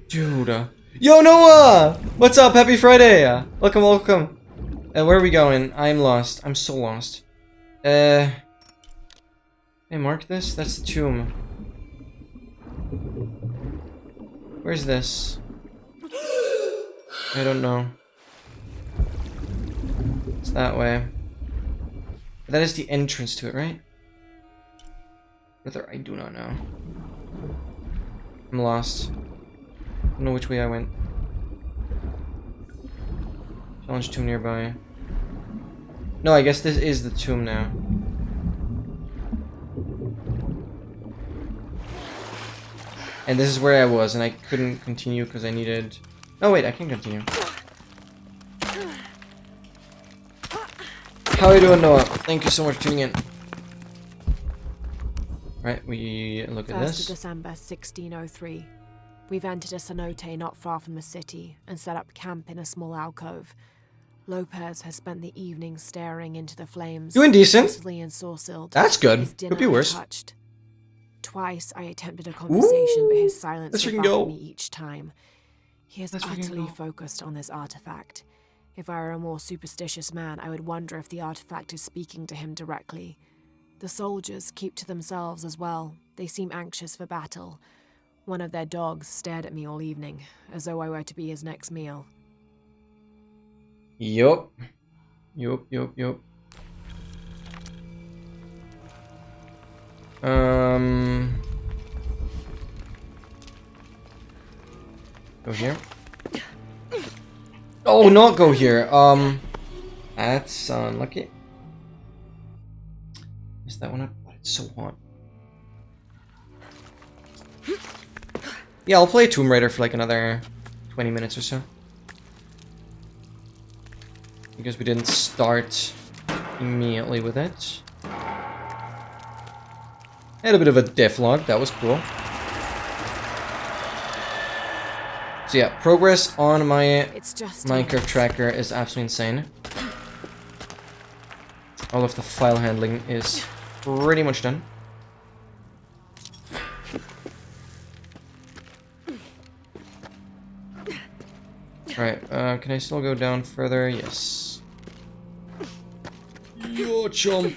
Speaker 1: Dude. Yo, Noah! What's up? Happy Friday! Welcome, welcome. Where are we going? I'm lost. I'm so lost. Hey, mark this? That's the tomb. Where's this? I don't know. It's that way. That is the entrance to it, right? Whether I do not know. I'm lost. I don't know which way I went. Challenge tomb nearby. No, I guess this is the tomb now. And this is where I was, and I couldn't continue because I needed... Oh wait, I can continue. How are you doing, Noah? Thank you so much for tuning in. Right, we look at this.
Speaker 12: 1st of December, 1603. We've entered a cenote not far from the city and set up camp in a small alcove. Lopez has spent the evening staring into the flames.
Speaker 1: Doing decent.
Speaker 12: That's
Speaker 1: good. Could be worse.
Speaker 12: Untouched. Twice I attempted a conversation, but his silence rebuffed me each time. He is utterly focused on this artifact. If I were a more superstitious man, I would wonder if the artifact is speaking to him directly. The soldiers keep to themselves as well. They seem anxious for battle. One of their dogs stared at me all evening, as though I were to be his next meal.
Speaker 1: Yup. Go here. Oh, not go here. That's unlucky. Is that one up? It's so hot. Yeah, I'll play Tomb Raider for like another 20 minutes or so. Because we didn't start immediately with it. Had a bit of a devlog, that was cool. So yeah, progress on my Minecraft tracker is absolutely insane. All of the file handling is pretty much done. Alright, can I still go down further? Yes. Yo, chump!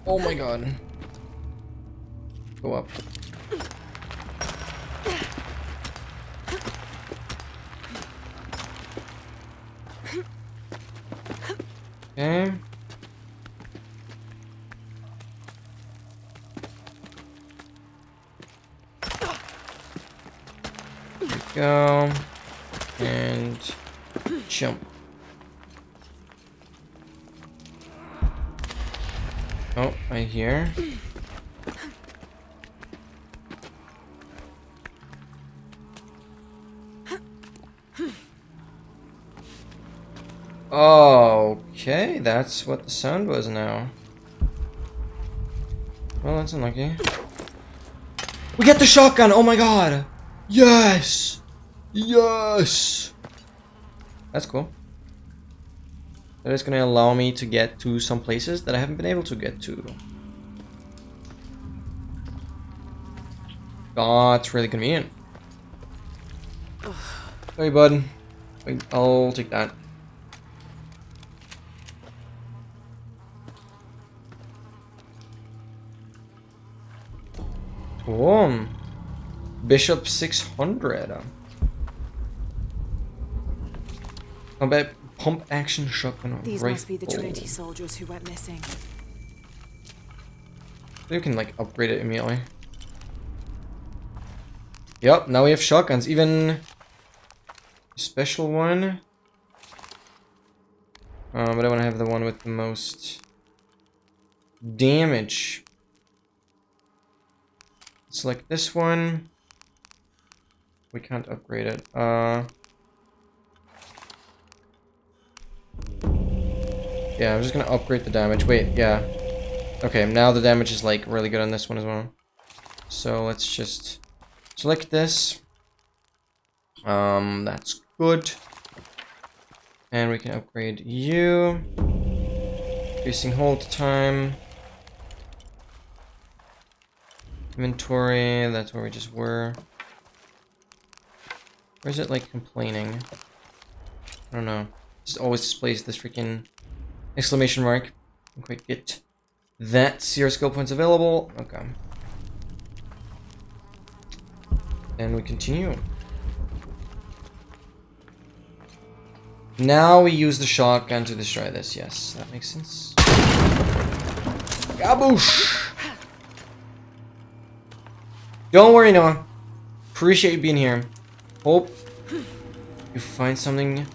Speaker 1: Oh my god. Go up. Okay. There we go. And jump. Oh, right here. Okay, that's what the sound was now. Well, that's unlucky. We get the shotgun! Oh my god! Yes! Yes! That's cool. That is gonna allow me to get to some places that I haven't been able to get to. That's really convenient. Hey, bud. Wait, I'll take that. Boom. Bishop 600. Combat pump action shotgun.
Speaker 12: These
Speaker 1: rifle.
Speaker 12: must be the Trinity soldiers who went missing.
Speaker 1: You can like upgrade it immediately. Yep, now we have shotguns. Even a special one. But I want to have the one with the most damage. Select this one. We can't upgrade it. Yeah, I'm just gonna upgrade the damage. Wait, yeah. Okay, now the damage is like really good on this one as well. So let's just select this. That's good. And we can upgrade you. Increasing hold time. Inventory, that's where we just were. Or is it like complaining? I don't know. Just always displays this freaking exclamation mark. Can't quite get that. 0 skill points available. Okay. And we continue. Now we use the shotgun to destroy this. Yes, that makes sense. Gaboosh! Don't worry, Noah. Appreciate you being here. Hope you find something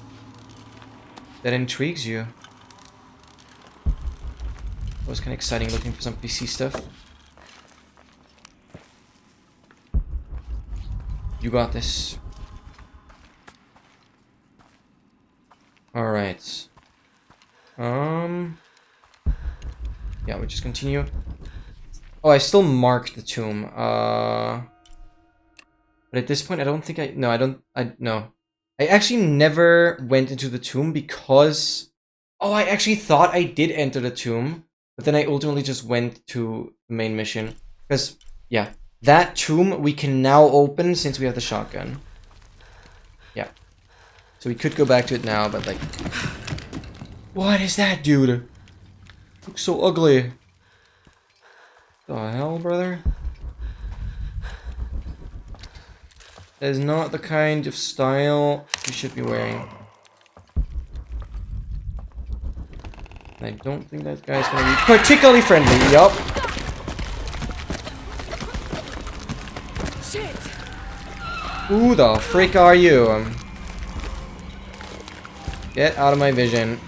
Speaker 1: that intrigues you. It was kind of exciting looking for some PC stuff. You got this. Alright. Yeah, we just continue. Oh, I still marked the tomb. But at this point, I don't think no. I actually never went into the tomb because... Oh, I actually thought I did enter the tomb. But then I ultimately just went to the main mission. Because, yeah. That tomb we can now open since we have the shotgun. Yeah. So we could go back to it now, but like... What is that, dude? It looks so ugly. The hell, brother? That is not the kind of style you should be wearing. And I don't think that guy's gonna be particularly friendly. Yup.
Speaker 8: Shit!
Speaker 1: Who the frick are you? Get out of my vision.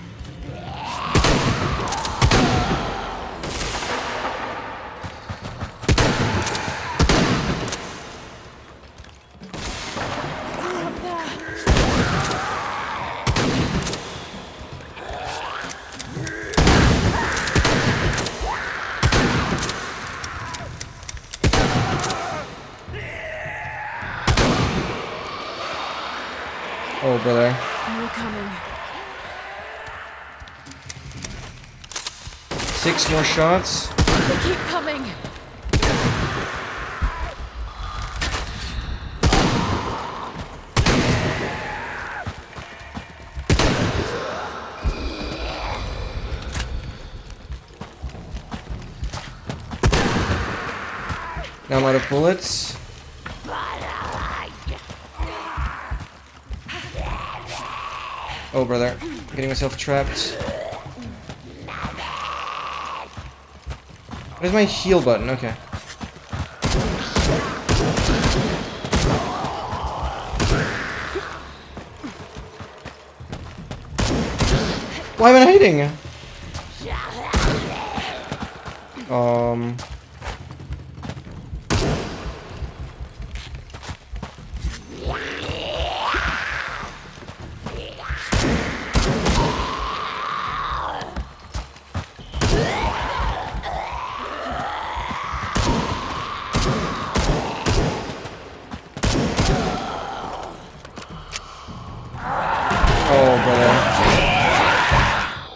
Speaker 1: Oh, brother.
Speaker 8: More coming.
Speaker 1: 6 more shots.
Speaker 8: They keep coming.
Speaker 1: Now I'm out of bullets. Oh, brother. Getting myself trapped. Where's my heal button? Okay. Why am I hiding? Oh, brother.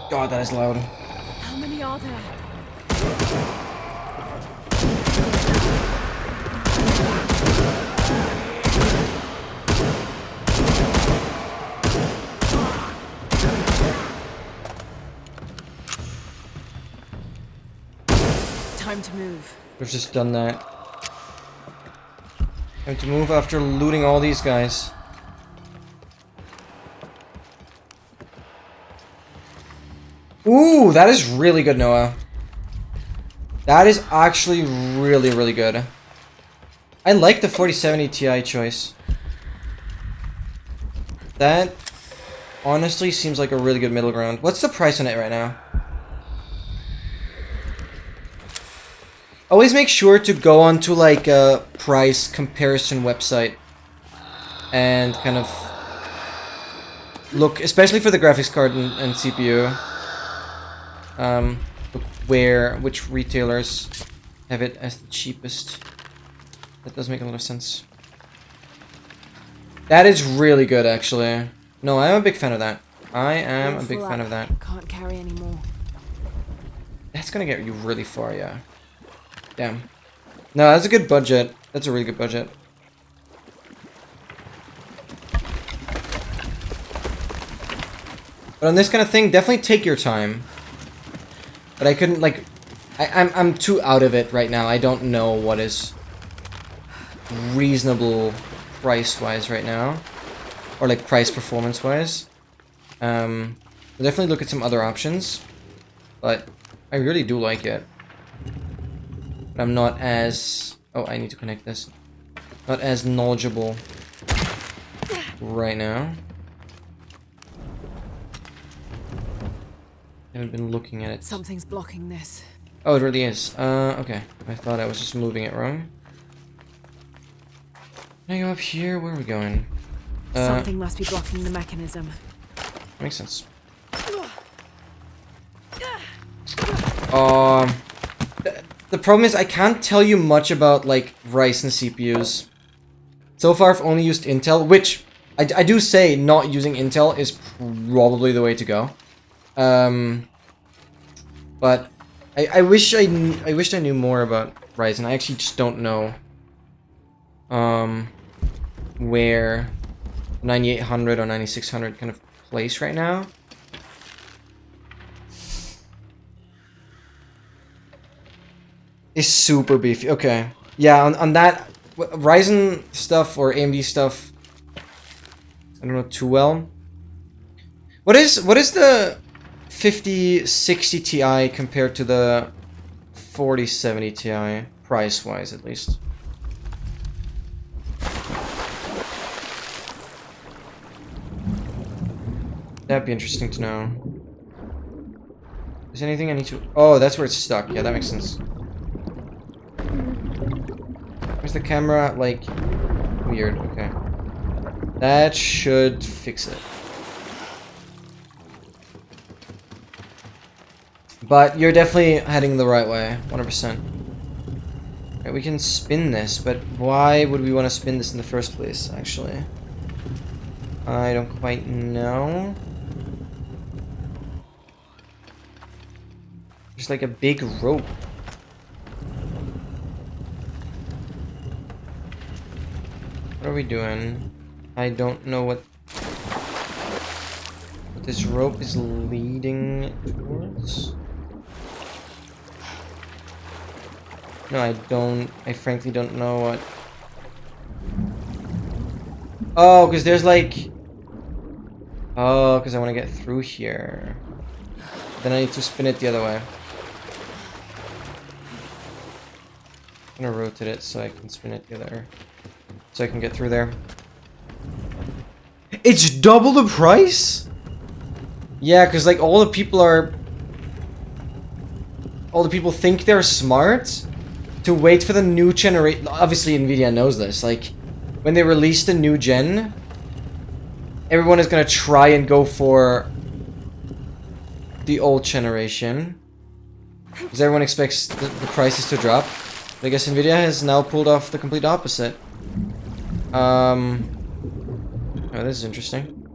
Speaker 1: God, that is loud.
Speaker 8: How many are there? Time to move.
Speaker 1: We've just done that. Time to move after looting all these guys. Ooh, that is really good, Noah. That is actually really, really good. I like the 4070 Ti choice. That honestly seems like a really good middle ground. What's the price on it right now? Always make sure to go onto like a price comparison website and kind of look, especially for the graphics card and CPU. Look which retailers have it as the cheapest. That does make a lot of sense. That is really good, actually. No, I'm a big fan of that. I am a big fan of that.
Speaker 8: Can't carry anymore.
Speaker 1: That's gonna get you really far, yeah. Damn. No, that's a good budget. That's a really good budget. But on this kind of thing, definitely take your time. But I couldn't, like... I'm too out of it right now. I don't know what is reasonable price-wise right now. Or, like, price-performance-wise. I'll definitely look at some other options. But I really do like it. But I'm not as... Oh, I need to connect this. Not as knowledgeable right now. Haven't been looking at it.
Speaker 8: Something's blocking this.
Speaker 1: Oh, it really is. Okay. I thought I was just moving it wrong. Can I go up here? Where are we going?
Speaker 8: Something must be blocking the mechanism.
Speaker 1: Makes sense. The problem is I can't tell you much about, like, Ryzen CPUs. So far, I've only used Intel, which I do say not using Intel is probably the way to go. But I wish I knew more about Ryzen. I actually just don't know where 9800 or 9600 kind of place right now. Is super beefy. Okay. Yeah, on that Ryzen stuff or AMD stuff, I don't know too well. What is the 5060 Ti compared to the 4070 Ti, price-wise at least? That'd be interesting to know. Is there anything I need to... Oh, that's where it's stuck. Yeah, that makes sense. Where's the camera? Like, weird. Okay. That should fix it. But you're definitely heading the right way. 100%. Right, we can spin this, but why would we want to spin this in the first place, actually? I don't quite know. There's like a big rope. What are we doing? I don't know what this rope is leading towards. No, I don't. I frankly don't know what. Oh, because there's like. Oh, because I want to get through here. Then I need to spin it the other way. I'm gonna rotate it so I can spin it the other. So I can get through there. It's double the price? Yeah, because like all the people think they're smart to wait for the new generation. Obviously Nvidia knows this. Like when they release the new gen, everyone is gonna try and go for the old generation. Because everyone expects the prices to drop. But I guess Nvidia has now pulled off the complete opposite. Oh, this is interesting.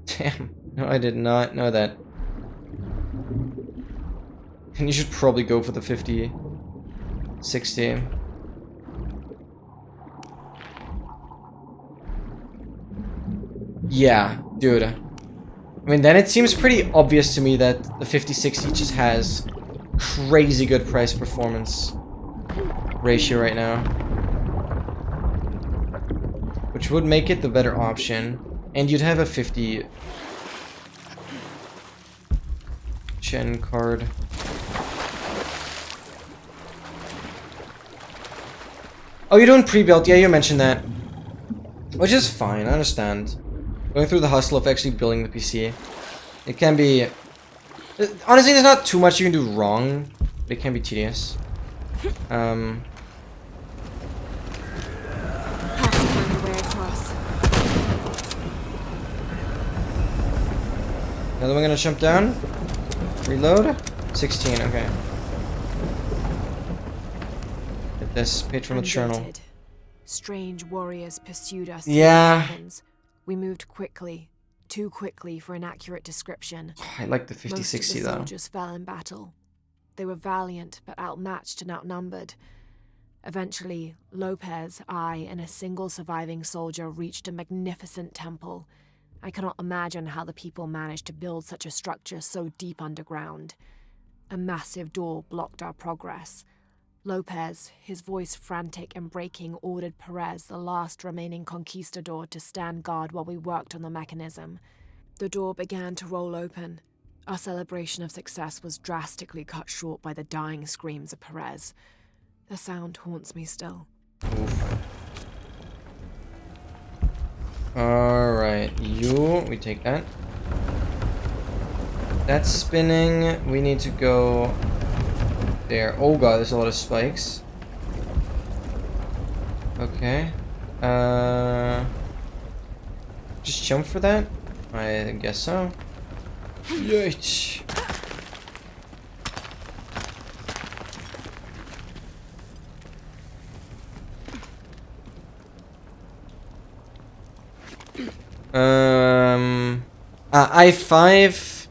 Speaker 1: Damn. No, I did not know that. And you should probably go for the 50, 60. Yeah, dude. I mean, then it seems pretty obvious to me that the 50-60 just has crazy good price performance ratio right now. Which would make it the better option. And you'd have a 50 gen card. Oh, you're doing pre-built. Yeah, you mentioned that. Which is fine, I understand. Going through the hustle of actually building the PC. It can be... Honestly, there's not too much you can do wrong. But it can be tedious. Another one gonna jump down. Reload. 16, okay. Get this page from the journal.
Speaker 12: Strange warriors pursued us.
Speaker 1: Yeah.
Speaker 12: Through the mountains. We moved quickly. Too quickly for an accurate description.
Speaker 1: I like the 50-60
Speaker 12: Most of the
Speaker 1: though.
Speaker 12: soldiers fell in battle. They were valiant, but outmatched and outnumbered. Eventually, Lopez, I, and a single surviving soldier reached a magnificent temple. I cannot imagine how the people managed to build such a structure so deep underground. A massive door blocked our progress. Lopez, his voice frantic and breaking, ordered Perez, the last remaining conquistador, to stand guard while we worked on the mechanism. The door began to roll open. Our celebration of success was drastically cut short by the dying screams of Perez. The sound haunts me still.
Speaker 1: Alright, we take that. That's spinning. We need to go there. Oh god, there's a lot of spikes. Okay. Just jump for that? I guess so. Yikes. I5.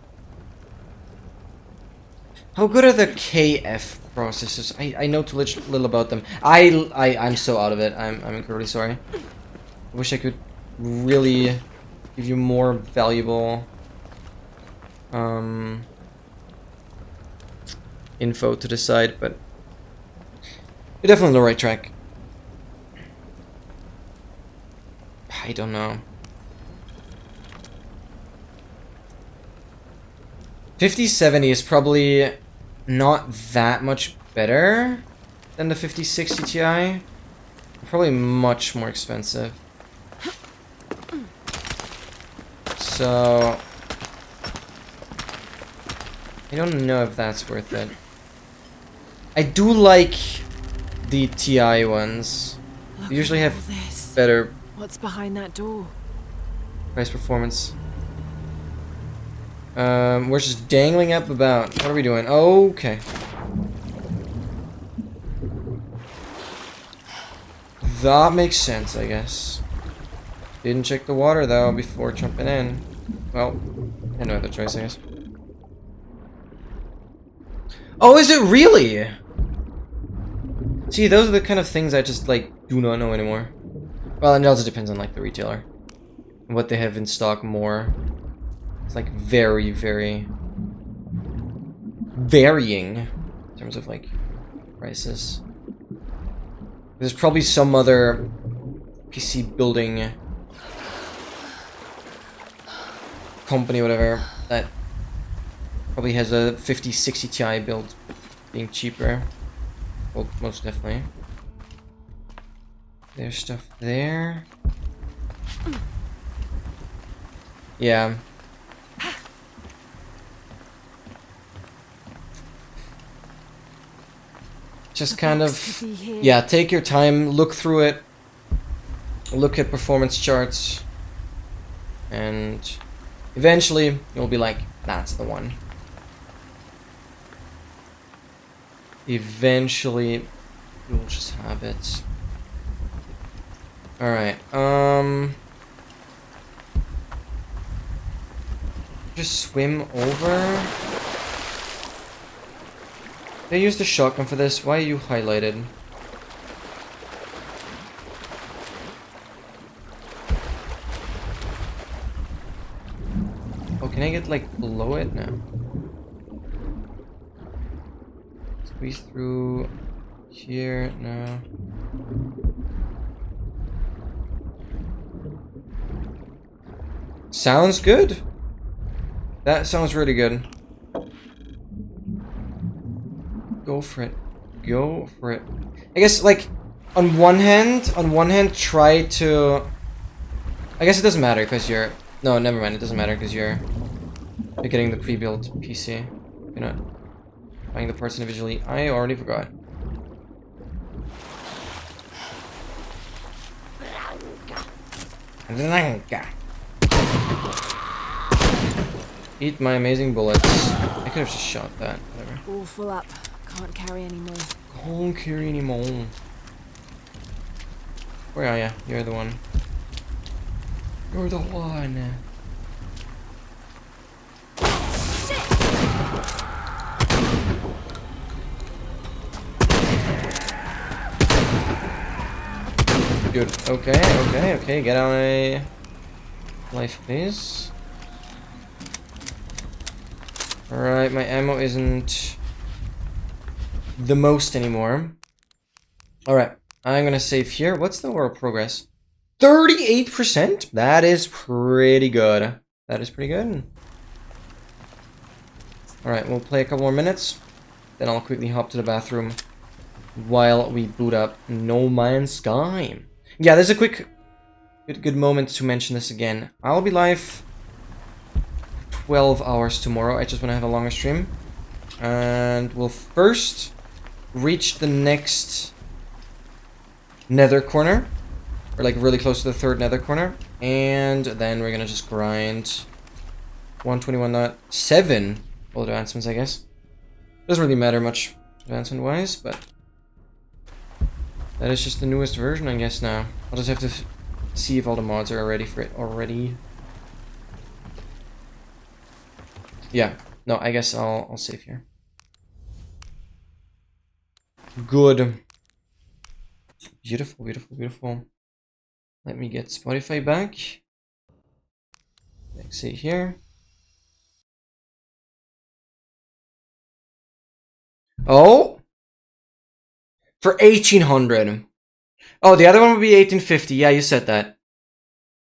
Speaker 1: How good are the KF processors? I know too little about them. I'm so out of it. I'm incredibly sorry. I wish I could really give you more valuable info to decide, but you're definitely on the right track. I don't know. 5070 is probably not that much better than the 5060 Ti. Probably much more expensive. So I don't know if that's worth it. I do like the TI ones. They usually have better
Speaker 12: What's behind that door?
Speaker 1: price performance. We're just dangling up about. What are we doing? Okay. That makes sense, I guess. Didn't check the water though before jumping in. Well, I had no other choice, I guess. Oh, is it really? See, those are the kind of things I just, like, do not know anymore. Well, and it also depends on, like, the retailer. And what they have in stock more. It's, like, very, very varying in terms of, like, prices. There's probably some other PC building company, whatever, that probably has a 5060 Ti build being cheaper. Well, most definitely. There's stuff there. Yeah. Just kind of, yeah, take your time, look through it, look at performance charts, and eventually you'll be like, that's the one. Eventually you'll just have it. Alright, just swim over. They used the shotgun for this. Why are you highlighted? Oh, can I get like below it now? Squeeze through here now. Sounds good. That sounds really good. Go for it. Go for it. I guess, like, on one hand, try to... I guess it doesn't matter, because you're... No, never mind, it doesn't matter, because you're getting the pre-built PC. You're not buying the parts individually. I already forgot. Eat my amazing bullets. I could have just shot that. Whatever.
Speaker 12: All full up. Can't carry anymore.
Speaker 1: Can't carry anymore. Where are ya? You're the one. You're the one. Good. Okay. Get out my life, please. Alright, my ammo isn't the most anymore. Alright, I'm gonna save here. What's the overall progress? 38%? That is pretty good. That is pretty good. Alright, we'll play a couple more minutes. Then I'll quickly hop to the bathroom while we boot up No Man's Sky. Yeah, there's a good moment to mention this again. I'll be live 12 hours tomorrow. I just want to have a longer stream. And we'll first reach the next nether corner. Or like really close to the third nether corner. And then we're going to just grind 121.7 all advancements, I guess. Doesn't really matter much advancement wise, but that is just the newest version, I guess, now. I'll just have to see if all the mods are ready for it already. Yeah. No, I guess I'll save here. Good. Beautiful, beautiful, beautiful. Let me get Spotify back. Exit here. Oh! For 1800. Oh, the other one would be 1850. Yeah, you said that.